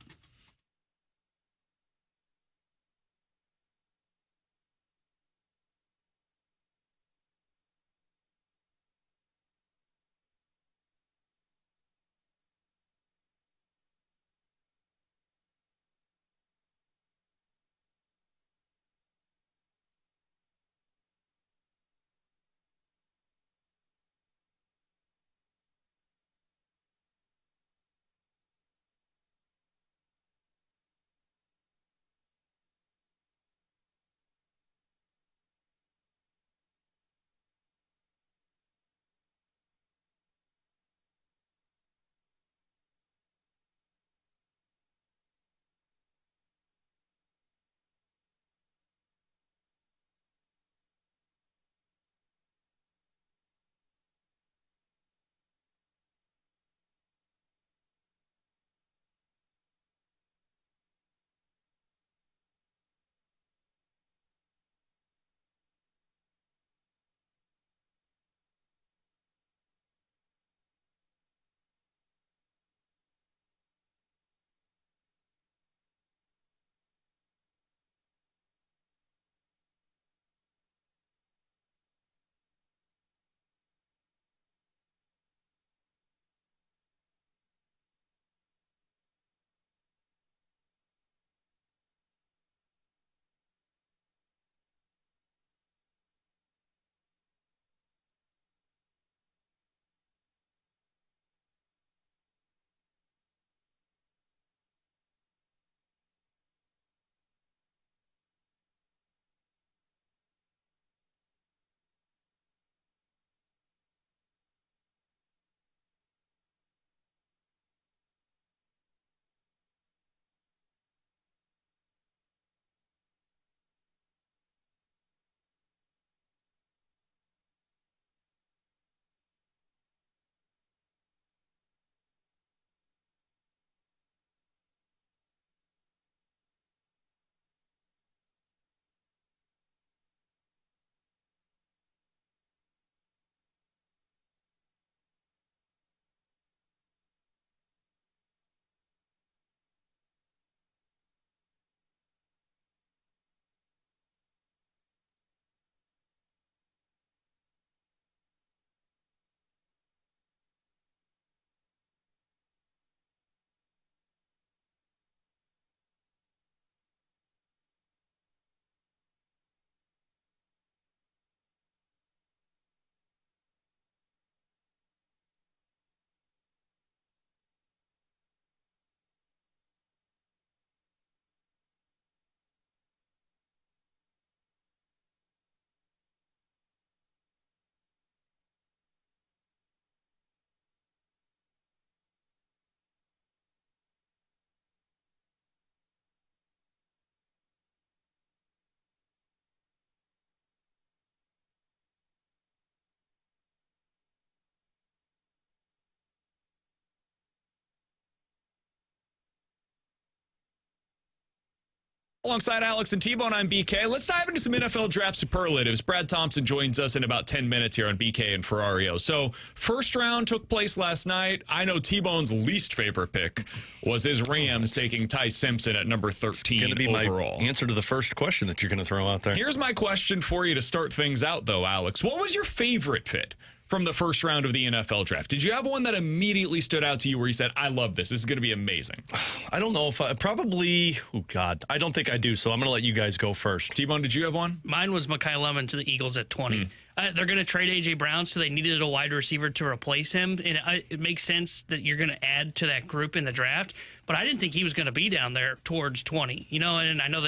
Alongside Alex and T-Bone, I'm BK. Let's dive into some NFL draft superlatives. Brad Thompson joins us in about 10 minutes here on BK and Ferrario. So, first round took place last night. I know T-Bone's least favorite pick was his Rams taking Ty Simpson at number 13 going to be overall. my answer to the first question that you're going to throw out there. Here's my question for you to start things out, though, Alex. What was your favorite fit from the first round of the NFL draft? Did you have one that immediately stood out to you where you said, I love this. This is going to be amazing? I don't know if I probably, oh God, I don't think I do. So I'm going to let you guys go first. T-Bone, did you have one? Mine was Mekhi Lemon to the Eagles at 20. They're going to trade A.J. Brown, so they needed a wide receiver to replace him. And it makes sense that you're going to add to that group in the draft. But I didn't think he was going to be down there towards 20. You know, and I know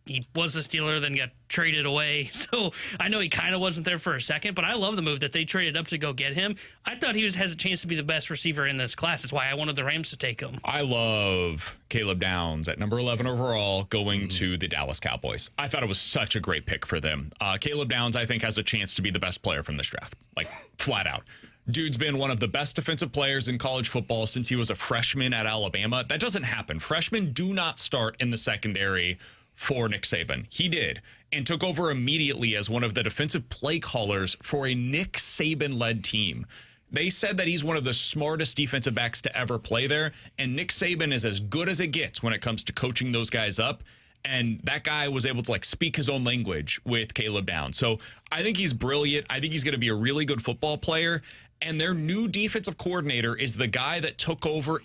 he was a Steeler, then got traded away. So I know he kind of wasn't there for a second, but I love the move that they traded up to go get him. I thought he has a chance to be the best receiver in this class. That's why I wanted the Rams to take him. I love Caleb Downs at number 11 overall going to the Dallas Cowboys. I thought it was such a great pick for them. Caleb Downs, I think, has a chance to be the best player from this draft, like flat out. Dude's been one of the best defensive players in college football since he was a freshman at Alabama. That doesn't happen. Freshmen do not start in the secondary for Nick Saban. He did, and took over immediately as one of the defensive play callers for a Nick Saban-led team. They said that he's one of the smartest defensive backs to ever play there, and Nick Saban is as good as it gets when it comes to coaching those guys up, and that guy was able to speak his own language with Caleb Downs. So I think he's brilliant. I think he's going to be a really good football player, and their new defensive coordinator is the guy that took over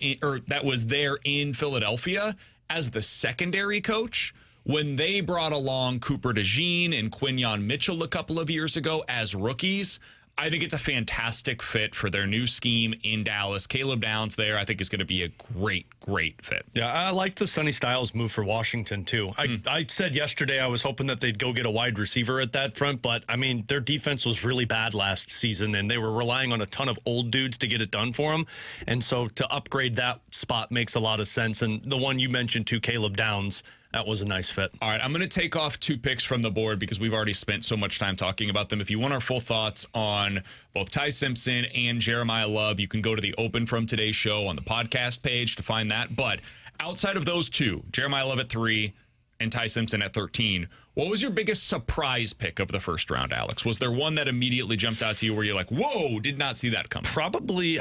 that was there in Philadelphia as the secondary coach when they brought along Cooper DeJean and Quinyon Mitchell a couple of years ago as rookies. I think it's a fantastic fit for their new scheme in Dallas. Caleb Downs there, I think, is going to be a great, great fit. Yeah, I like the Sonny Styles move for Washington, too. I said yesterday I was hoping that they'd go get a wide receiver at that front, but, I mean, their defense was really bad last season, and they were relying on a ton of old dudes to get it done for them. And so to upgrade that spot makes a lot of sense. And the one you mentioned, too, Caleb Downs, that was a nice fit. All right, I'm going to take off 2 picks from the board because we've already spent so much time talking about them. If you want our full thoughts on both Ty Simpson and Jeremiah Love, you can go to the Open from Today's show on the podcast page to find that. But outside of those two, Jeremiah Love at 3 and Ty Simpson at 13, what was your biggest surprise pick of the first round, Alex? Was there one that immediately jumped out to you where you're like, whoa, did not see that coming? Probably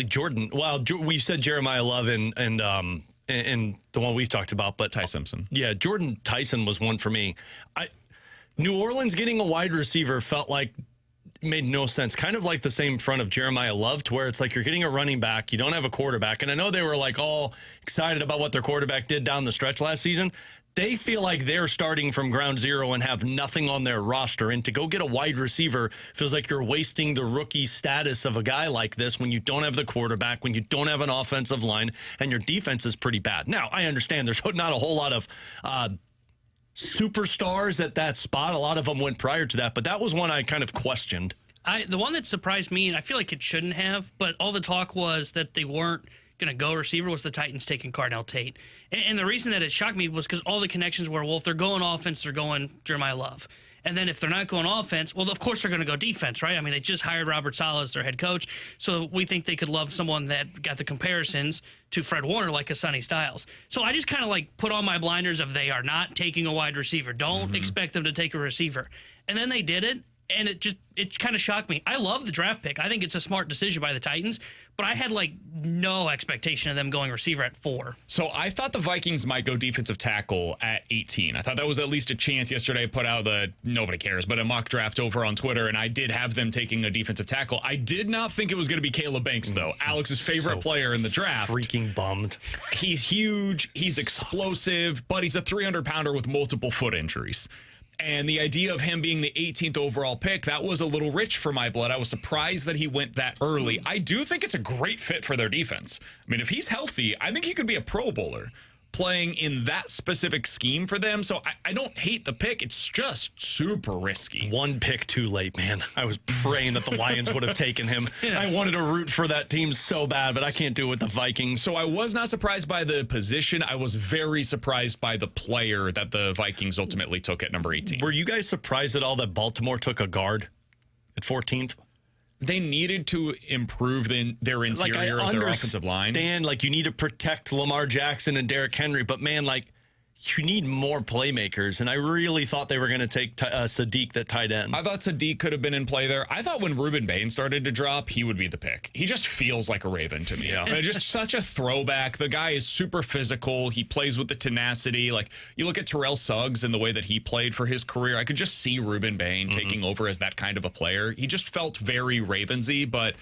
Jordan. Well, we said Jeremiah Love and the one we've talked about, but Ty Simpson. Yeah, Jordan Tyson was one for me. New Orleans getting a wide receiver felt like made no sense. Kind of like the same front of Jeremiah Love, to where it's like you're getting a running back, you don't have a quarterback. And I know they were all excited about what their quarterback did down the stretch last season. They feel like they're starting from ground zero and have nothing on their roster. And to go get a wide receiver feels like you're wasting the rookie status of a guy like this when you don't have the quarterback, when you don't have an offensive line, and your defense is pretty bad. Now, I understand there's not a whole lot of superstars at that spot. A lot of them went prior to that, but that was one I kind of questioned. The one that surprised me, and I feel like it shouldn't have, but all the talk was that they weren't going to go receiver, was the Titans taking Cardinal Tate. And the reason that it shocked me was because all the connections were, well, if they're going offense, they're going Jeremiah Love. And then if they're not going offense, well, of course they're going to go defense, right? I mean, they just hired Robert Saleh as their head coach, so we think they could love someone that got the comparisons to Fred Warner like a Sonny Styles. So I just kind of put on my blinders of they are not taking a wide receiver. Don't expect them to take a receiver. And then they did it, and it kind of shocked me. I love the draft pick. I think it's a smart decision by the Titans, but I had no expectation of them going receiver at 4. So I thought the Vikings might go defensive tackle at 18. I thought that was at least a chance. Yesterday I put out nobody cares, but a mock draft over on Twitter, and I did have them taking a defensive tackle. I did not think it was going to be Caleb Banks, though. Alex's favorite player in the draft. Freaking bummed. He's huge. He's explosive, but he's a 300-pounder with multiple foot injuries. And the idea of him being the 18th overall pick, that was a little rich for my blood. I was surprised that he went that early. I do think it's a great fit for their defense. I mean, if he's healthy, I think he could be a Pro Bowler playing in that specific scheme for them. So I don't hate the pick. It's just super risky. One pick too late, man. I was praying that the Lions would have taken him. Yeah. I wanted to root for that team so bad, but I can't do it with the Vikings. So I was not surprised by the position. I was very surprised by the player that the Vikings ultimately took at number 18. Were you guys surprised at all that Baltimore took a guard at 14th? They needed to improve their interior of their offensive line. Dan, you need to protect Lamar Jackson and Derrick Henry, but man, you need more playmakers, and I really thought they were going to take Sadiq, that tight end. I thought Sadiq could have been in play there. I thought when Ruben Bain started to drop, he would be the pick. He just feels like a Raven to me. Yeah. Just such a throwback. The guy is super physical. He plays with the tenacity. Like, you look at Terrell Suggs and the way that he played for his career, I could just see Ruben Bain taking over as that kind of a player. He just felt very Ravensy, but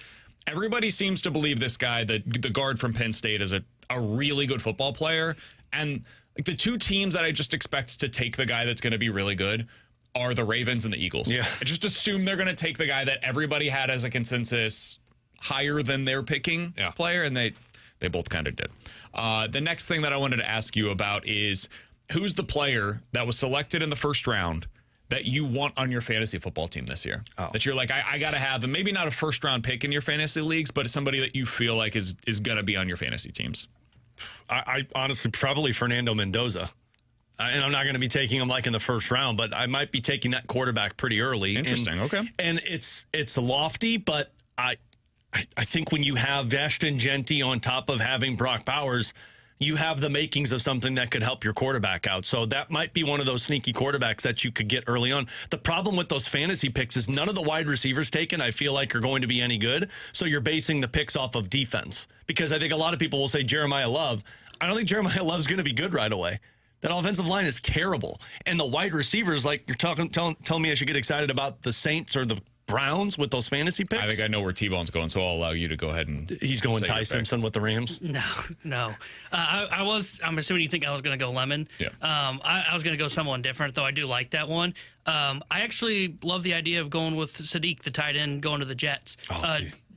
everybody seems to believe this guy, the guard from Penn State, is a really good football player. And like, the two teams that I just expect to take the guy that's going to be really good are the Ravens and the Eagles. Yeah. I just assume they're going to take the guy that everybody had as a consensus higher than their picking player, and they both kind of did. The next thing that I wanted to ask you about is, who's the player that was selected in the first round that you want on your fantasy football team this year? That you're like, I got to have them. Maybe not a first-round pick in your fantasy leagues, but somebody that you feel like is going to be on your fantasy teams. I honestly, probably Fernando Mendoza. And I'm not going to be taking him like in the first round, but I might be taking that quarterback pretty early. Interesting. Okay. And it's lofty, but I think when you have Vashton Genty on top of having Brock Bowers, you have the makings of something that could help your quarterback out. So that might be one of those sneaky quarterbacks that you could get early on. The problem with those fantasy picks is none of the wide receivers taken, I feel like, are going to be any good. So you're basing the picks off of defense. Because I think a lot of people will say Jeremiah Love. I don't think Jeremiah Love's going to be good right away. That offensive line is terrible. And the wide receivers, like, you're telling me I should get excited about the Saints or the Browns with those fantasy picks? I think I know where T-Bone's going, so I'll allow you to go ahead and... He's going Ty Simpson with the Rams? No. I'm assuming you think I was going to go Lemon. Yeah. I was going to go someone different, though I do like that one. I actually love the idea of going with Sadiq, the tight end, going to the Jets.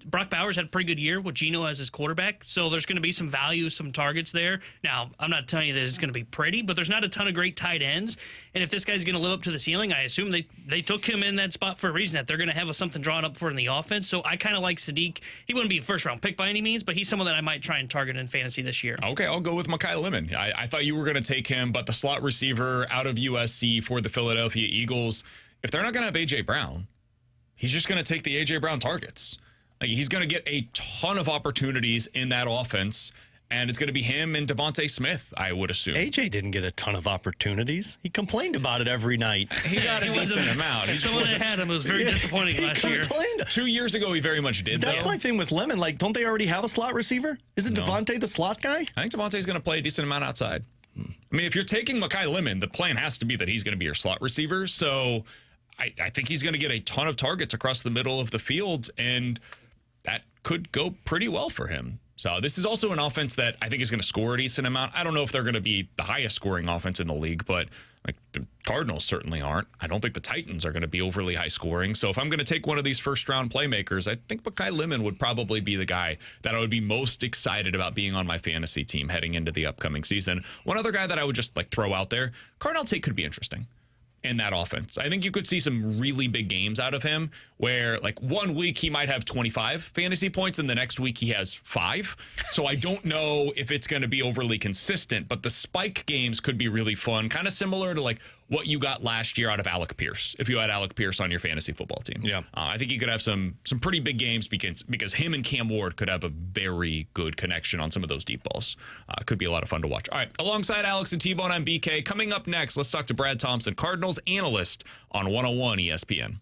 Brock Bowers had a pretty good year with Geno as his quarterback, so there's going to be some value, some targets there. Now, I'm not telling you that it's going to be pretty, but there's not a ton of great tight ends, and if this guy's going to live up to the ceiling, I assume they took him in that spot for a reason, that they're going to have something drawn up for in the offense. So I kind of like Sadiq. He wouldn't be a first-round pick by any means, but he's someone that I might try and target in fantasy this year. Okay, I'll go with Mekhi Lemon. I thought you were going to take him, but the slot receiver out of USC for the Philadelphia Eagles, if they're not going to have A.J. Brown, he's just going to take the A.J. Brown targets. Like, he's going to get a ton of opportunities in that offense, and it's going to be him and Devontae Smith, I would assume. AJ didn't get a ton of opportunities. He complained about it every night. He got a decent amount. Someone that had him was very disappointing last year. 2 years ago, he very much did, That's my thing with Lemon. Like, don't they already have a slot receiver? Isn't Devontae the slot guy? I think Devontae's going to play a decent amount outside. I mean, if you're taking Mekhi Lemon, the plan has to be that he's going to be your slot receiver. So I think he's going to get a ton of targets across the middle of the field, and that could go pretty well for him. So this is also an offense that I think is going to score a decent amount. I don't know if they're going to be the highest scoring offense in the league, but like, the Cardinals certainly aren't. I don't think the Titans are going to be overly high scoring. So if I'm going to take one of these first round playmakers, I think Mekhi Lemon would probably be the guy that I would be most excited about being on my fantasy team heading into the upcoming season. One other guy that I would just like throw out there, Cardinal Tate could be interesting in that offense. I think you could see some really big games out of him where, like, 1 week he might have 25 fantasy points and the next week he has 5. So I don't know if it's going to be overly consistent, but the spike games could be really fun, kind of similar to like what you got last year out of Alec Pierce, if you had Alec Pierce on your fantasy football team. Yeah, I think you could have some pretty big games because him and Cam Ward could have a very good connection on some of those deep balls. Could be a lot of fun to watch. All right, alongside Alex and T-Bone, I'm BK. Coming up next, let's talk to Brad Thompson, Cardinals analyst on 101 ESPN.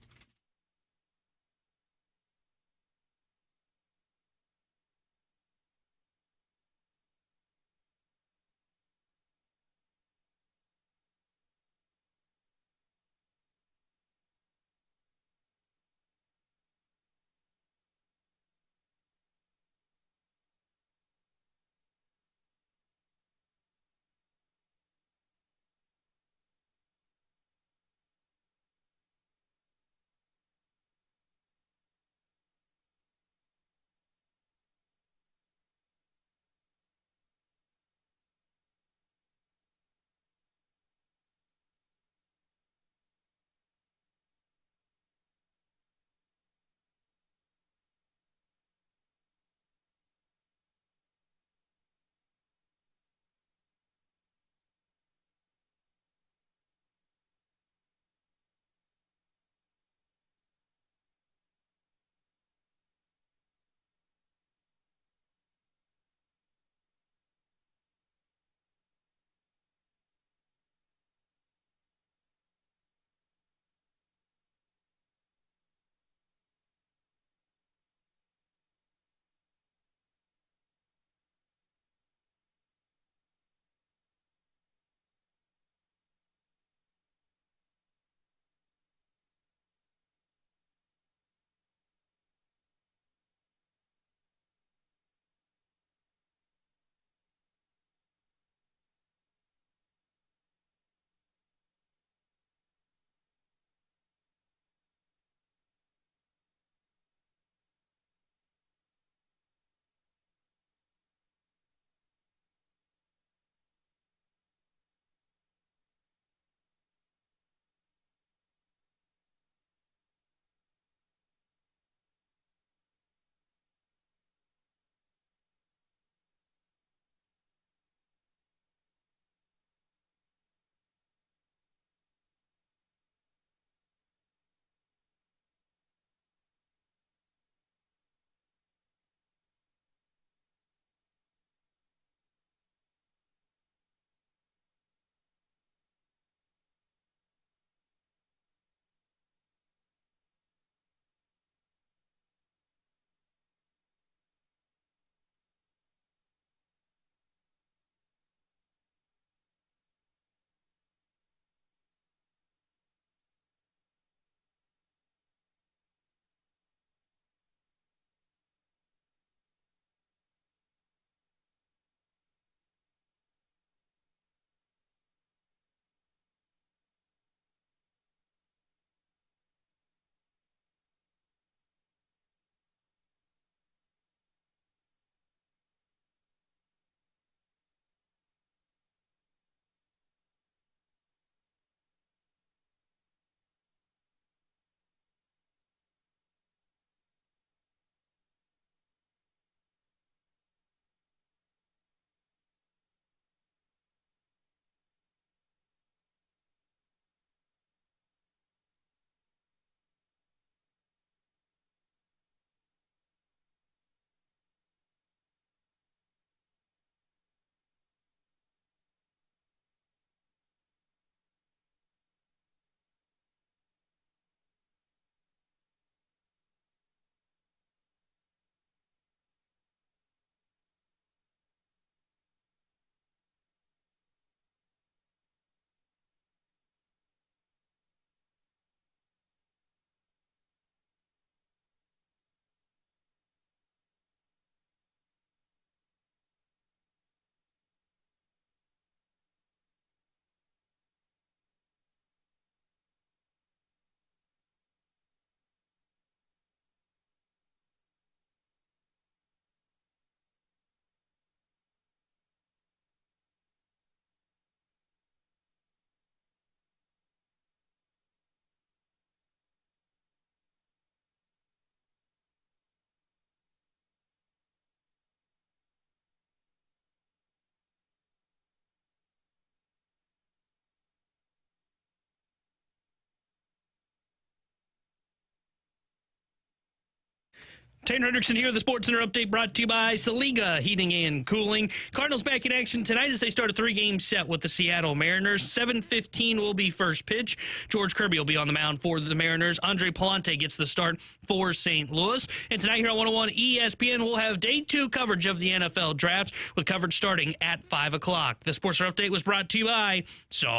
Tanner Hendrickson here, the Sports Center update brought to you by Saliga Heating and Cooling. Cardinals back in action tonight as they start a 3-game set with the Seattle Mariners. 7:15 will be first pitch. George Kirby will be on the mound for the Mariners. Andre Palante gets the start for St. Louis. And tonight here on 101 ESPN, we'll have day 2 coverage of the NFL Draft with coverage starting at 5 o'clock. The Sports Center update was brought to you by Saliga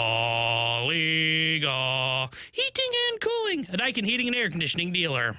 Heating and Cooling, a Daikin heating and air conditioning dealer.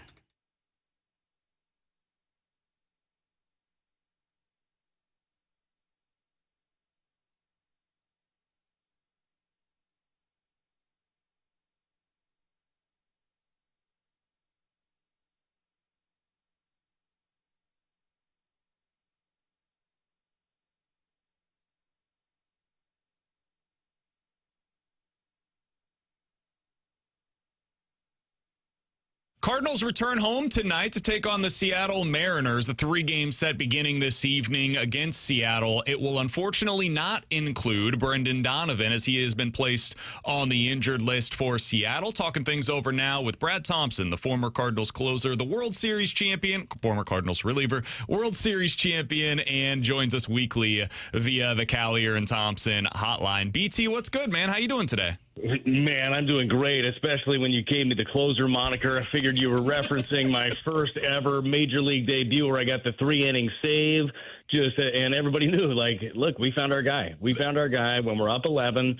Cardinals return home tonight to take on the Seattle Mariners. The 3-game set beginning this evening against Seattle. It will unfortunately not include Brendan Donovan as he has been placed on the injured list for Seattle. Talking things over now with Brad Thompson, the former Cardinals closer, the World Series champion, former Cardinals reliever, World Series champion, and joins us weekly via the Kiley and Thompson hotline. BT, what's good, man? How you doing today? Man, I'm doing great, especially when you gave me the closer moniker. I figured you were referencing my first ever Major League debut where I got the 3-inning save. And everybody knew, like, look, we found our guy. We found our guy when we're up 11.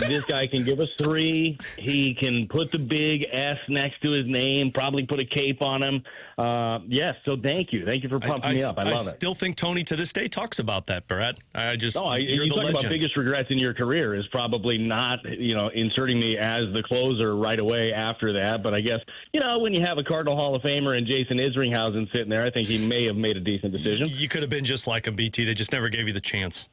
This guy can give us 3. He can put the big S next to his name, probably put a cape on him. Yes, so thank you. Thank you for pumping me up. I love it. I still think Tony to this day talks about that, Brad. You talk about biggest regrets in your career is probably not, inserting me as the closer right away after that. But I guess, when you have a Cardinal Hall of Famer and Jason Isringhausen sitting there, I think he may have made a decent decision. You could have been just like him, BT. They just never gave you the chance.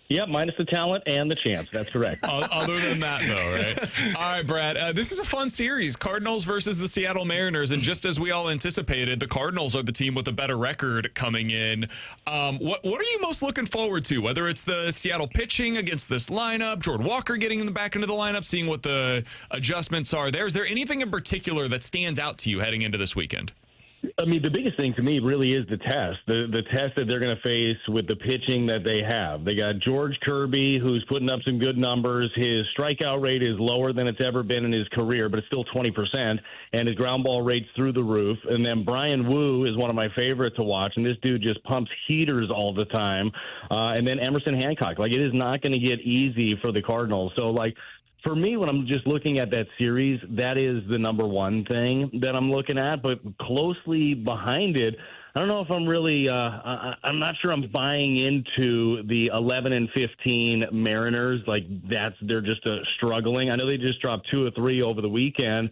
Yep, minus the talent and the chance. That's correct. Other than that, though, right? All right, Brad. This is a fun series. Cardinals versus the Seattle Mariners. And just as we all anticipated, the Cardinals are the team with a better record coming in. What are you most looking forward to? Whether it's the Seattle pitching against this lineup, Jordan Walker getting in the back into the lineup, seeing what the adjustments are there. Is there anything in particular that stands out to you heading into this weekend? I mean, the biggest thing to me really is the test. The test that they're going to face with the pitching that they have. They got George Kirby, who's putting up some good numbers. His strikeout rate is lower than it's ever been in his career, but it's still 20%, and his ground ball rate's through the roof. And then Brian Wu is one of my favorite to watch, and this dude just pumps heaters all the time. And then Emerson Hancock. Like, it is not going to get easy for the Cardinals. So, for me, when I'm just looking at that series, that is the number one thing that I'm looking at. But closely behind it, I don't know if I'm really I'm not sure I'm buying into the 11 and 15 Mariners. They're just struggling. I know they just dropped 2 or 3 over the weekend,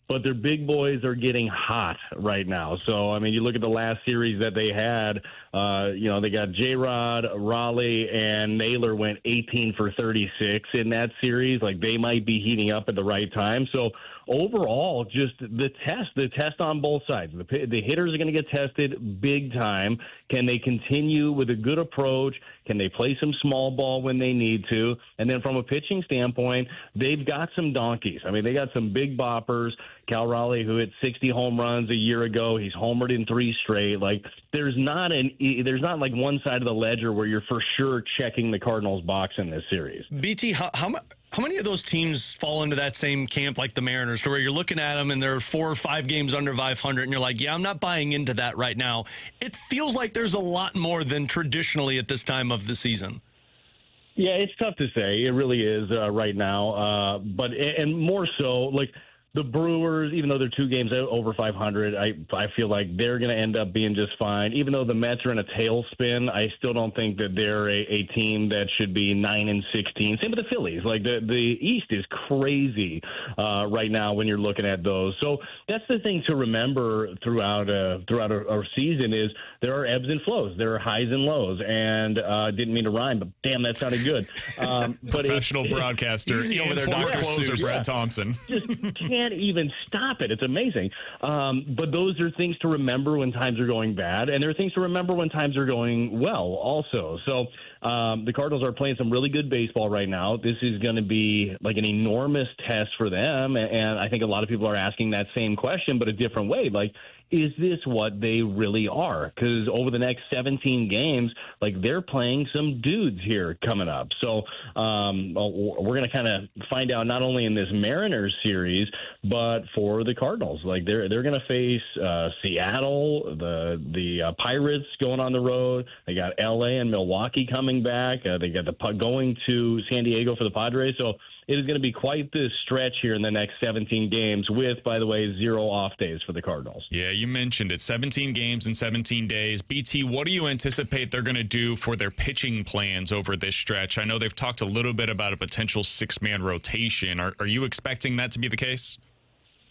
but their big boys are getting hot right now. So, I mean, you look at the last series that they had, they got J-Rod, Raleigh, and Naylor went 18 for 36 in that series. They might be heating up at the right time. So, overall, just the test on both sides. The hitters are going to get tested big time. Can they continue with a good approach? Can they play some small ball when they need to? And then from a pitching standpoint, they've got some donkeys. I mean, they got some big boppers. Cal Raleigh, who hit 60 home runs a year ago, he's homered in 3 straight. There's not one side of the ledger where you're for sure checking the Cardinals box in this series. BT, how many of those teams fall into that same camp like the Mariners, to where you're looking at them and they're 4 or 5 games under 500 and you're like, yeah, I'm not buying into that right now? It feels like there's a lot more than traditionally at this time of the season. Yeah, it's tough to say. It really is right now. But more so, the Brewers, even though they're 2 games over 500, I feel like they're going to end up being just fine. Even though the Mets are in a tailspin, I still don't think that they're a team that should be 9 and 16. Same with the Phillies. The East is crazy right now when you're looking at those. So that's the thing to remember throughout our season is there are ebbs and flows. There are highs and lows. And didn't mean to rhyme, but damn, that sounded good. Professional broadcaster, over there, former closer, Seuss. Brad Thompson. Just can't even stop it. It's amazing. But those are things to remember when times are going bad, and there are things to remember when times are going well also. So the Cardinals are playing some really good baseball right now. This is going to be an enormous test for them, and I think a lot of people are asking that same question, but a different way. is this what they really are? Because over the next 17 games, like, they're playing some dudes here coming up. So we're going to kind of find out not only in this Mariners series, but for the Cardinals. Like, they're going to face Seattle, the Pirates going on the road. They got L.A. and Milwaukee coming back. They got going to San Diego for the Padres. So it is going to be quite this stretch here in the next 17 games with, by the way, 0 off days for the Cardinals. Yeah, you mentioned it. 17 games in 17 days. BT, what do you anticipate they're going to do for their pitching plans over this stretch? I know they've talked a little bit about a potential 6-man rotation. Are you expecting that to be the case?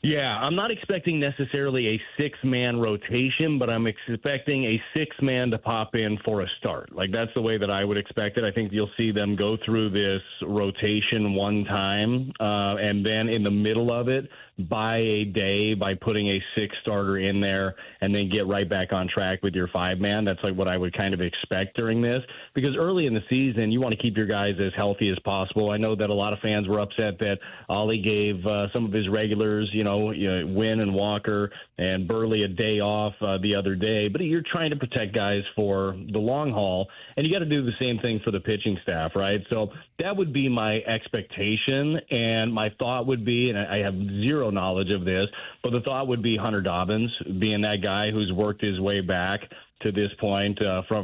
Yeah, I'm not expecting necessarily a 6-man rotation, but I'm expecting a 6-man to pop in for a start. Like, that's the way that I would expect it. I think you'll see them go through this rotation one time, and then in the middle of it, buy a day by putting a 6-starter in there and then get right back on track with your 5-man. That's like what I would kind of expect during this, because early in the season, you want to keep your guys as healthy as possible. I know that a lot of fans were upset that Ollie gave some of his regulars, Wynn and Walker and Burley a day off the other day, but you're trying to protect guys for the long haul, and you got to do the same thing for the pitching staff, right? So that would be my expectation, and my thought would be, and I have zero knowledge of this, but the thought would be Hunter Dobbins being that guy who's worked his way back to this point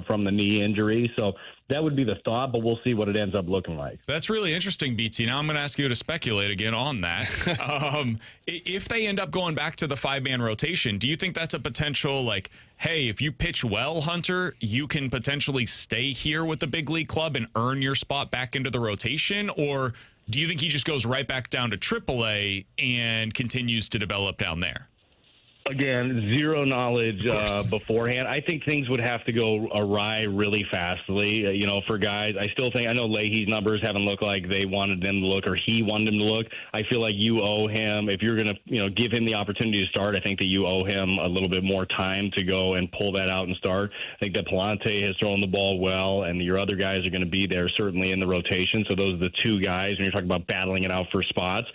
from the knee injury. So that would be the thought, but we'll see what it ends up looking like. That's really interesting, BT. Now I'm going to ask you to speculate again on that. If they end up going back to the 5-man rotation, do you think that's a potential, like, hey, if you pitch well, Hunter, you can potentially stay here with the big league club and earn your spot back into the rotation? Or do you think he just goes right back down to AAA and continues to develop down there? Again, zero knowledge beforehand. I think things would have to go awry really fastly, for guys. I know Leahy's numbers haven't looked like they wanted them to look or he wanted them to look. I feel like you owe him, if you're going to, give him the opportunity to start, I think that you owe him a little bit more time to go and pull that out and start. I think that Palante has thrown the ball well, and your other guys are going to be there certainly in the rotation. So those are the 2 guys when you're talking about battling it out for spots.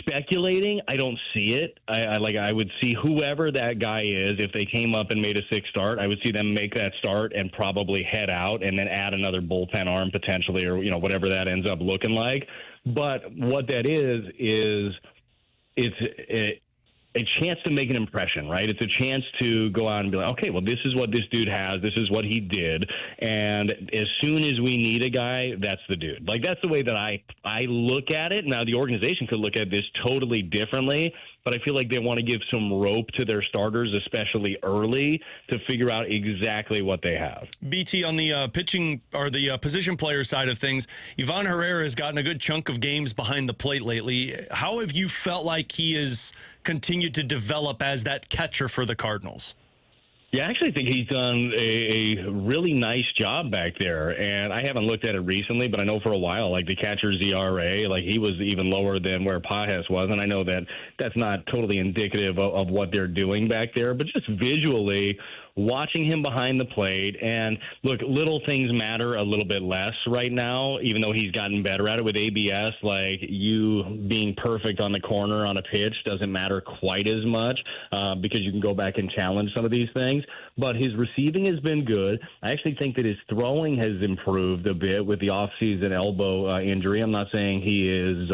Speculating, I don't see it. I would see whoever that guy is. If they came up and made a 6 start, I would see them make that start and probably head out and then add another bullpen arm potentially, or whatever that ends up looking like. But what that is it's a chance to make an impression, right? It's a chance to go out and be like, okay, well, this is what this dude has. This is what he did. And as soon as we need a guy, that's the dude. Like, that's the way that I look at it. Now, the organization could look at this totally differently, but I feel like they want to give some rope to their starters, especially early, to figure out exactly what they have. BT, on the pitching or the position player side of things, Ivan Herrera has gotten a good chunk of games behind the plate lately. How have you felt like he has continued to develop as that catcher for the Cardinals? Yeah, I actually think he's done a really nice job back there, and I haven't looked at it recently, but I know for a while, like, the catcher's ERA, like, he was even lower than where Pajes was, and I know that that's not totally indicative of what they're doing back there, but just visually, watching him behind the plate, and look, little things matter a little bit less right now, even though he's gotten better at it with ABS. Like, you being perfect on the corner on a pitch doesn't matter quite as much because you can go back and challenge some of these things. But his receiving has been good. I actually think that his throwing has improved a bit with the offseason elbow injury. I'm not saying he is,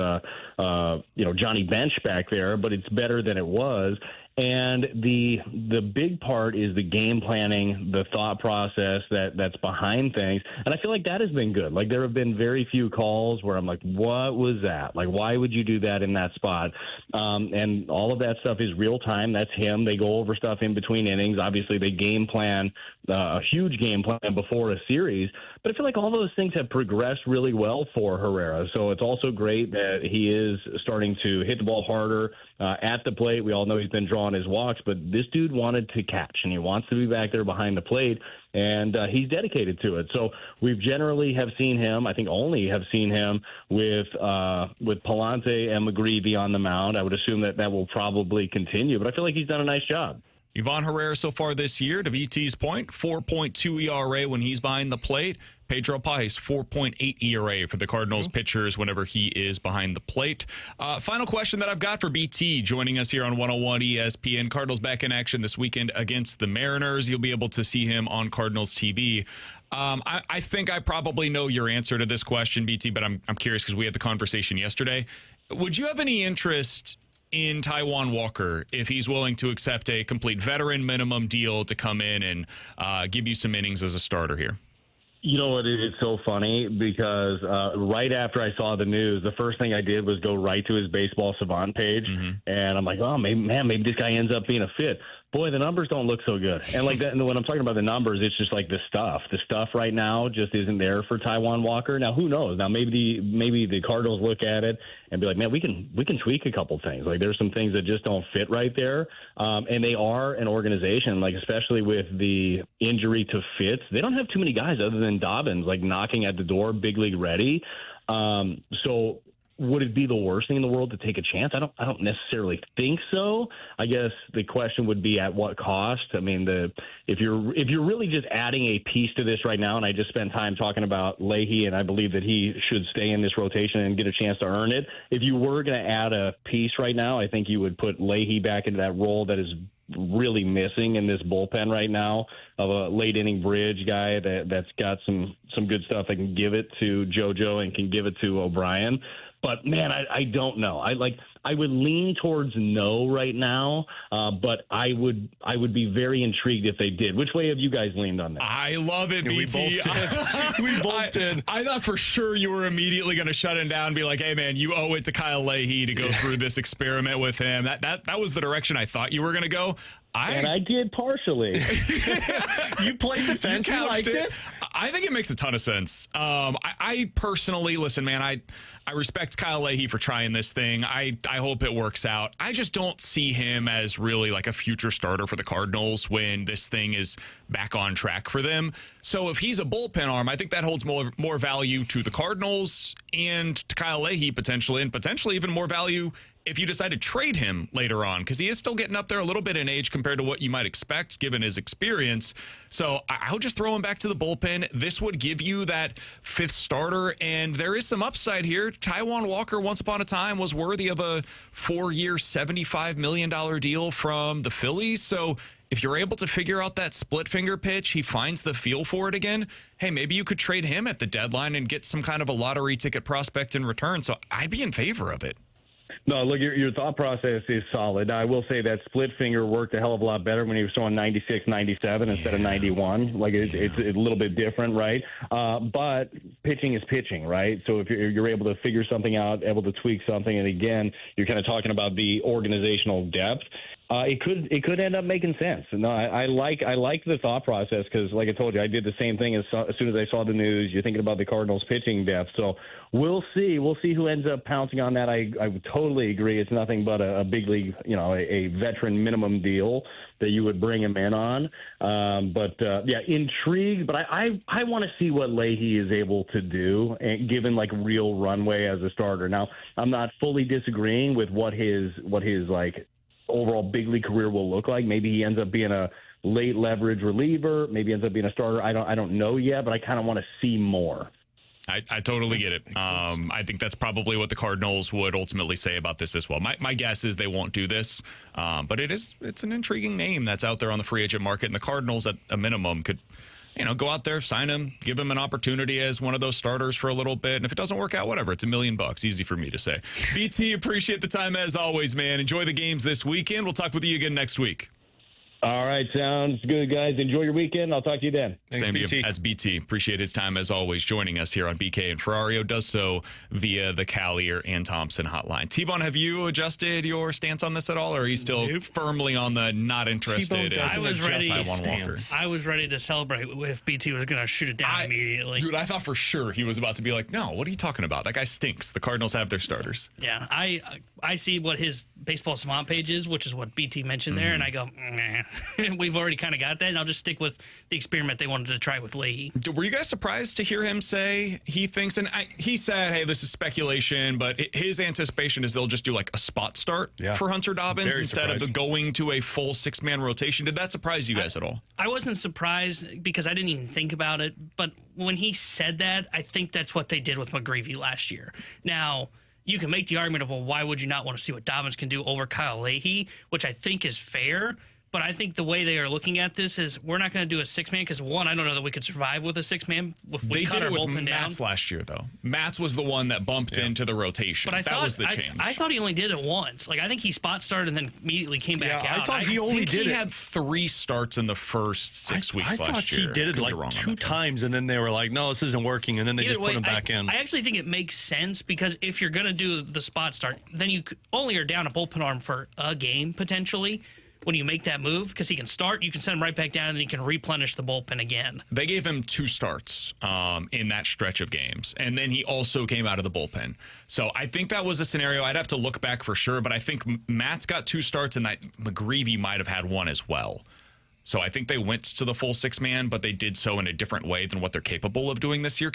Johnny Bench back there, but it's better than it was. And the big part is the game planning, the thought process that's behind things. And I feel like that has been good. Like, there have been very few calls where I'm like, what was that? Like, why would you do that in that spot? And all of that stuff is real time. That's him. They go over stuff in between innings. Obviously, they game plan, a huge game plan before a series. But I feel like all those things have progressed really well for Herrera. So it's also great that he is starting to hit the ball harder at the plate. We all know he's been drawing his walks, but this dude wanted to catch, and he wants to be back there behind the plate, and he's dedicated to it. So we've generally have seen him, I think only have seen him with Palante and McGreevy on the mound. I would assume that will probably continue, but I feel like he's done a nice job. Ivan Herrera so far this year, to BT's point, 4.2 ERA when he's behind the plate. Pedro Pais, 4.8 ERA for the Cardinals pitchers whenever he is behind the plate. Final question that I've got for BT, joining us here on 101 ESPN. Cardinals back in action this weekend against the Mariners. You'll be able to see him on Cardinals TV. I think I probably know your answer to this question, BT, but I'm curious because we had the conversation yesterday. Would you have any interest in Taijuan Walker if he's willing to accept a complete veteran minimum deal to come in and give you some innings as a starter here? You know what? It's so funny because right after I saw the news, the first thing I did was go right to his Baseball Savant page, and I'm like, oh, maybe this guy ends up being a fit. Boy, the numbers don't look so good. And like that, and when I'm talking about the numbers, it's just like the stuff right now just isn't there for Taijuan Walker. Now, who knows? Now, maybe the Cardinals look at it and be like, man, we can tweak a couple things. Like there's some things that just don't fit right there. And they are an organization, like especially with the injury to Fitz, they don't have too many guys other than Dobbins like knocking at the door, big league ready. So would it be the worst thing in the world to take a chance? I don't necessarily think so. I guess the question would be at what cost. I mean, if you're really just adding a piece to this right now, and I just spent time talking about Leahy, and I believe that he should stay in this rotation and get a chance to earn it. If you were going to add a piece right now, I think you would put Leahy back into that role that is really missing in this bullpen right now of a late inning bridge guy that's got some good stuff that can give it to JoJo and can give it to O'Brien. But man, I don't know. I would lean towards no right now, but I would be very intrigued if they did. Which way have you guys leaned on that? I love it, BT. We both did. We both did. I thought for sure you were immediately going to shut him down and be like, hey, man, you owe it to Kyle Leahy to go through this experiment with him. That was the direction I thought you were going to go. And I did partially. You played the fence. You liked it. I think it makes a ton of sense. I personally, listen, man, I respect Kyle Leahy for trying this thing. I hope it works out. I just don't see him as really like a future starter for the Cardinals when this thing is back on track for them. So if he's a bullpen arm, I think that holds more value to the Cardinals and to Kyle Leahy potentially, and potentially even more value if you decide to trade him later on, because he is still getting up there a little bit in age compared to what you might expect given his experience. So I'll just throw him back to the bullpen. This would give you that fifth starter, and there is some upside here. Taijuan Walker, once upon a time, was worthy of a 4-year, $75 million deal from the Phillies. So if you're able to figure out that split finger pitch, he finds the feel for it again, hey, maybe you could trade him at the deadline and get some kind of a lottery ticket prospect in return. So I'd be in favor of it. No, look, your thought process is solid. Now, I will say that split finger worked a hell of a lot better when he was throwing 96, 97 instead of 91. Like it's a little bit different, right? But pitching is pitching, right? So if you're able to figure something out, able to tweak something, and again, you're kind of talking about the organizational depth. It could end up making sense. No, I like the thought process because, like I told you, I did the same thing as soon as I saw the news. You're thinking about the Cardinals pitching depth, so we'll see. We'll see who ends up pouncing on that. I totally agree. It's nothing but a big league, a veteran minimum deal that you would bring him in on. Yeah, intrigued. But I want to see what Leahy is able to do, and given like real runway as a starter. Now, I'm not fully disagreeing with what his like overall big league career will look like. Maybe he ends up being a late leverage reliever. Maybe ends up being a starter. I don't know yet, but I kind of want to see more. I totally get it. I think that's probably what the Cardinals would ultimately say about this as well. My guess is they won't do this, but it's an intriguing name that's out there on the free agent market, and the Cardinals at a minimum could go out there, sign him, give him an opportunity as one of those starters for a little bit. And if it doesn't work out, whatever, it's $1 million. Easy for me to say. BT, appreciate the time as always, man. Enjoy the games this weekend. We'll talk with you again next week. All right, sounds good, guys. Enjoy your weekend. I'll talk to you then. Thanks, Same BT. To you. That's BT. Appreciate his time as always, joining us here on BK, and Ferrario does so via the Kiley and Thompson hotline. T-Bone, have you adjusted your stance on this at all, or are you still firmly on the not interested? I was ready to celebrate if BT was going to shoot it down immediately. Dude, I thought for sure he was about to be like, no, what are you talking about? That guy stinks. The Cardinals have their starters. Yeah, I see what his Baseball Savant page is, which is what BT mentioned there, and I go, nah. we've already kind of got that, and I'll just stick with the experiment they wanted to try with Leahy. Were you guys surprised to hear him say he thinks, and he said, hey, this is speculation, but his anticipation is they'll just do like a spot start for Hunter Dobbins instead of going to a full 6-man rotation. Did that surprise you guys at all? I wasn't surprised because I didn't even think about it, but when he said that, I think that's what they did with McGreevy last year. Now, you can make the argument of, well, why would you not want to see what Dobbins can do over Kyle Leahy, which I think is fair. But I think the way they are looking at this is we're not going to do a 6-man because, one, I don't know that we could survive with a 6-man. They did it with Matz last year, though. Matz was the one that bumped into the rotation. But that was the change. I thought he only did it once. Like, I think he spot started and then immediately came back out. I thought he only did it. He had 3 starts in the first 6 weeks last year. I thought he did it like 2 times, and then they were like, no, this isn't working, and then they just put him back in. I actually think it makes sense because if you're going to do the spot start, then you only are down a bullpen arm for a game, potentially, when you make that move, because he can start, you can send him right back down, and then you can replenish the bullpen again. They gave him 2 starts in that stretch of games, and then he also came out of the bullpen. So I think that was a scenario. I'd have to look back for sure, but I think Matt's got 2 starts, and that McGreevy might have had 1 as well. So I think they went to the full 6-man, but they did so in a different way than what they're capable of doing this year.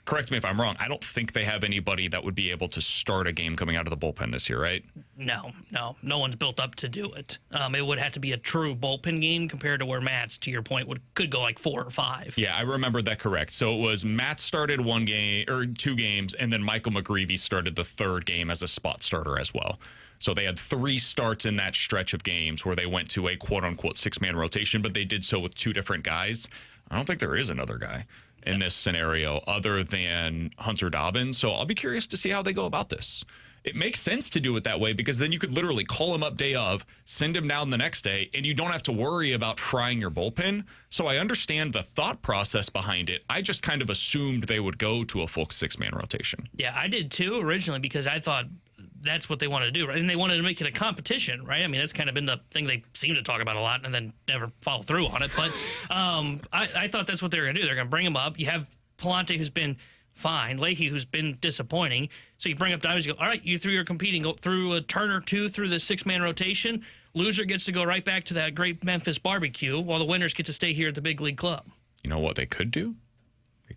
Correct me if I'm wrong. I don't think they have anybody that would be able to start a game coming out of the bullpen this year, right? No one's built up to do it. It would have to be a true bullpen game compared to where Matt's, to your point, could go like 4 or 5. Yeah, I remember that correct. So it was Matt started 1 game or 2 games, and then Michael McGreevy started the 3rd game as a spot starter as well. So they had 3 starts in that stretch of games where they went to a quote-unquote 6-man rotation, but they did so with 2 different guys. I don't think there is another guy in this scenario other than Hunter Dobbins. So I'll be curious to see how they go about this. It makes sense to do it that way because then you could literally call him up day of, send him down the next day, and you don't have to worry about frying your bullpen. So I understand the thought process behind it. I just kind of assumed they would go to a full 6-man rotation. Yeah, I did too originally because I thought that's what they wanted to do, right? And they wanted to make it a competition, right? I mean, that's kind of been the thing they seem to talk about a lot and then never follow through on it. But I thought that's what they were going to do. They're going to bring him up. You have Palante, who's been fine, Leahy, who's been disappointing. So you bring up Dobbins, you go, all right, you 3 are competing, go through a turn or 2 through the 6-man rotation. Loser gets to go right back to that great Memphis barbecue while the winners get to stay here at the big league club. You know what they could do?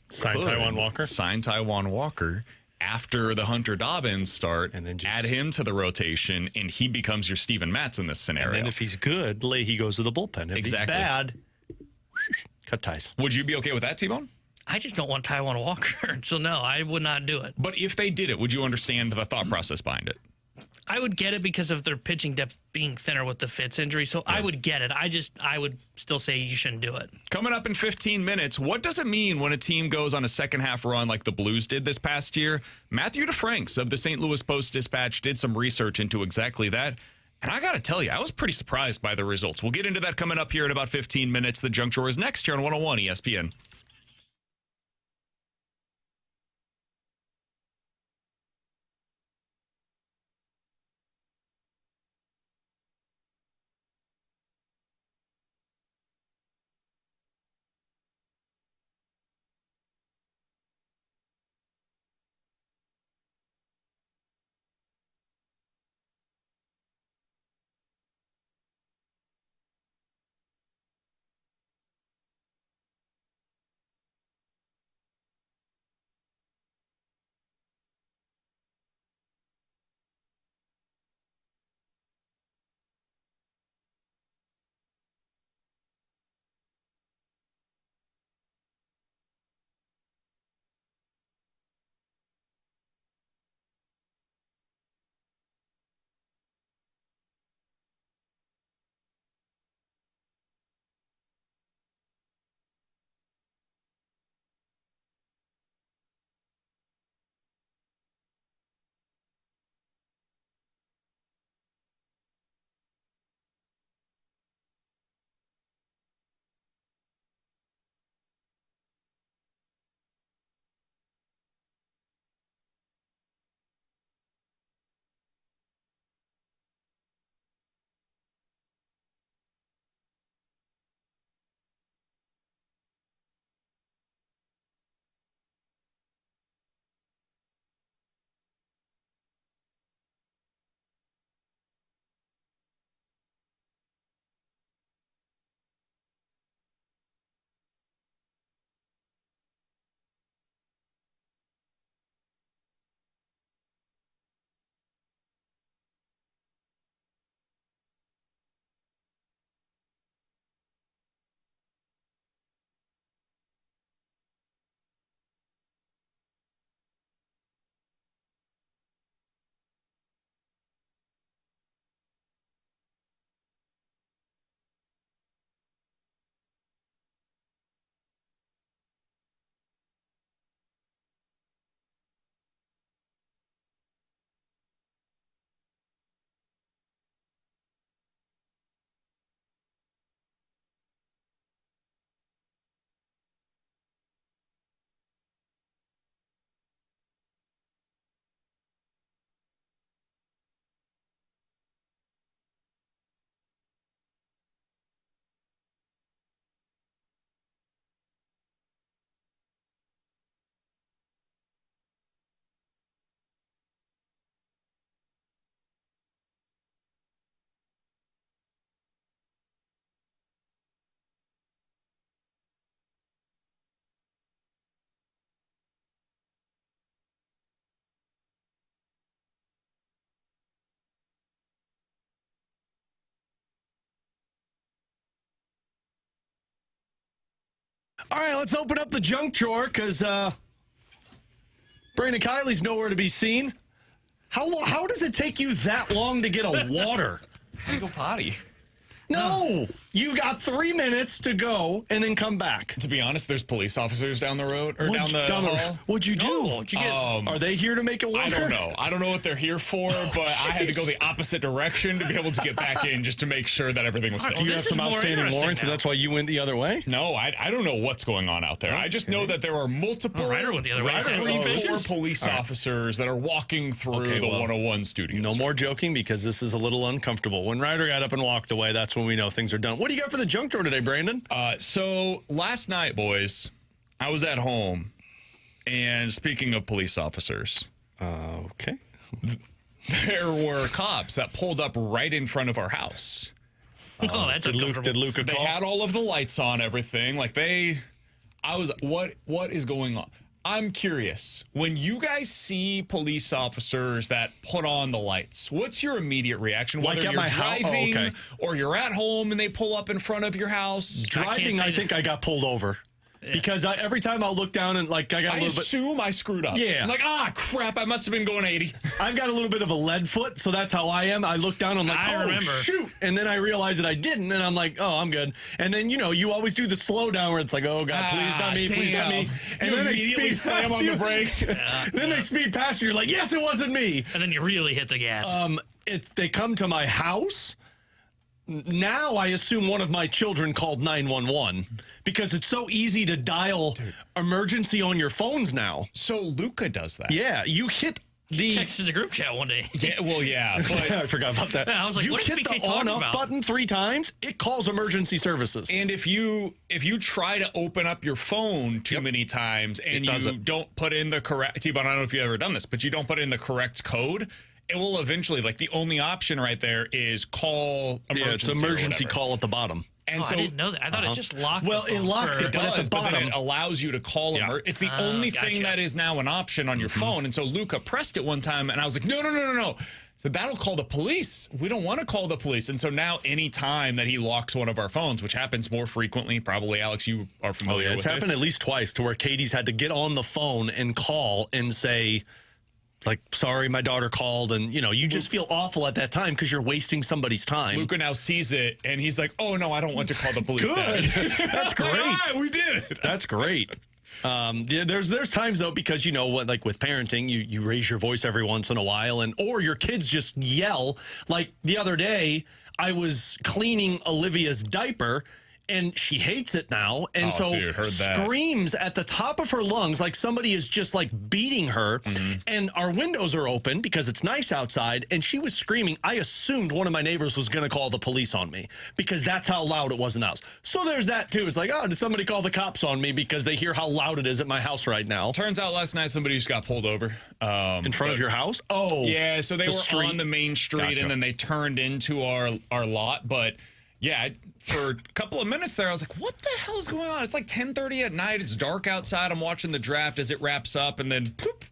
Sign Taijuan Walker. Sign Taijuan Walker after the Hunter Dobbins start, and then just add him to the rotation, and he becomes your Steven Matz in this scenario. And then if he's good, Leahy goes to the bullpen. If he's bad, cut ties. Would you be okay with that, T-Bone? I just don't want Taijuan Walker, so no, I would not do it. But if they did it, would you understand the thought process behind it? I would get it because of their pitching depth being thinner with the Fitz injury, so I would get it. I would still say you shouldn't do it. Coming up in 15 minutes, what does it mean when a team goes on a second-half run like the Blues did this past year? Matthew DeFranks of the St. Louis Post-Dispatch did some research into exactly that, and I got to tell you, I was pretty surprised by the results. We'll get into that coming up here in about 15 minutes. The Junk Drawer is next here on 101 ESPN. All right, let's open up the junk drawer because Brandon Kiley's nowhere to be seen. How does it take you that long to get a water? I go potty. No, you got 3 minutes to go and then come back. To be honest, there's police officers down the road or down the hall. What'd you do? Oh, what'd you get? Are they here to make it work? I don't know. I don't know what they're here for, but I had to go the opposite direction to be able to get back in just to make sure that everything was safe. Do you have some outstanding warrants, and that's why you went the other way? No, I don't know what's going on out there. I just know that there are multiple Ryder went the other way. police officers that are walking through the 101 studios. No more joking because this is a little uncomfortable. When Ryder got up and walked away, that's when we know things are done. What do you got for the junk drawer today, Brandon? So last night, boys, I was at home, and speaking of police officers, okay, there were cops that pulled up right in front of our house. Oh, that's uncomfortable. Did Luca They call? had all of the lights on, everything. What is going on? I'm curious. When you guys see police officers that put on the lights, what's your immediate reaction? Like Whether at you're my house? driving Oh, okay. or you're at home and they pull up in front of your house. Driving, I think I got pulled over. Because every time I'll look down and I got a I little bit. assume I screwed up. Yeah. I'm like, crap, I must have been going 80. I've got a little bit of a lead foot, so that's how I am. I look down, I'm like, I remember. shoot. And then I realize that I didn't, and I'm like, oh, I'm good. And then, you always do the slow down where it's like, oh, God, please not me, please not me. And then they immediately speed slam past on you. the brakes. Then they speed past you. You're like, yes, it wasn't me. And then you really hit the gas. They come to my house. Now I assume one of my children called 911 because it's so easy to dial emergency on your phones now. So Luca does that. Yeah, you hit the Texted the group chat one day. Yeah, well, yeah. But I forgot about that. Yeah, I was like, you what is hit BK the talking on-off about? button 3 times, it calls emergency services. And if you try to open up your phone too many times and you don't put in the correct, T-Bone, I don't know if you've ever done this, but you don't put in the correct code, it will eventually, the only option right there is call emergency. It's emergency call at the bottom. And I didn't know that. I thought it just locked. Well, the it phone locks for- it, but at the but then bottom it allows you to call it's the only gotcha. thing that is now an option on your phone. And so Luca pressed it one time, and I was like, no. So that'll call the police. We don't want to call the police. And so now any time that he locks one of our phones, which happens more frequently, probably, Alex, you are familiar with it's happened this. at least twice to where Katie's had to get on the phone and call and say, sorry, my daughter called, and you just feel awful at that time because you're wasting somebody's time. Luca now sees it, and he's like, oh, no, I don't want to call the police. Good. That's great. All right, we did it. That's great. There's times though, because with parenting, you raise your voice every once in a while, or your kids just yell. Like the other day, I was cleaning Olivia's diaper. And she hates it now, and dude, heard that. Screams at the top of her lungs like somebody is just beating her. And our windows are open because it's nice outside, and she was screaming. I assumed one of my neighbors was going to call the police on me because that's how loud it was in the house. So there's that too. It's like, oh, did somebody call the cops on me because they hear how loud it is at my house right now? Turns out last night somebody just got pulled over. In front of your house? Oh, yeah, so they were street. on the main street, Gotcha. and then they turned into our lot, but... Yeah, for a couple of minutes there, I was like, what the hell is going on? It's like 10:30 at night. It's dark outside. I'm watching the draft as it wraps up, and then poop.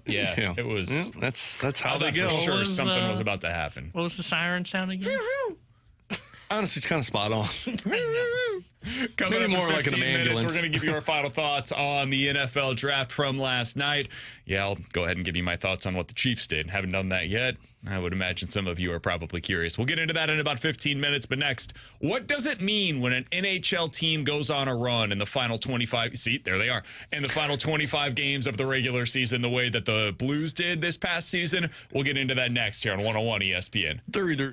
Yeah, it was. Yeah, that's how they go. For sure, was, something was about to happen. What was the siren sound again? Honestly, it's kind of spot on. Coming Maybe up more in like an 15 minutes, ambulance. we're going to give you our final thoughts on the NFL draft from last night. Yeah, I'll go ahead and give you my thoughts on what the Chiefs did. Haven't done that yet. I would imagine some of you are probably curious. We'll get into that in about 15 minutes. But next, what does it mean when an NHL team goes on a run in the final 25? See, there they are. In the final 25 games of the regular season, the way that the Blues did this past season. We'll get into that next here on 101 ESPN. They're either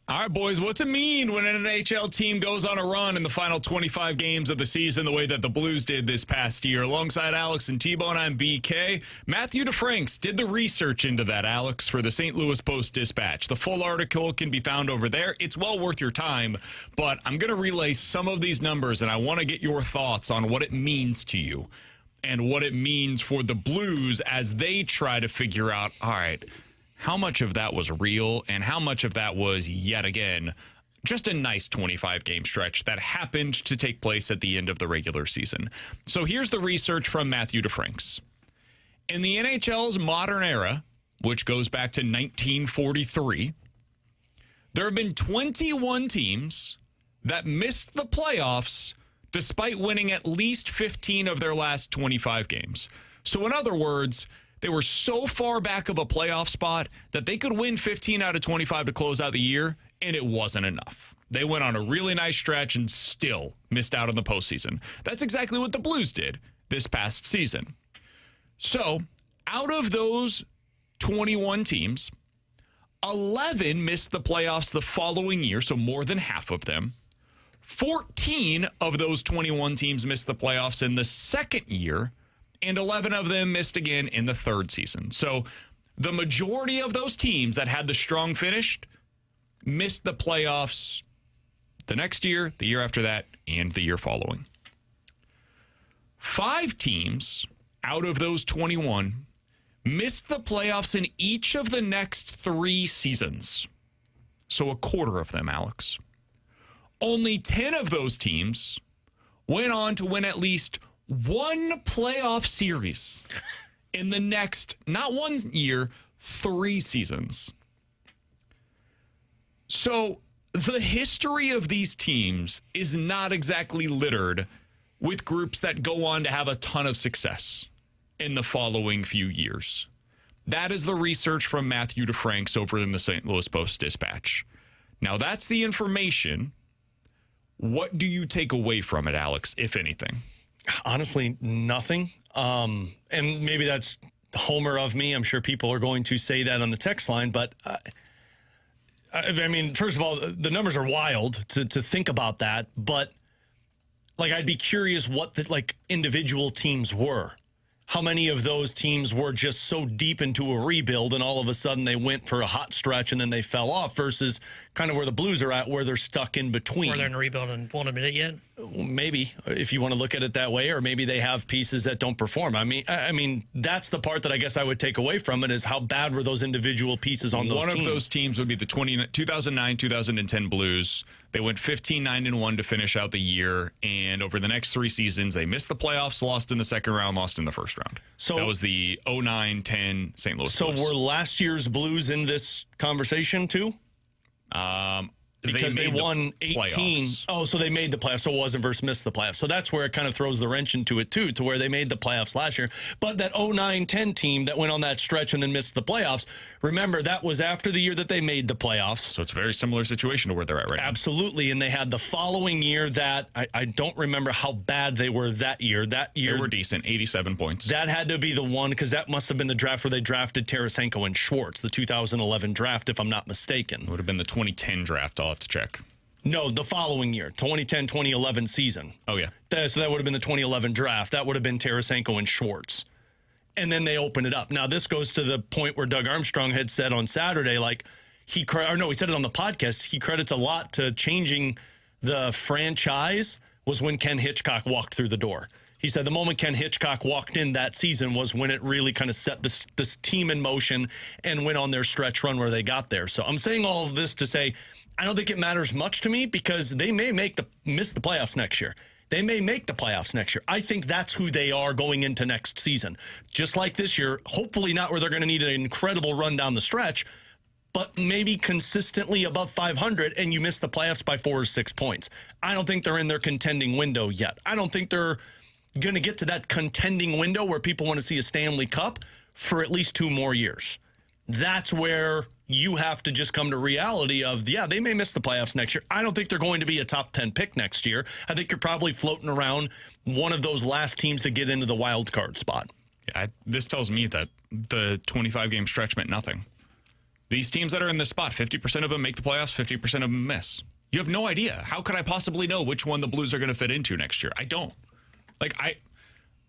All right, boys, what's it mean when an NHL team goes on a run in the final 25 games of the season the way that the Blues did this past year? Alongside Alex and T-Bone, I'm BK. Matthew DeFranks did the research into that, Alex, for the St. Louis Post-Dispatch. The full article can be found over there. It's well worth your time, but I'm going to relay some of these numbers, and I want to get your thoughts on what it means to you and what it means for the Blues as they try to figure out, all right, how much of that was real and how much of that was, yet again, just a nice 25-game stretch that happened to take place at the end of the regular season. So here's the research from Matthew DeFranks. In the NHL's modern era, which goes back to 1943, there have been 21 teams that missed the playoffs despite winning at least 15 of their last 25 games. So in other words, they were so far back of a playoff spot that they could win 15 out of 25 to close out the year, and it wasn't enough. They went on a really nice stretch and still missed out on the postseason. That's exactly what the Blues did this past season. So, out of those 21 teams, 11 missed the playoffs the following year, so more than half of them. 14 of those 21 teams missed the playoffs in the second year, and 11 of them missed again in the third season. So the majority of those teams that had the strong finish missed the playoffs the next year, the year after that, and the year following. 5 teams out of those 21 missed the playoffs in each of the next 3 seasons. So a quarter of them, Alex. Only 10 of those teams went on to win at least one playoff series in the next, not 1 year, 3 seasons. So the history of these teams is not exactly littered with groups that go on to have a ton of success in the following few years. That is the research from Matthew DeFranks over in the St. Louis Post-Dispatch. Now, that's the information. What do you take away from it, Alex, if anything? Honestly, nothing. And maybe that's homer of me. I'm sure people are going to say that on the text line. But, I mean, first of all, the numbers are wild to think about that. But, like, I'd be curious what the, like, individual teams were. How many of those teams were just so deep into a rebuild and all of a sudden they went for a hot stretch and then they fell off versus kind of where the Blues are at, where they're stuck in between. Or they're in a rebuild and won't admit it yet? Maybe, if you want to look at it that way, or maybe they have pieces that don't perform. I mean, that's the part that I guess I would take away from it is how bad were those individual pieces on those teams. One of those teams would be the 2009-2010 Blues. They went 15-9-1 to finish out the year, and over the next 3 seasons, they missed the playoffs, lost in the second round, lost in the first round. So that was the 09-10 St. Louis Blues. So were last year's Blues in this conversation too? Because they won 18. Playoffs. Oh, so they made the playoffs. So it wasn't versus missed the playoffs. So that's where it kind of throws the wrench into it, too, to where they made the playoffs last year. But that 09-10 team that went on that stretch and then missed the playoffs, remember, that was after the year that they made the playoffs. So it's a very similar situation to where they're at right now. Absolutely. And they had the following year that I don't remember how bad they were that year. That year, they were decent, 87 points. That had to be the one, because that must have been the draft where they drafted Tarasenko and Schwartz, the 2011 draft, if I'm not mistaken. It would have been the 2010 draft. I'll have to check. No, the following year, 2010-2011 season. Oh, yeah. So that would have been the 2011 draft. That would have been Tarasenko and Schwartz. And then they opened it up. Now, this goes to the point where Doug Armstrong had said on Saturday, like, he said it on the podcast, he credits a lot to changing the franchise was when Ken Hitchcock walked through the door. He said the moment Ken Hitchcock walked in that season was when it really kind of set this team in motion and went on their stretch run where they got there. So I'm saying all of this to say I don't think it matters much to me because they may miss the playoffs next year. They may make the playoffs next year. I think that's who they are going into next season. Just like this year, hopefully not where they're going to need an incredible run down the stretch, but maybe consistently above 500 and you miss the playoffs by 4 or 6 points. I don't think they're in their contending window yet. I don't think they're going to get to that contending window where people want to see a Stanley Cup for at least 2 more years. That's where you have to just come to reality of, yeah, they may miss the playoffs next year. I don't think they're going to be a top 10 pick next year. I think you're probably floating around one of those last teams to get into the wild card spot. Yeah, this tells me that the 25-game stretch meant nothing. These teams that are in this spot, 50% of them make the playoffs, 50% of them miss. You have no idea. How could I possibly know which one the Blues are going to fit into next year? I don't. Like,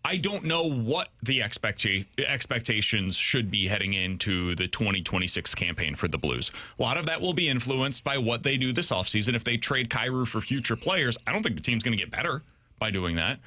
I don't know what the expectations should be heading into the 2026 campaign for the Blues. A lot of that will be influenced by what they do this offseason. If they trade Kyrou for future players, I don't think the team's going to get better by doing that.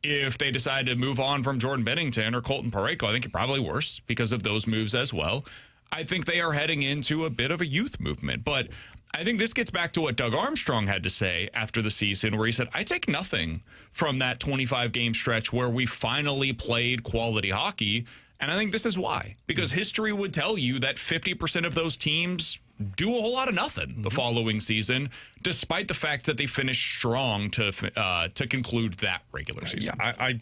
If they decide to move on from Jordan Binnington or Colton Parayko, I think it's probably worse because of those moves as well. I think they are heading into a bit of a youth movement. But I think this gets back to what Doug Armstrong had to say after the season, where he said, I take nothing from that 25-game stretch where we finally played quality hockey. And I think this is why. Because history would tell you that 50% of those teams do a whole lot of nothing the following season, despite the fact that they finished strong to conclude that regular season. Yeah,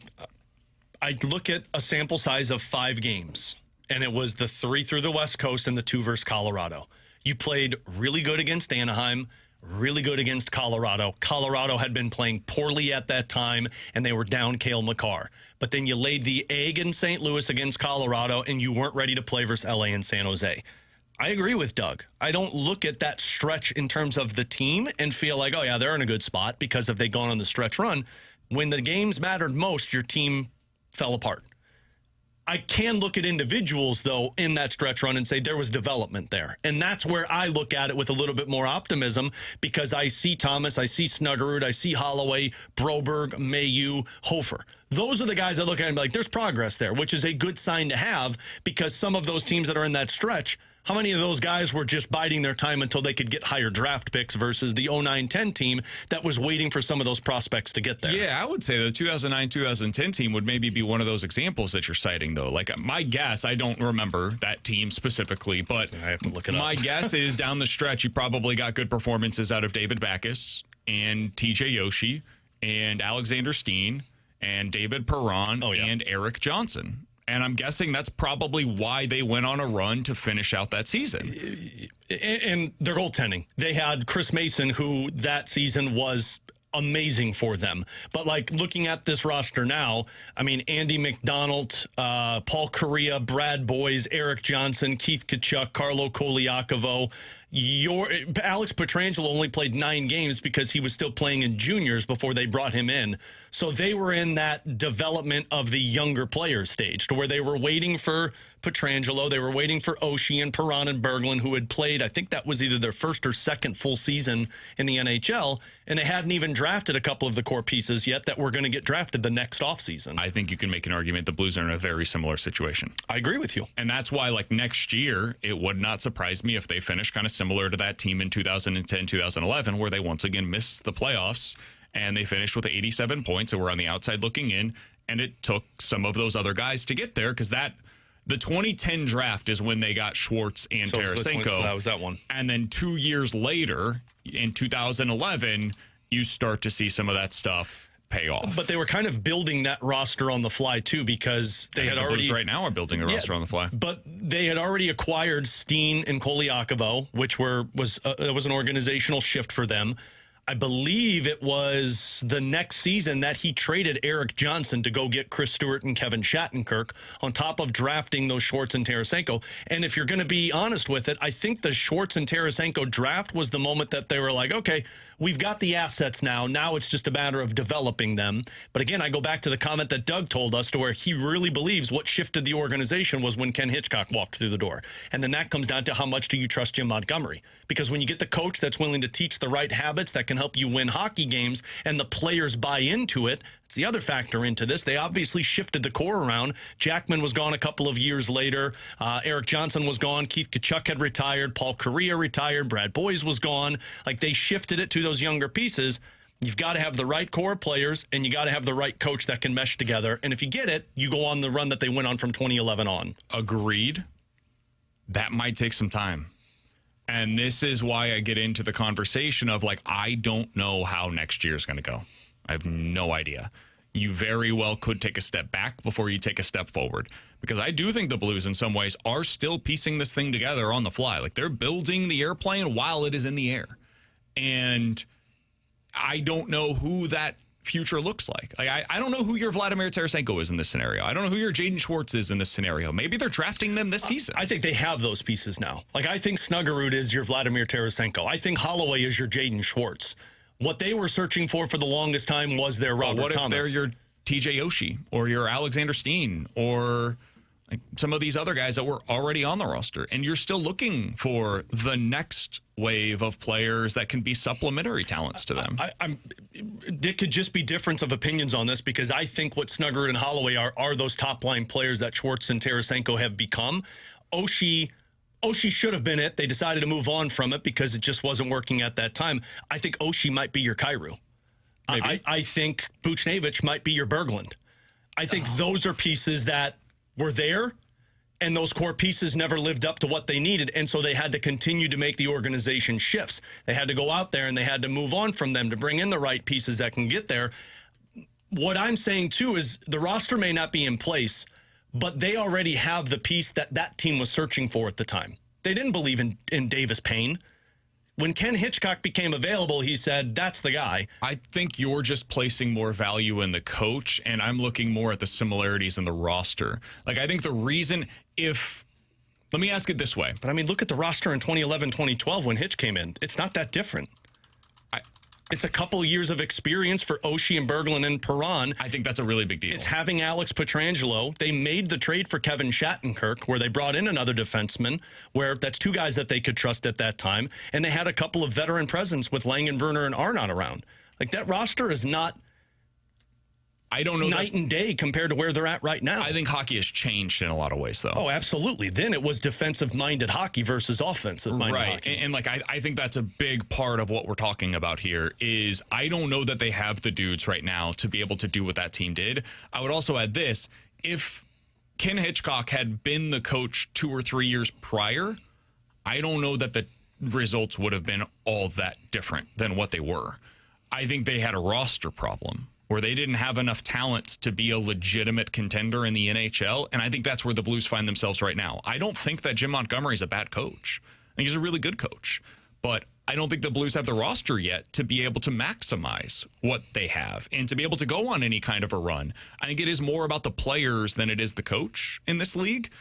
I look at a sample size of 5 games, and it was the 3 through the West Coast and the 2 versus Colorado. You played really good against Anaheim, really good against Colorado. Colorado had been playing poorly at that time, and they were down Cale Makar. But then you laid the egg in St. Louis against Colorado, and you weren't ready to play versus LA and San Jose. I agree with Doug. I don't look at that stretch in terms of the team and feel like, oh, yeah, they're in a good spot because if they'd gone on the stretch run. When the games mattered most, your team fell apart. I can look at individuals, though, in that stretch run and say there was development there. And that's where I look at it with a little bit more optimism because I see Thomas, I see Snuggerud, I see Holloway, Broberg, Mayu, Hofer. Those are the guys I look at and be like, there's progress there, which is a good sign to have because some of those teams that are in that stretch, how many of those guys were just biding their time until they could get higher draft picks versus the 09-10 team that was waiting for some of those prospects to get there? Yeah, I would say the 2009-2010 team would maybe be one of those examples that you're citing, though. Like, my guess, I don't remember that team specifically, but I have to look it up. My guess is down the stretch, you probably got good performances out of David Backes and TJ Yoshi and Alexander Steen and David Perron and Eric Johnson. And I'm guessing that's probably why they went on a run to finish out that season. And their goaltending. They had Chris Mason, who that season was amazing for them. But, like, looking at this roster now, I mean, Andy McDonald, Paul Correa, Brad Boyes, Eric Johnson, Keith Tkachuk, Carlo Koliakovo. Alex Pietrangelo only played 9 games because he was still playing in juniors before they brought him in. So they were in that development of the younger players stage to where they were waiting for Pietrangelo. They were waiting for Oshie and Perron and Berglund, who had played, I think that was either their first or second full season in the NHL, and they hadn't even drafted a couple of the core pieces yet that were going to get drafted the next offseason. I think you can make an argument the Blues are in a very similar situation. I agree with you. And that's why, like, next year, it would not surprise me if they finish kind of similar to that team in 2010, 2011, where they once again missed the playoffs, and they finished with 87 points, and were on the outside looking in, and it took some of those other guys to get there, because the 2010 draft is when they got Schwartz and Tarasenko. So that was that one. And then 2 years later, in 2011, you start to see some of that stuff pay off. But they were kind of building that roster on the fly, too, because they had already... Blues right now are building the roster on the fly. But they had already acquired Steen and Koliakovo, which was an organizational shift for them. I believe it was the next season that he traded Eric Johnson to go get Chris Stewart and Kevin Shattenkirk on top of drafting those Schwartz and Tarasenko. And if you're going to be honest with it, I think the Schwartz and Tarasenko draft was the moment that they were like, okay, we've got the assets now. Now it's just a matter of developing them. But again, I go back to the comment that Doug told us to where he really believes what shifted the organization was when Ken Hitchcock walked through the door. And then that comes down to how much do you trust Jim Montgomery? Because when you get the coach that's willing to teach the right habits that can help you win hockey games and the players buy into it, it's the other factor into this. They obviously shifted the core around. Jackman was gone a couple of years later. Eric Johnson was gone. Keith Tkachuk had retired. Paul Correa retired. Brad Boyes was gone. Like, they shifted it to those younger pieces. You've got to have the right core players, and you got to have the right coach that can mesh together. And if you get it, you go on the run that they went on from 2011 on. Agreed. That might take some time. And this is why I get into the conversation of, like, I don't know how next year is going to go. I have no idea. You very well could take a step back before you take a step forward. Because I do think the Blues, in some ways, are still piecing this thing together on the fly. Like, they're building the airplane while it is in the air. And I don't know who that future looks like. I don't know who your Vladimir Tarasenko is in this scenario. I don't know who your Jaden Schwartz is in this scenario. Maybe they're drafting them this season. I think they have those pieces now. Like, I think Snuggerud is your Vladimir Tarasenko. I think Holloway is your Jaden Schwartz. What they were searching for the longest time was their Robert Thomas. What if they're your TJ Oshie or your Alexander Steen or like some of these other guys that were already on the roster, and you're still looking for the next wave of players that can be supplementary talents to them? There could just be difference of opinions on this, because I think what Snuggerud and Holloway are those top-line players that Schwartz and Tarasenko have become. Oshie should have been it. They decided to move on from it because it just wasn't working at that time. I think Oshie might be your Kyrou. I think Buchnevich might be your Berglund. I think those are pieces that were there, and those core pieces never lived up to what they needed, and so they had to continue to make the organization shifts. They had to go out there, and they had to move on from them to bring in the right pieces that can get there. What I'm saying, too, is the roster may not be in place, but they already have the piece that team was searching for at the time. They didn't believe in Davis Payne. When Ken Hitchcock became available, he said, that's the guy. I think you're just placing more value in the coach, and I'm looking more at the similarities in the roster. Like, I think the reason let me ask it this way. But, I mean, look at the roster in 2011, 2012 when Hitch came in. It's not that different. It's a couple of years of experience for Oshie and Berglund and Perron. I think that's a really big deal. It's having Alex Pietrangelo. They made the trade for Kevin Shattenkirk, where they brought in another defenseman, where that's two guys that they could trust at that time. And they had a couple of veteran presence with Langen, Werner, and Arnott around. Like, that roster is not night and day compared to where they're at right now. I think hockey has changed in a lot of ways, though. Oh, absolutely. Then it was defensive-minded hockey versus offensive-minded hockey. And like, I think that's a big part of what we're talking about here is I don't know that they have the dudes right now to be able to do what that team did. I would also add this. If Ken Hitchcock had been the coach 2 or 3 years prior, I don't know that the results would have been all that different than what they were. I think they had a roster problem where they didn't have enough talent to be a legitimate contender in the NHL, and I think that's where the Blues find themselves right now. I don't think that Jim Montgomery is a bad coach. I think he's a really good coach, but I don't think the Blues have the roster yet to be able to maximize what they have and to be able to go on any kind of a run. I think it is more about the players than it is the coach in this league,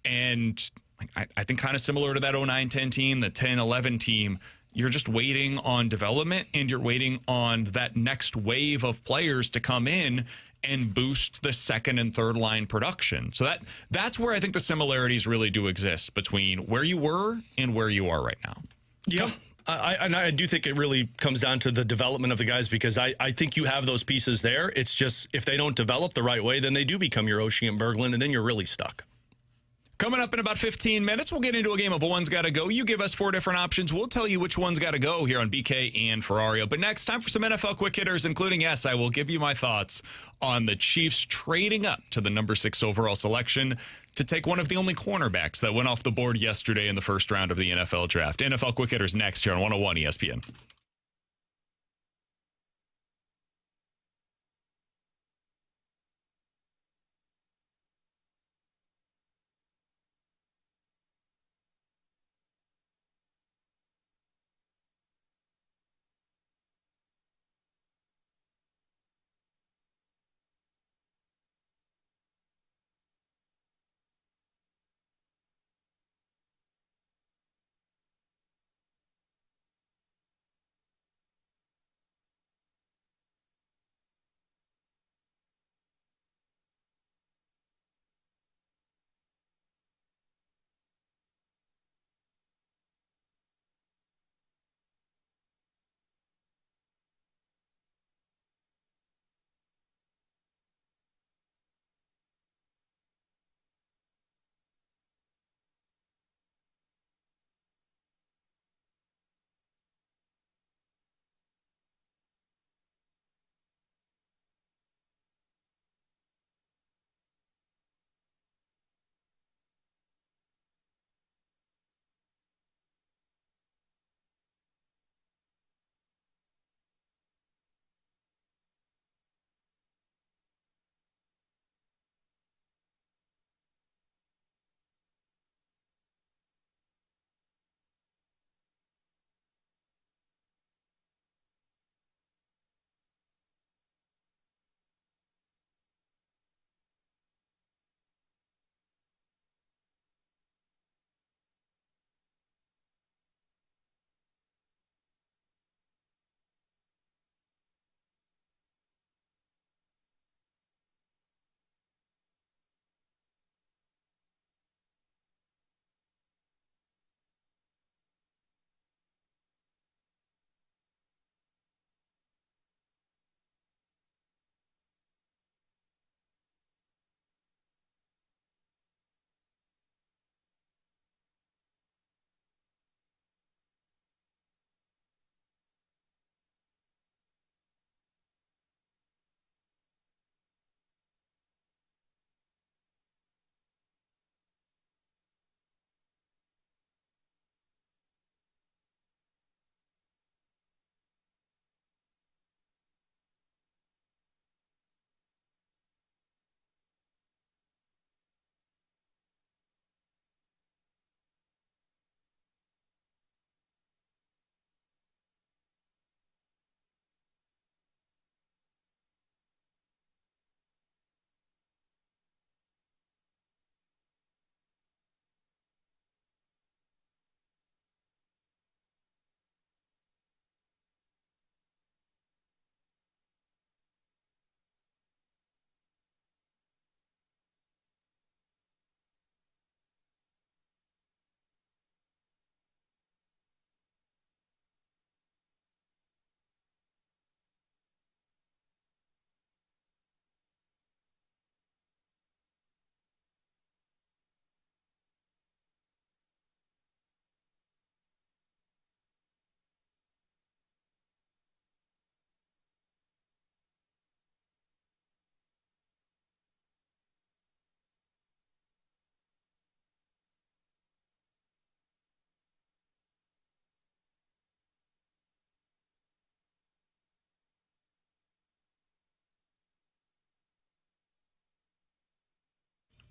and I think kind of similar to that 09-10 team, the 10-11 team, you're just waiting on development, and you're waiting on that next wave of players to come in and boost the second and third line production. So that's where I think the similarities really do exist between where you were and where you are right now. Yeah. I do think it really comes down to the development of the guys, because I think you have those pieces there. It's just if they don't develop the right way, then they do become your Oshie and Berglund, and then you're really stuck. Coming up in about 15 minutes, we'll get into a game of One's Gotta Go. You give us 4 different options. We'll tell you which one's got to go here on BK and Ferrario. But next, time for some NFL quick hitters, including, yes, I will give you my thoughts on the Chiefs trading up to the number 6 overall selection to take one of the only cornerbacks that went off the board yesterday in the first round of the NFL draft. NFL quick hitters next here on 101 ESPN.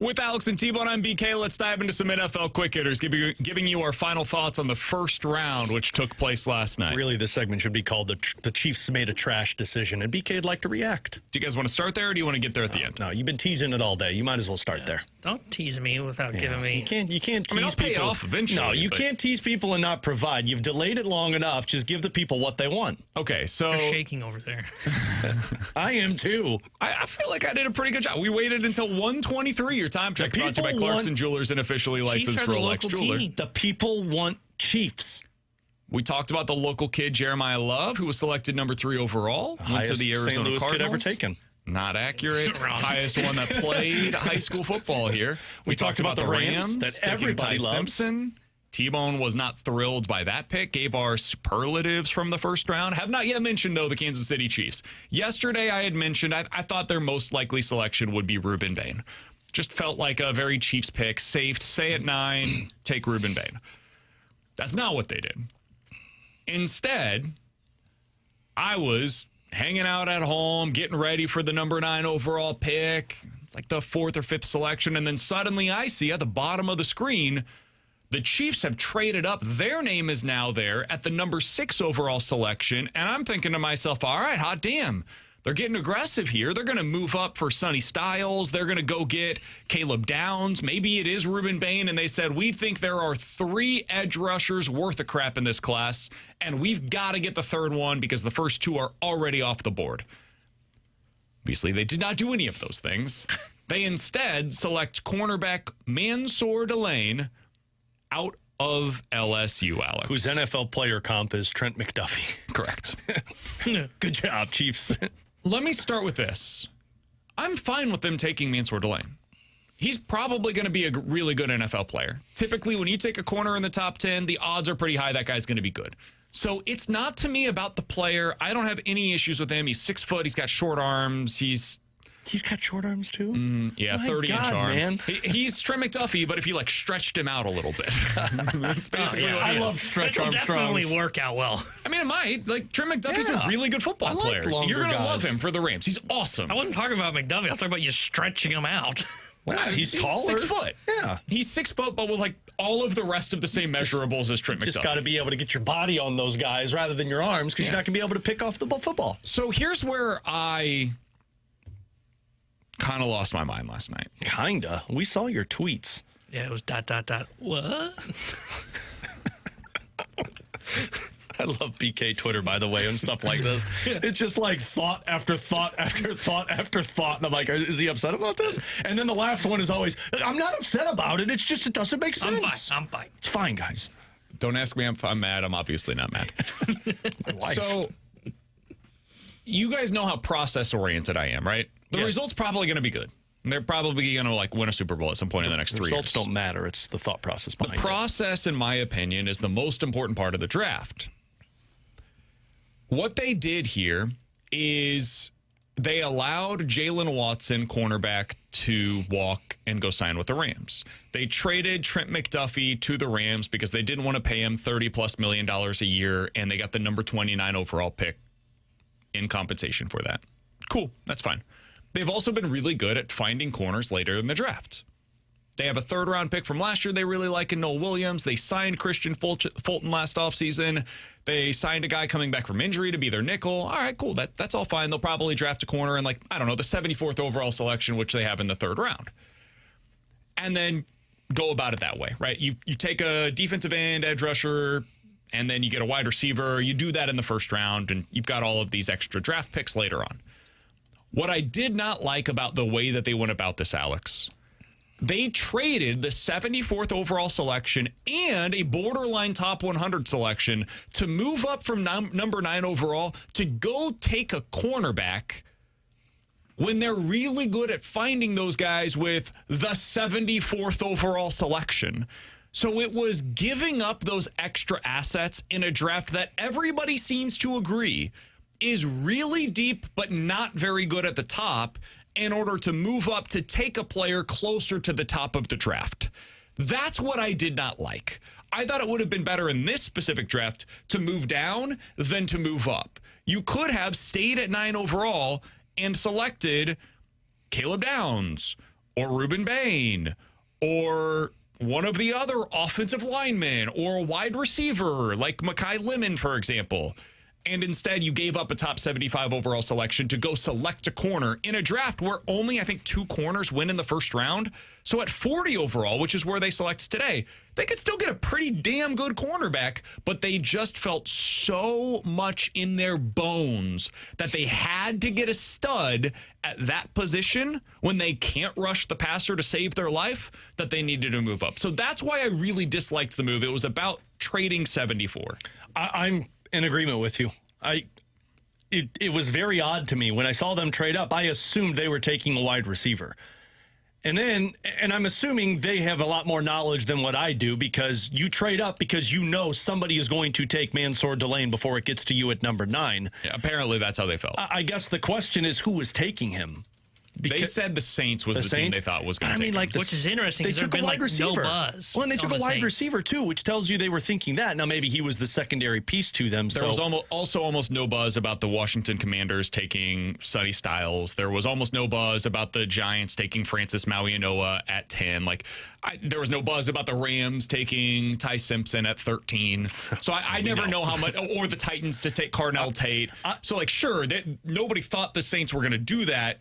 With Alex and T-Bone, I'm BK. Let's dive into some NFL quick hitters, giving you our final thoughts on the first round, which took place last night. Really, this segment should be called the Chiefs made a trash decision, and BK'd like to react. Do you guys want to start there, or do you want to get there at the end? No, you've been teasing it all day. You might as well start there. Don't tease me without giving me. You can't tease I'll people. pay it off eventually. No, you can't tease people and not provide. You've delayed it long enough. Just give the people what they want. Okay, so You're shaking over there. I am too. I feel like I did a pretty good job. We waited until 1:23. Your time check brought to you by Clarkson Jewelers, an officially licensed Rolex jeweler. The people want Chiefs. We talked about the local kid, Jeremiah Love, who was selected number 3 overall. Went to the Arizona St. Louis Cardinals. kid ever taken. Not accurate. Highest one that played high school football here. We talked about the Rams that taking everybody Ty loves. Simpson. T-Bone was not thrilled by that pick. Gave our superlatives from the first round. Have not yet mentioned, though, the Kansas City Chiefs. Yesterday, I had mentioned I thought their most likely selection would be Reuben Vane. Just felt like a very Chiefs pick. Safe, stay at 9, take Reuben Vane. That's not what they did. Instead, I was hanging out at home, getting ready for the number 9 overall pick. It's like the 4th or 5th selection. And then suddenly I see at the bottom of the screen, the Chiefs have traded up. Their name is now there at the number 6 overall selection. And I'm thinking to myself, all right, hot damn. They're getting aggressive here. They're going to move up for Sonny Styles. They're going to go get Caleb Downs. Maybe it is Reuben Vane. And they said, we think there are 3 edge rushers worth of crap in this class. And we've got to get the 3rd one because the first 2 are already off the board. Obviously, they did not do any of those things. They instead select cornerback Mansour Delane out of LSU, Alex. Whose NFL player comp is Trent McDuffie. Correct. Good job, Chiefs. Let me start with this. I'm fine with them taking Mansour Delane. He's probably going to be a really good NFL player. Typically, when you take a corner in the top 10, the odds are pretty high that guy's going to be good. So it's not to me about the player. I don't have any issues with him. He's 6 foot. He's got short arms. He's got short arms, too? Yeah, My 30-inch God, arms. man. He's Trent McDuffie, but if you, stretched him out a little bit. That's basically what I he is. love Stretch That'll Armstrongs. definitely work out well. I mean, it might. Like, Trent McDuffie's Yeah. a really good football I like player. longer You're going to guys. love him for the Rams. He's awesome. I wasn't talking about McDuffie. I was talking about you stretching him out. Wow, he's taller. 6 foot. Yeah. He's 6 foot, but with like all of the rest of the same measurables as Trent McDuffie. Just got to be able to get your body on those guys rather than your arms because you're not going to be able to pick off the football. So here's where I kind of lost my mind last night. Kinda. We saw your tweets. Yeah, it was ... What? I love BK Twitter, by the way, and stuff like this. It's just like thought after thought after thought after thought. And I'm like, is he upset about this? And then the last one is always, I'm not upset about it. It's just, it doesn't make sense. I'm fine. It's fine, guys. Don't ask me if I'm mad. I'm obviously not mad. My wife. So you guys know how process-oriented I am, right? The Yeah. result's probably going to be good. They're probably going to like win a Super Bowl at some point in the next 3 years. Results don't matter. It's the thought process behind it. Process, in my opinion, is the most important part of the draft. What they did here is they allowed Jalen Watson, cornerback, to walk and go sign with the Rams. They traded Trent McDuffie to the Rams because they didn't want to pay him $30+ million a year, and they got the number 29 overall pick in compensation for that. Cool, that's fine. They've also been really good at finding corners later in the draft. They have a 3rd-round pick from last year they really like in Noel Williams. They signed Christian Fulton last offseason. They signed a guy coming back from injury to be their nickel. All right, cool. That's all fine. They'll probably draft a corner in, like, I don't know, the 74th overall selection, which they have in the 3rd round. And then go about it that way, right? You take a defensive end, edge rusher, and then you get a wide receiver. You do that in the 1st round, and you've got all of these extra draft picks later on. What I did not like about the way that they went about this, Alex, they traded the 74th overall selection and a borderline top 100 selection to move up from number 9 overall to go take a cornerback when they're really good at finding those guys with the 74th overall selection. So it was giving up those extra assets in a draft that everybody seems to agree is really deep but not very good at the top, in order to move up to take a player closer to the top of the draft. That's what I did not like. I thought it would have been better in this specific draft to move down than to move up. You could have stayed at 9 overall and selected Caleb Downs or Reuben Bain or one of the other offensive linemen or a wide receiver like Mekhi Lemon, for example. And instead, you gave up a top 75 overall selection to go select a corner in a draft where only, I think, 2 corners win in the first round. So at 40 overall, which is where they select today, they could still get a pretty damn good cornerback, but they just felt so much in their bones that they had to get a stud at that position when they can't rush the passer to save their life that they needed to move up. So that's why I really disliked the move. It was about trading 74. I'm in agreement with you. It was very odd to me when I saw them trade up. I assumed they were taking a wide receiver. And I'm assuming they have a lot more knowledge than what I do, because you trade up because you know somebody is going to take Mansour Delane before it gets to you at number 9. Yeah, apparently that's how they felt. I guess the question is, who was taking him? They said the Saints was the team they thought was going to take him. Which is interesting because there's been no buzz. Well, and they took a wide receiver too, which tells you they were thinking that. Now, maybe he was the secondary piece to them. There was also almost no buzz about the Washington Commanders taking Sonny Styles. There was almost no buzz about the Giants taking Francis Mauianoa at 10. There was no buzz about the Rams taking Ty Simpson at 13. So I never know how much, or the Titans to take Carnell Tate. So sure, nobody thought the Saints were going to do that.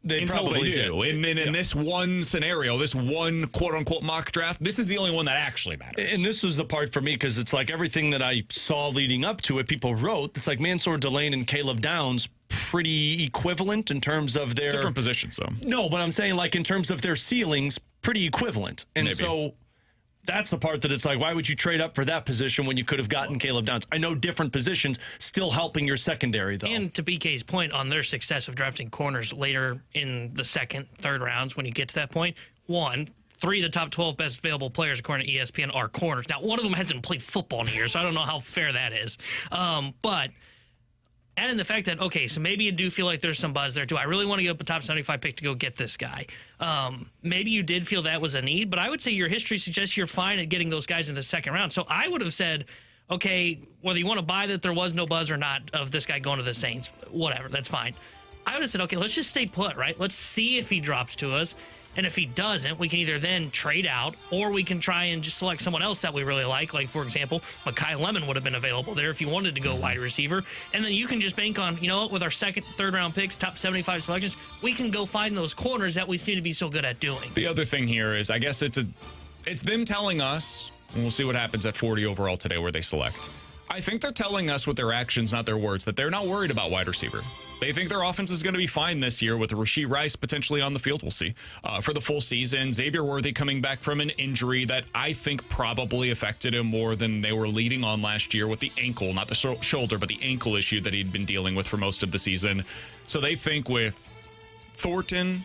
They probably do. And then in this one scenario, this one quote-unquote mock draft, this is the only one that actually matters. And this was the part for me, because it's like everything that I saw leading up to it, people wrote, it's like Mansour Delane and Caleb Downs, pretty equivalent in terms of their... Different positions, though. No, but I'm saying in terms of their ceilings, pretty equivalent. And Maybe. So... that's the part that it's like, why would you trade up for that position when you could have gotten Caleb Downs? I know different positions, still helping your secondary, though. And to BK's point on their success of drafting corners later in the second, third rounds, when you get to that point, 3 of the top 12 best available players, according to ESPN, are corners. Now, one of them hasn't played football in a year, so I don't know how fair that is. But add in the fact that, okay, so maybe you do feel like there's some buzz there. Do I really want to go up a top 75 pick to go get this guy? Maybe you did feel that was a need, but I would say your history suggests you're fine at getting those guys in the second round. So I would have said, okay, whether you want to buy that there was no buzz or not of this guy going to the Saints, whatever, that's fine. I would have said, okay, let's just stay put, right? Let's see if he drops to us. And if he doesn't, we can either then trade out, or we can try and just select someone else that we really like. Like, for example, Mekhi Lemon would have been available there if you wanted to go wide receiver. And then you can just bank on, with our second, third round picks, top 75 selections, we can go find those corners that we seem to be so good at doing. The other thing here is, I guess it's them telling us, and we'll see what happens at 40 overall today where they select. I think they're telling us with their actions, not their words, that they're not worried about wide receiver. They think their offense is going to be fine this year with Rashee Rice potentially on the field. We'll see. For the full season, Xavier Worthy coming back from an injury that I think probably affected him more than they were leading on last year with the ankle, not the shoulder, but the ankle issue that he'd been dealing with for most of the season. So they think with Thornton,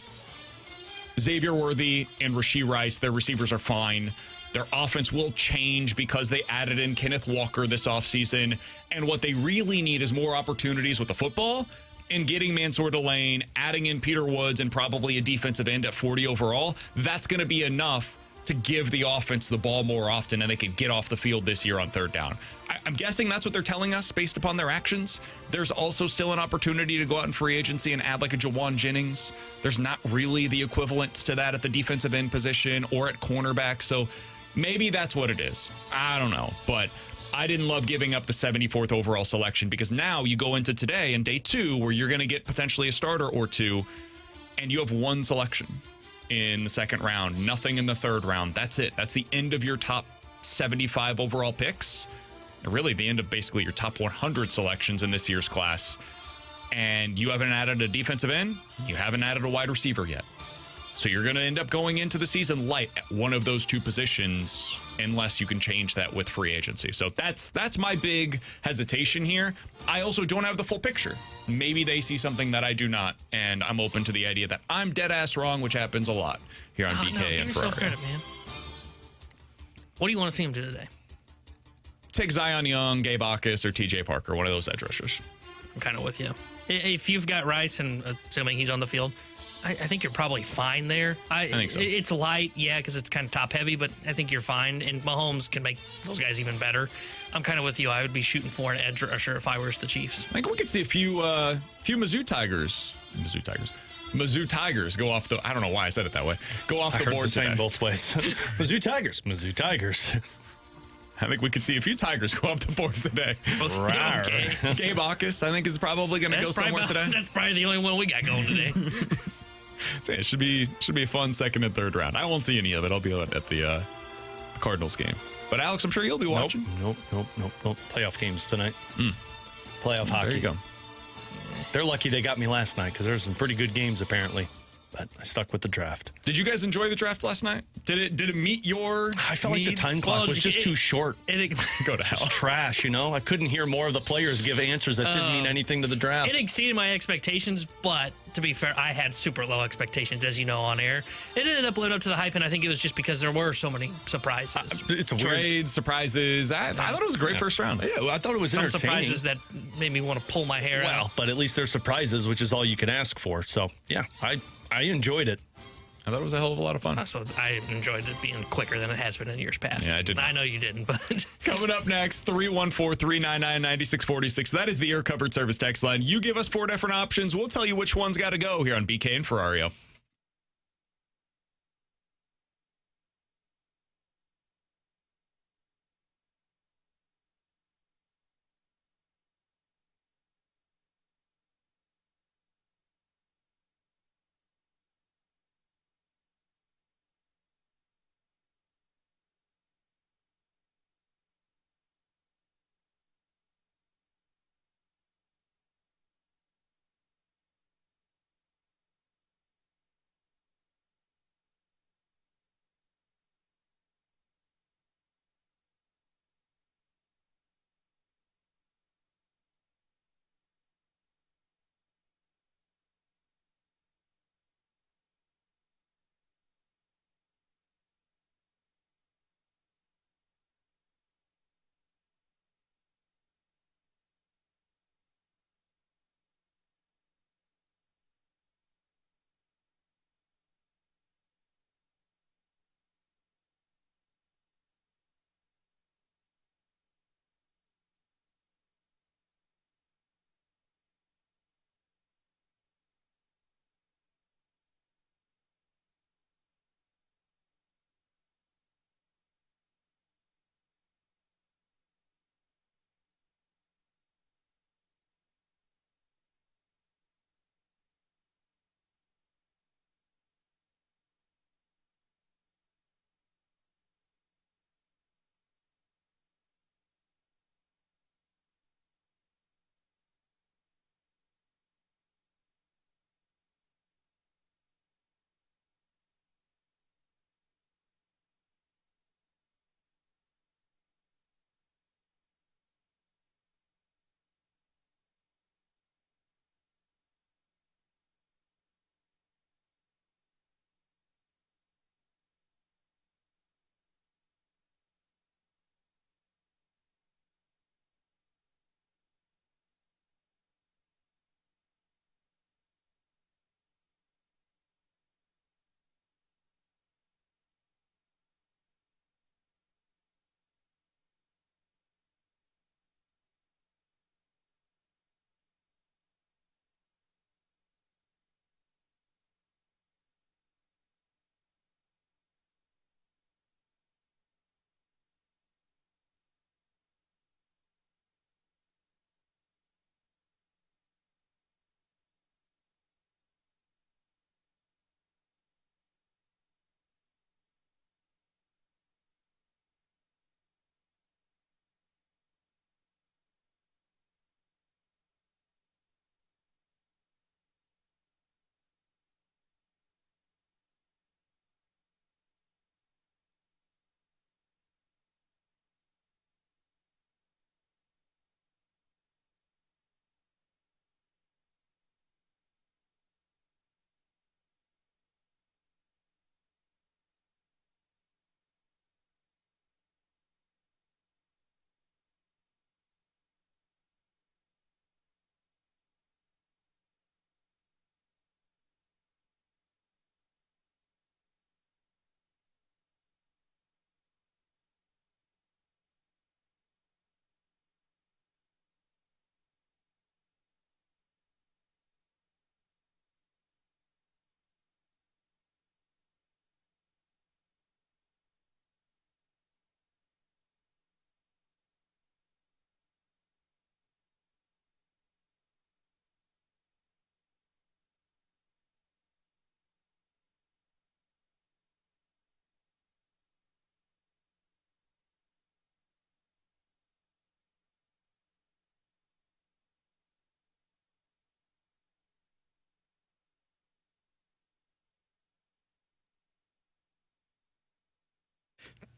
Xavier Worthy, and Rashee Rice, their receivers are fine. Their offense will change because they added in Kenneth Walker this offseason. And what they really need is more opportunities with the football and getting Mansour Delane, adding in Peter Woods, and probably a defensive end at 40 overall. That's going to be enough to give the offense the ball more often, and they can get off the field this year on third down. I'm guessing that's what they're telling us based upon their actions. There's also still an opportunity to go out in free agency and add like a Jawan Jennings. There's not really the equivalent to that at the defensive end position or at cornerback. So maybe that's what it is. I don't know. But I didn't love giving up the 74th overall selection, because now you go into today and day 2 where you're going to get potentially a starter or two, and you have one selection in the second round, nothing in the third round. That's it. That's the end of your top 75 overall picks. Really the end of basically your top 100 selections in this year's class. And you haven't added a defensive end. You haven't added a wide receiver yet. So you're going to end up going into the season light at one of those two positions, unless you can change that with free agency. So that's my big hesitation here. I also don't have the full picture. Maybe they see something that I do not, and I'm open to the idea that I'm dead ass wrong, which happens a lot here on BK and Ferrario. Credit, man. What do you want to see him do today? Take Zion Young, Gabe Bacchus, or TJ Parker, one of those edge rushers. I'm kind of with you. If you've got Rice, and assuming he's on the field, I think you're probably fine there. I think so. It's light, yeah, because it's kind of top heavy, but I think you're fine. And Mahomes can make those guys even better. I'm kind of with you. I would be shooting for an edge rusher if I was the Chiefs. I think we could see a few Mizzou Tigers. Mizzou Tigers go off the. I don't know why I said it that way. Go off the board today. Both ways. Mizzou Tigers. Mizzou Tigers. I think we could see a few Tigers go off the board today. Okay. Gabe August, I think, is probably going to go somewhere today. That's probably the only one we got going today. So yeah, it should be a fun second and third round. I won't see any of it. I'll be at the Cardinals game. But Alex, I'm sure you'll be watching. Nope. Playoff games tonight. Playoff hockey. There you go. They're lucky they got me last night because there were some pretty good games apparently. But I stuck with the draft. Did you guys enjoy the draft last night? Did it meet your I felt needs? like the time clock was just too short. Go to hell. It's trash, I couldn't hear more of the players give answers that didn't mean anything to the draft. It exceeded my expectations, but to be fair, I had super low expectations, as you know, on air. It ended up living up to the hype, and I think it was just because there were so many surprises. It's a Trades, surprises. I thought it was a great first round. Yeah, I thought it was Some entertaining. surprises that made me want to pull my hair out. But at least they're surprises, which is all you can ask for. So, yeah, I enjoyed it. I thought it was a hell of a lot of fun. Also, I enjoyed it being quicker than it has been in years past. Yeah, I did. I know you didn't, but... Coming up next, 314-399-9646. That is the Air Covered Service text line. You give us 4 different options. We'll tell you which one's got to go here on BK and Ferrario.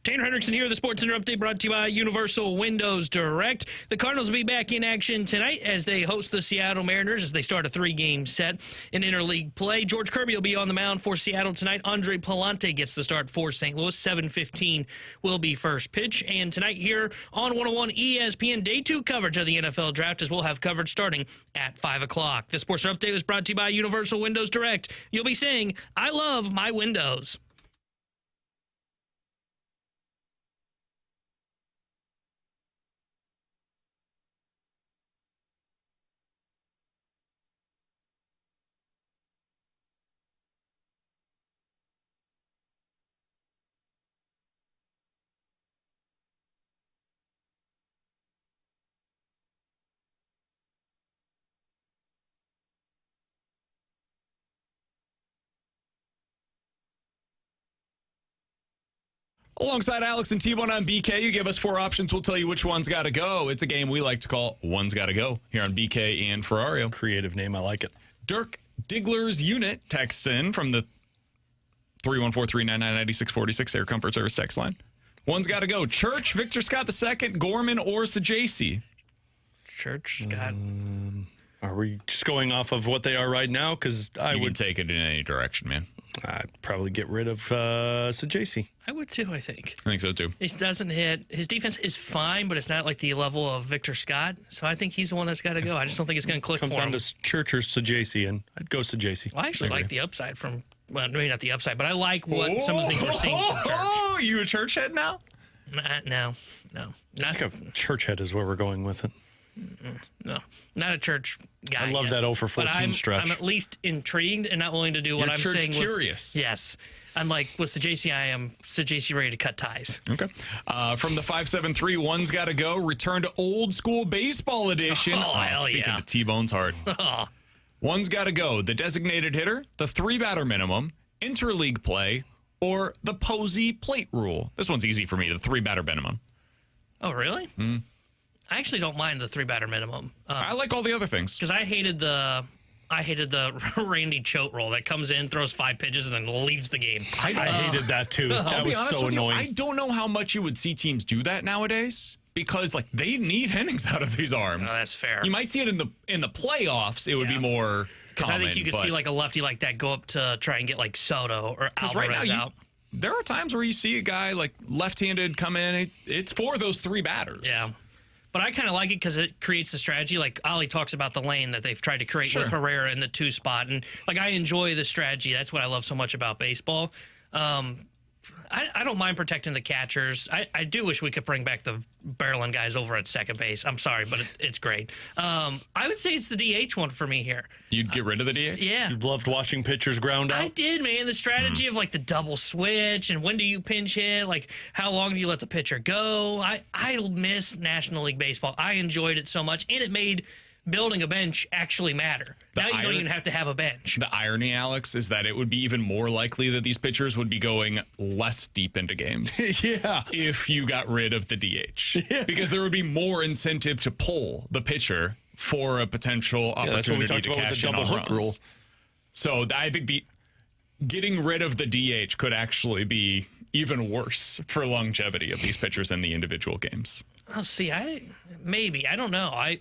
Tanner Hendrickson here, the Sports Center Update brought to you by Universal Windows Direct. The Cardinals will be back in action tonight as they host the Seattle Mariners as they start a 3-game set in interleague play. George Kirby will be on the mound for Seattle tonight. Andre Palante gets the start for St. Louis. 7:15 will be first pitch. And tonight here on 101 ESPN, Day 2 coverage of the NFL Draft as we'll have coverage starting at 5 o'clock. The Sports Center Update was brought to you by Universal Windows Direct. You'll be saying, I love my windows. Alongside Alex and T-Bone on BK, you give us 4 options. We'll tell you which one's got to go. It's a game we like to call One's Got to Go here on BK and Ferrario. Creative name. I like it. Dirk Diggler's Unit texts in from the 314-399-9646 Air Comfort Service text line. One's got to go. Church, Victor Scott II, Gorman, or Sajasi? Church, Scott. Are we just going off of what they are right now? Because I You would can take it in any direction, man. I'd probably get rid of Sajasi. I would too, I think. I think so, too. He doesn't hit. His defense is fine, but it's not like the level of Victor Scott. So I think he's the one that's got to go. I just don't think it's going to click Comes for down him. to Church or Sajasi, and I'd go Sajasi. Well, I actually like the upside from, well, maybe not the upside, but I like what some of the things we're seeing from Church. Oh, you a Church head now? No. I think a Church head is where we're going with it. No, not a Church guy. I love that 0 for 14 stretch. I'm at least intrigued and not willing to do what You're I'm Church saying. curious. Yes. Unlike with Sajasi, I am Sajasi ready to cut ties. Okay. From the 573, One's got to go. Return to old school baseball edition. Hell speaking yeah. to T-Bone's heart. One's got to go. The designated hitter, the 3-batter minimum, interleague play, or the Posey plate rule. This one's easy for me, the 3-batter minimum. Oh, really? I actually don't mind the 3-batter minimum. I like all the other things. Because I hated the Randy Choate rule that comes in, throws 5 pitches, and then leaves the game. I hated that too. That was so annoying. I don't know how much you would see teams do that nowadays because like they need innings out of these arms. Oh, that's fair. You might see it in the playoffs. It would be more Because common. I think you could see like a lefty like that go up to try and get like Soto or Alvarez out. There are times where you see a guy like left-handed come in. It's for those 3 batters. Yeah. But I kind of like it because it creates a strategy. Like Ollie talks about the lane that they've tried to create with Herrera in the 2 spot. And like I enjoy the strategy. That's what I love so much about baseball. I don't mind protecting the catchers. I do wish we could bring back the barreling guys over at second base. I'm sorry, but it's great. I would say it's the DH one for me here. You'd get rid of the DH? Yeah. You loved watching pitchers ground out? I did, man. The strategy of like the double switch and when do you pinch hit? Like how long do you let the pitcher go? I miss National League Baseball. I enjoyed it so much, and it made building a bench actually matter. Now you don't even have to have a bench. The irony, Alex, is that it would be even more likely that these pitchers would be going less deep into games. Yeah. If you got rid of the DH. Yeah. Because there would be more incentive to pull the pitcher for a potential opportunity that's what we talked to about with cash the in double on hook runs. rule. So I think getting rid of the DH could actually be even worse for longevity of these pitchers in the individual games. Oh, see, I don't know.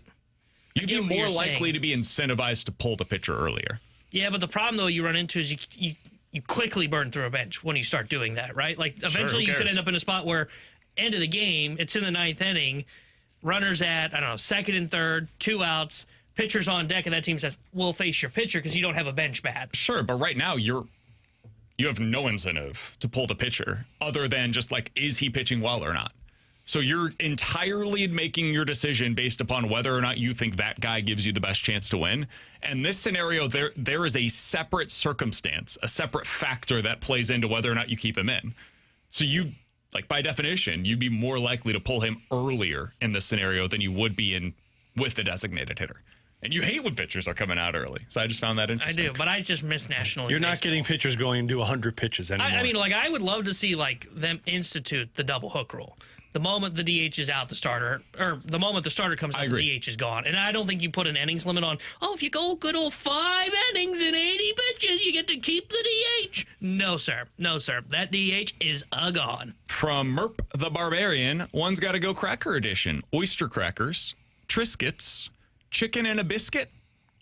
You'd be more likely to be incentivized to pull the pitcher earlier. Yeah, but the problem, though, you run into is you quickly burn through a bench when you start doing that, right? Like, eventually you could end up in a spot where, end of the game, it's in the 9th inning, runners at, I don't know, 2nd and 3rd, 2 outs, pitcher's on deck, and that team says, we'll face your pitcher because you don't have a bench bat. Sure, but right now you have no incentive to pull the pitcher other than just like, is he pitching well or not? So you're entirely making your decision based upon whether or not you think that guy gives you the best chance to win. And this scenario, there is a separate circumstance, a separate factor that plays into whether or not you keep him in. So you, like by definition, you'd be more likely to pull him earlier in this scenario than you would be with the designated hitter. And you hate when pitchers are coming out early. So I just found that interesting. I do, but I just miss National League You're not Baseball. getting pitchers going into 100 pitches anymore. I mean, like, I would love to see, like, them institute the double hook rule. the moment the DH is out, the starter, or the moment the starter comes out, the DH is gone. And I don't think you put an innings limit on, if you go good old 5 innings and 80 pitches, you get to keep the DH. No, sir. No, sir. That DH is gone. From Merp the Barbarian, one's got to go cracker edition. Oyster crackers, Triscuits, chicken and a biscuit,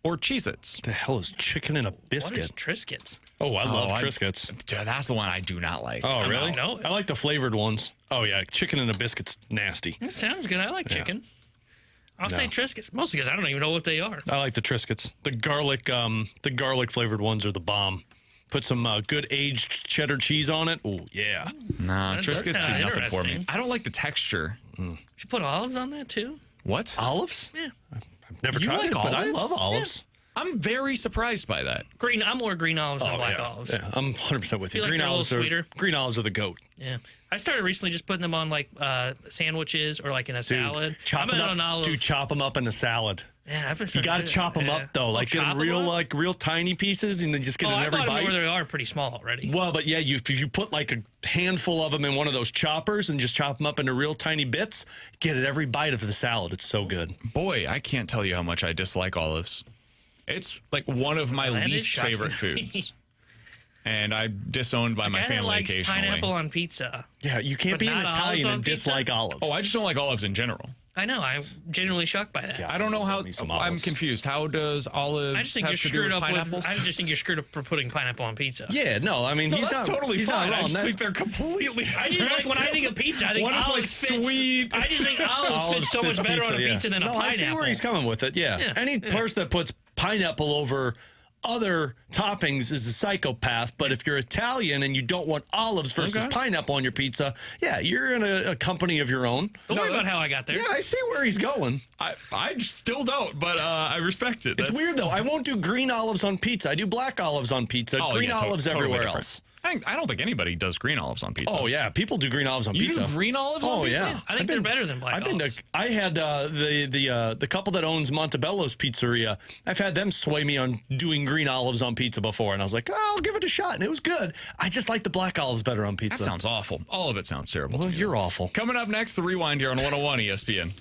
or Cheez-Its. The hell is chicken and a biscuit? What is Triscuits? Oh, I love Triscuits. That's the one I do not like. Oh, really? No. I like the flavored ones. Oh, yeah. Chicken and a biscuit's nasty. That sounds good. I like chicken. I'll say Triscuits, mostly because I don't even know what they are. I like the Triscuits. The garlic flavored ones are the bomb. Put some good aged cheddar cheese on it. Oh, yeah. Nah, That Triscuits does do sound nothing for me. interesting. I don't like the texture. Should you put olives on that too? What? Olives? Yeah. I've never You tried like it, but I olives? love olives. I'm very surprised by that. Green. I'm more green olives than black yeah. olives. Yeah, I'm 100% with you. Feel like they're a little sweeter. Green olives are the goat. Yeah. I started recently just putting them on like sandwiches or like in a salad. Chop I'm them in up. on olive. Dude, chop them up in a salad. Yeah, I've been You got to chop them up though, like get them real tiny pieces, and then just get in every I bite. where they are pretty small already. Well, but yeah, if you put like a handful of them in one of those choppers and just chop them up into real tiny bits, get it every bite of the salad. It's so good. Boy, I can't tell you how much I dislike olives. It's like one of my That is least shocking favorite to me. foods. And I'm disowned by my Guy that family likes occasionally. pineapple on pizza. Yeah, you can't But be an not olives Italian on and pizza? dislike olives. Oh, I just don't like olives in general. I know. I'm genuinely shocked by that. Yeah. I don't know how. Me some I'm olives. confused. How does olives I just think have you're to do screwed with up pineapples? with. I just think you're screwed up for putting pineapple on pizza. Yeah, no, I mean No, he's that's not totally he's fine. Not I wrong. just That's- think they're completely I just like when I think of pizza. I think One is, like, olives fits. sweet. I just think olives fit so much better on a pizza than a no, pineapple. I see where he's coming with it. Yeah, Yeah, any person that puts pineapple over other toppings is a psychopath. But if you're Italian and you don't want olives versus pineapple on your pizza, yeah, you're in a company of your own. Don't worry about how I got there. Yeah, I see where he's going. I still don't, but I respect it. It's weird though. I won't do green olives on pizza. I do black olives on pizza. Oh, green yeah, olives totally everywhere different. else. I don't think anybody does green olives on pizza. Oh yeah, people do green olives on You pizza. do green olives on Oh pizza? yeah, I think they're better than black I've been olives. to. I had the couple that owns Montebello's Pizzeria. I've had them sway me on doing green olives on pizza before, and I was like, I'll give it a shot, and it was good. I just like the black olives better on pizza. That sounds awful. All of it sounds terrible. Well, to me. you're awful. Coming up next, the Rewind here on 101 ESPN.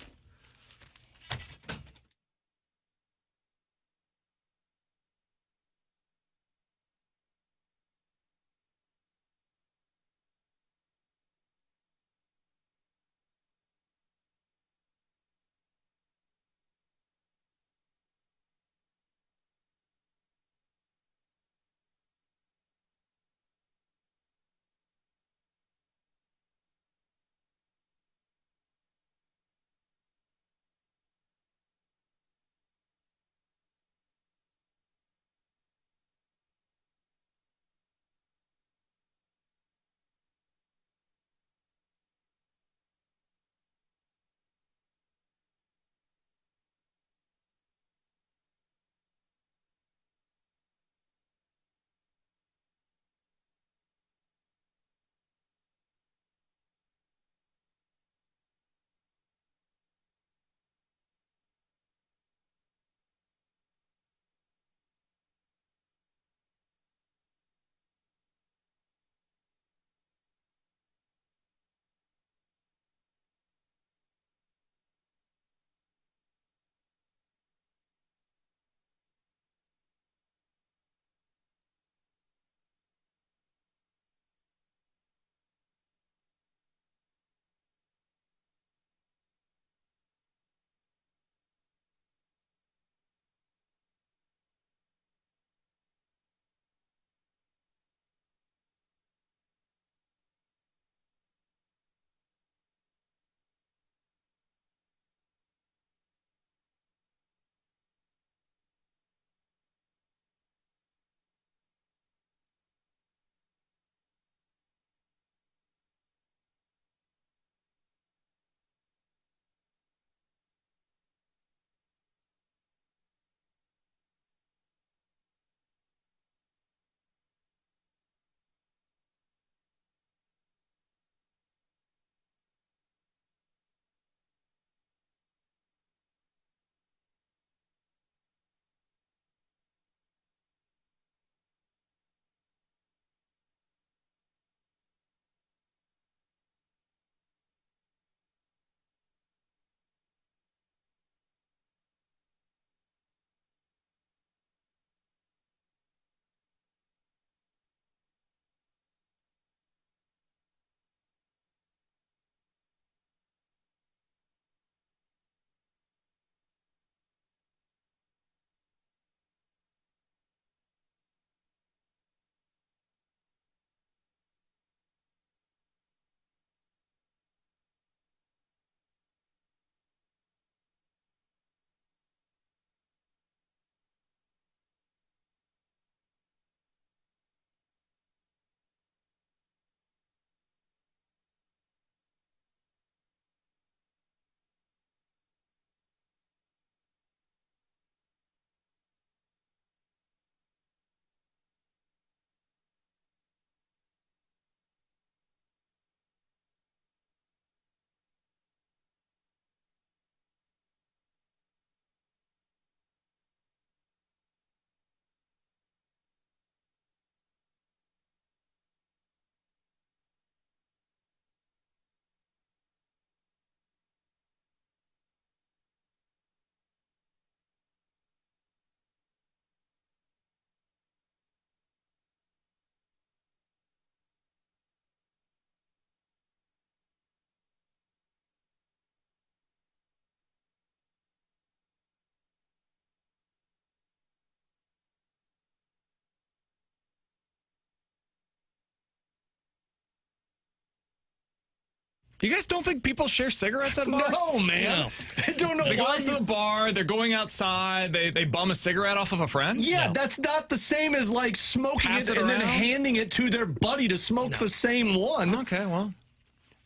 You guys don't think people share cigarettes at bars? No, man. No. I don't know They go why. out to the bar, they're going outside, they bum a cigarette off of a friend? Yeah, that's not the same as like smoking Pass it it and then around? handing it to their buddy to smoke the same one. Okay, well.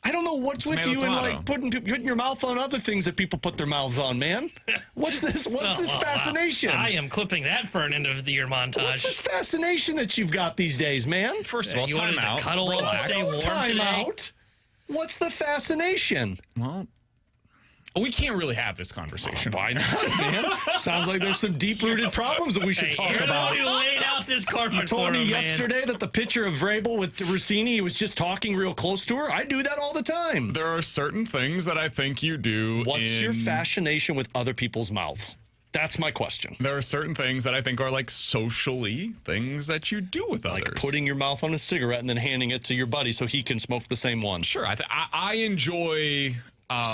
I don't know what's with Tomato, you and tomato. like putting your mouth on other things that people put their mouths on, man. What's this? What's this fascination? I am clipping that for an end of the year montage. What's this fascination that you've got these days, man? First of all, You wanted time to out. cuddle to Relax. stay warm Time today? out. What's the fascination? Well, we can't really have this conversation. Why not, man? Sounds like there's some deep-rooted problems that we should talk You're about. the one who laid out this carpet You told for me him, man. yesterday that the picture of Vrabel with Rossini, he was just talking real close to her. I do that all the time. There are certain things that I think you do. What's your fascination with other people's mouths? That's my question. There are certain things that I think are like socially things that you do with others. Like putting your mouth on a cigarette and then handing it to your buddy so he can smoke the same one. Sure, I enjoy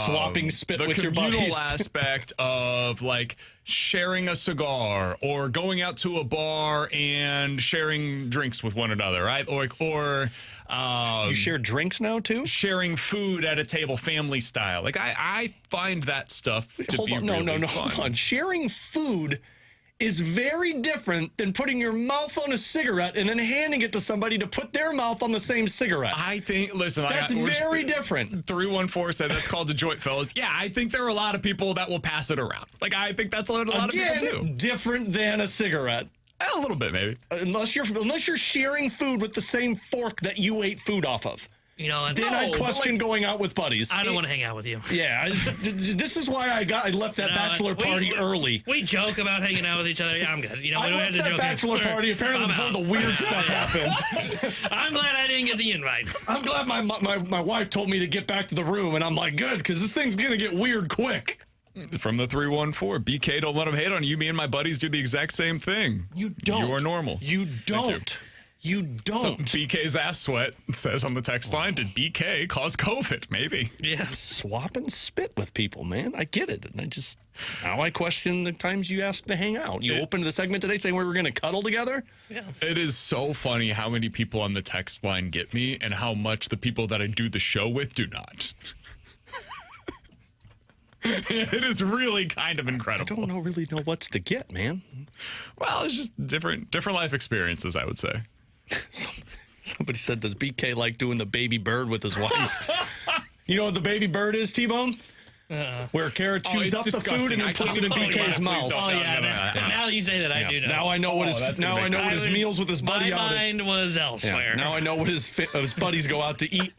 Swapping spit the with your communal buddies. aspect of like sharing a cigar or going out to a bar and sharing drinks with one another, right? Or You share drinks now too? sharing food at a table, family style. Like I find that stuff to Hold be on, really no, fun. hold on. Sharing food is very different than putting your mouth on a cigarette and then handing it to somebody to put their mouth on the same cigarette. I think. Listen, That's very different. 314 said that's called a joint, fellas. Yeah, I think there are a lot of people that will pass it around. Like I think that's what a lot of people do. Different than a cigarette. A little bit, maybe. Unless you're sharing food with the same fork that you ate food off of. You know, and Then I but question like- going out with buddies. I don't want to hang out with you. Yeah, this is why I left that No, bachelor party early. We joke about hanging out with each other. Yeah, I'm good. You know, we I don't have left to that joke. bachelor party apparently I'm before out. the weird stuff happened. I'm glad I didn't get the invite. I'm glad my wife told me to get back to the room, and I'm like, good, because this thing's gonna get weird quick. From the 314, BK, don't let them hate on you. Me and my buddies do the exact same thing. You don't. You are normal. You don't. You So don't. BK's ass sweat says on the text line, did BK cause COVID? Maybe. Yeah. Swap and spit with people, man. I get it. And now I question the times you asked to hang out. You opened the segment today saying we were going to cuddle together. Yeah. It is so funny how many people on the text line get me and how much the people that I do the show with do not. It is really kind of I incredible. don't really know what's to get, man. Well, it's just different life experiences, I would say. Somebody said, does BK like doing the baby bird with his wife? You know what the baby bird is, T-Bone? Where Kara chews it's up the food disgusting. and then I puts it in can't- BK's please mouth. don't. Oh, yeah. No. Now that you say that, I do know. Now I know what that's gonna make me his meals with his buddy My out. mind was elsewhere. Now I know what his buddies go out to eat.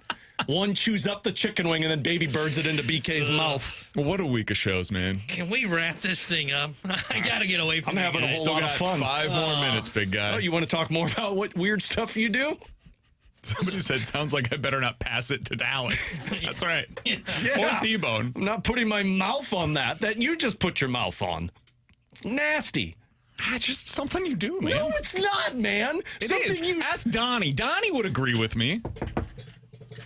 One chews up the chicken wing and then baby birds it into BK's mouth. Well, what a week of shows, man. Can we wrap this thing up? I got to get away from I'm you having a guys. whole Still lot of got fun. 5 more minutes, big guy. Oh, you want to talk more about what weird stuff you do? Somebody said, sounds like I better not pass it to Dallas. That's right. Or T-Bone. I'm not putting my mouth on that you just put your mouth on. It's nasty. Just something you do, man. No, it's not, man. It Something is. Ask Donnie. Donnie would agree with me.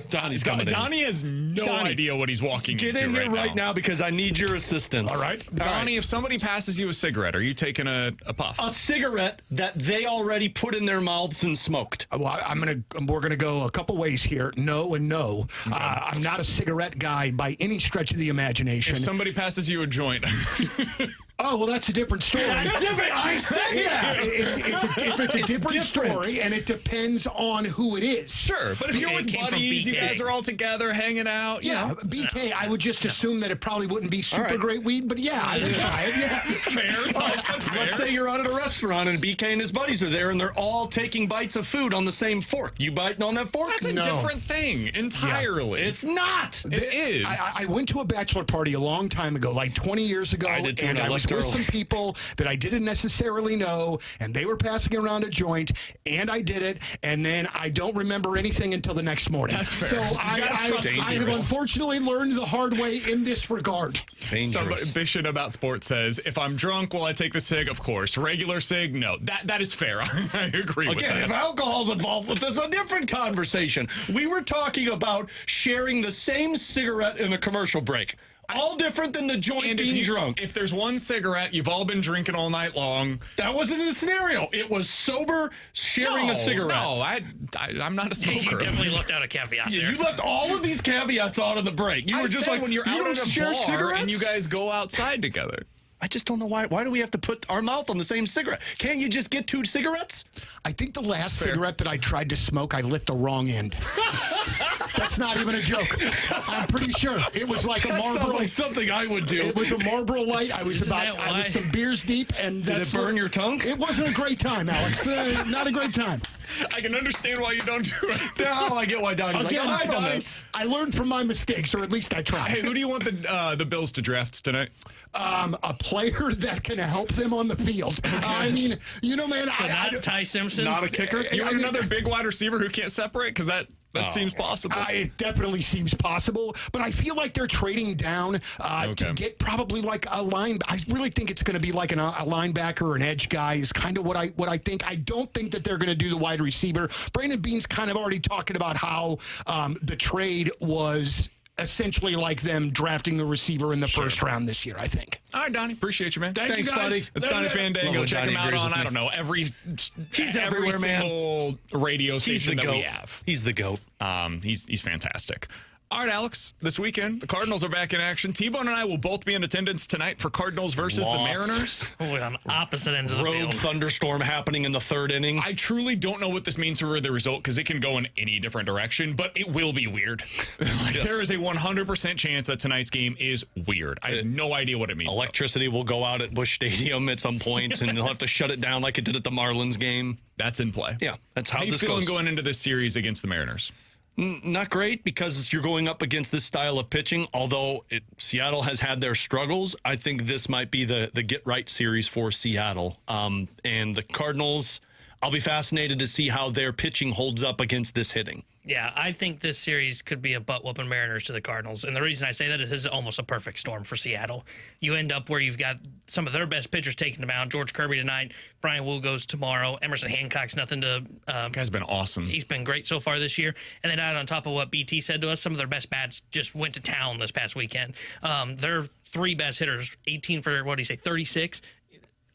Donnie's coming in. Donnie has no Donnie, idea what he's walking Get into in here right now because I need your assistance. All right. Donnie, if somebody passes you a cigarette, are you taking a puff? A cigarette that they already put in their mouths and smoked. Well, we're gonna go a couple ways here. No and no. I'm not a cigarette guy by any stretch of the imagination. If somebody passes you a joint. Oh, well, that's a different story. I said that. It's a different story, and it depends on who it is. Sure, but if you're Okay, with it came from buddies, you BK. guys are all together hanging out. you Yeah, know. BK, I would just assume that it probably wouldn't be super great weed, but yeah, I would try it. Yeah. Fair. Let's say you're out at a restaurant and BK and his buddies are there and they're all taking bites of food on the same fork. You biting on that fork? That's a different thing entirely. It's not. It is. I went to a bachelor party a long time ago, like 20 years ago, I did too, and and I I was left with early. some people that I didn't necessarily know, and they were passing around a joint, and I did it, and then I don't remember anything until the next morning. That's fair. So I have unfortunately learned the hard way in this regard. Somebody bitching about sports says, if I'm drunk, will I take the cig? Of course. Regular cig? No. That is fair. I agree with Again, that. if alcohol's involved with this, a different conversation. We were talking about sharing the same cigarette in a commercial break. All different than the joint And being drunk. If there's one cigarette, you've all been drinking all night long. That wasn't the scenario. It was sober sharing a cigarette. No, I'm not a smoker. You definitely left out a caveat there. You left all of these caveats out on the break. You were just like, when you're out at a share bar cigarettes? and you guys go outside together. I just don't know why. Why do we have to put our mouth on the same cigarette? Can't you just get 2 cigarettes? I think the last cigarette that I tried to smoke, I lit the wrong end. That's not even a joke. I'm pretty sure it was like a Marlboro. Sounds like something I would do. It was a Marlboro Light. I was some beers deep, and did it burn your tongue? It wasn't a great time, Alex. Not a great time. I can understand why you don't do it. Now I get why Donnie's Again, like, on this. I learned from my mistakes, or at least I tried. Hey, who do you want the Bills to draft tonight? A player that can help them on the field. I mean, man. So not Ty Simpson? Not a kicker? You want another big wide receiver who can't separate? Because that seems possible. It definitely seems possible, but I feel like they're trading down to get probably like a line. I really think it's going to be like a linebacker or an edge guy is kind of what I think. I don't think that they're going to do the wide receiver. Brandon Beane's kind of already talking about how the trade was essentially like them drafting the receiver in the first round this year, I think. All right, Donnie. Appreciate you, man. Thanks, buddy. It's Donnie Fandango. Check him out on, I don't know, every everywhere, man. single radio station that we have. He's the GOAT. He's fantastic. All right, Alex, this weekend, the Cardinals are back in action. T-Bone and I will both be in attendance tonight for Cardinals versus the Mariners. We're on opposite ends of the field. Road thunderstorm happening in the 3rd inning. I truly don't know what this means for the result because it can go in any different direction, but it will be weird. There is a 100% chance that tonight's game is weird. I have no idea what it means. Electricity will go out at Busch Stadium at some point, and they'll have to shut it down like it did at the Marlins game. That's in play. Yeah, that's how this goes. How you feeling going into this series against the Mariners? Not great because you're going up against this style of pitching. Although Seattle has had their struggles, I think this might be the get-right series for Seattle. And the Cardinals, I'll be fascinated to see how their pitching holds up against this hitting. Yeah, I think this series could be a butt-whooping Mariners to the Cardinals. And the reason I say that is this is almost a perfect storm for Seattle. You end up where you've got some of their best pitchers taking them out. George Kirby tonight, Brian Wu goes tomorrow. Emerson Hancock's nothing to... guy's been awesome. He's been great so far this year. And then on top of what BT said to us, some of their best bats just went to town this past weekend. Their 3 best hitters, 18 for, 36?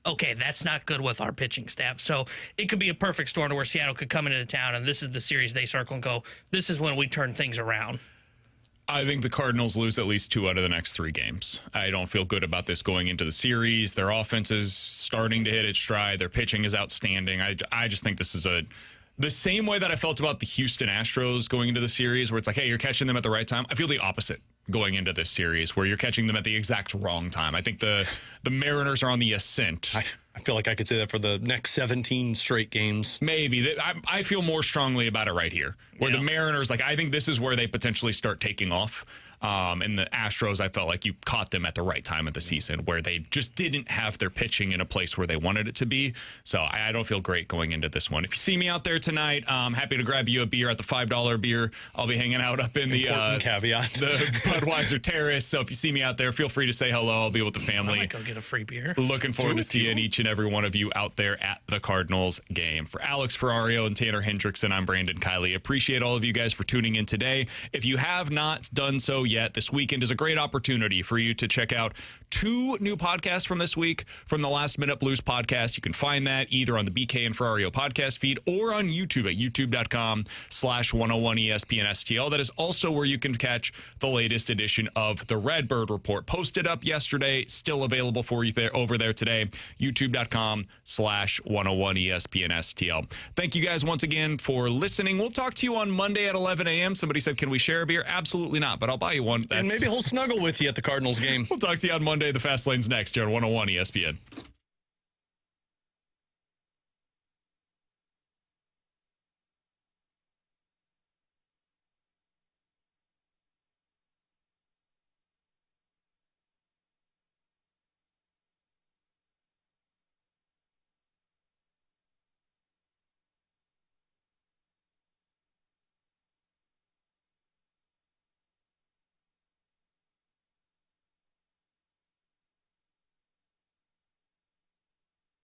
Okay, that's not good with our pitching staff. So it could be a perfect storm to where Seattle could come into town, and this is the series they circle and go, this is when we turn things around. I think the Cardinals lose at least 2 out of the next 3 games. I don't feel good about this going into the series. Their offense is starting to hit its stride. Their pitching is outstanding. I just think this is the same way that I felt about the Houston Astros going into the series, where it's like, hey, you're catching them at the right time. I feel the opposite going into this series, where you're catching them at the exact wrong time. I think the Mariners are on the ascent. I feel like I could say that for the next 17 straight games. Maybe. I feel more strongly about it right here, where the Mariners, I think this is where they potentially start taking off. And the Astros, I felt like you caught them at the right time of the season, where they just didn't have their pitching in a place where they wanted it to be. So I don't feel great going into this one. If you see me out there tonight, I'm happy to grab you a beer at the $5 beer. I'll be hanging out up in the Budweiser Terrace. So if you see me out there, feel free to say hello. I'll be with the family. I might go get a free beer. Looking forward to seeing each and every one of you out there at the Cardinals game. For Alex Ferrario and Tanner Hendrickson, I'm Brandon Kiley. Appreciate all of you guys for tuning in today. If you have not done so yet, this weekend is a great opportunity for you to check out 2 new podcasts from this week from the Last Minute Blues podcast. You can find that either on the BK and Ferrario podcast feed or on YouTube at youtube.com/101ESPNSTL. That is also where you can catch the latest edition of the Redbird Report, posted up yesterday, still available for you over there today, youtube.com/101ESPNSTL. Thank you guys once again for listening. We'll talk to you on Monday at 11 a.m. Somebody said, can we share a beer? Absolutely not, but I'll buy you one. And maybe he'll snuggle with you at the Cardinals game. We'll talk to you on Monday. The Fast Lane's next here on 101 ESPN.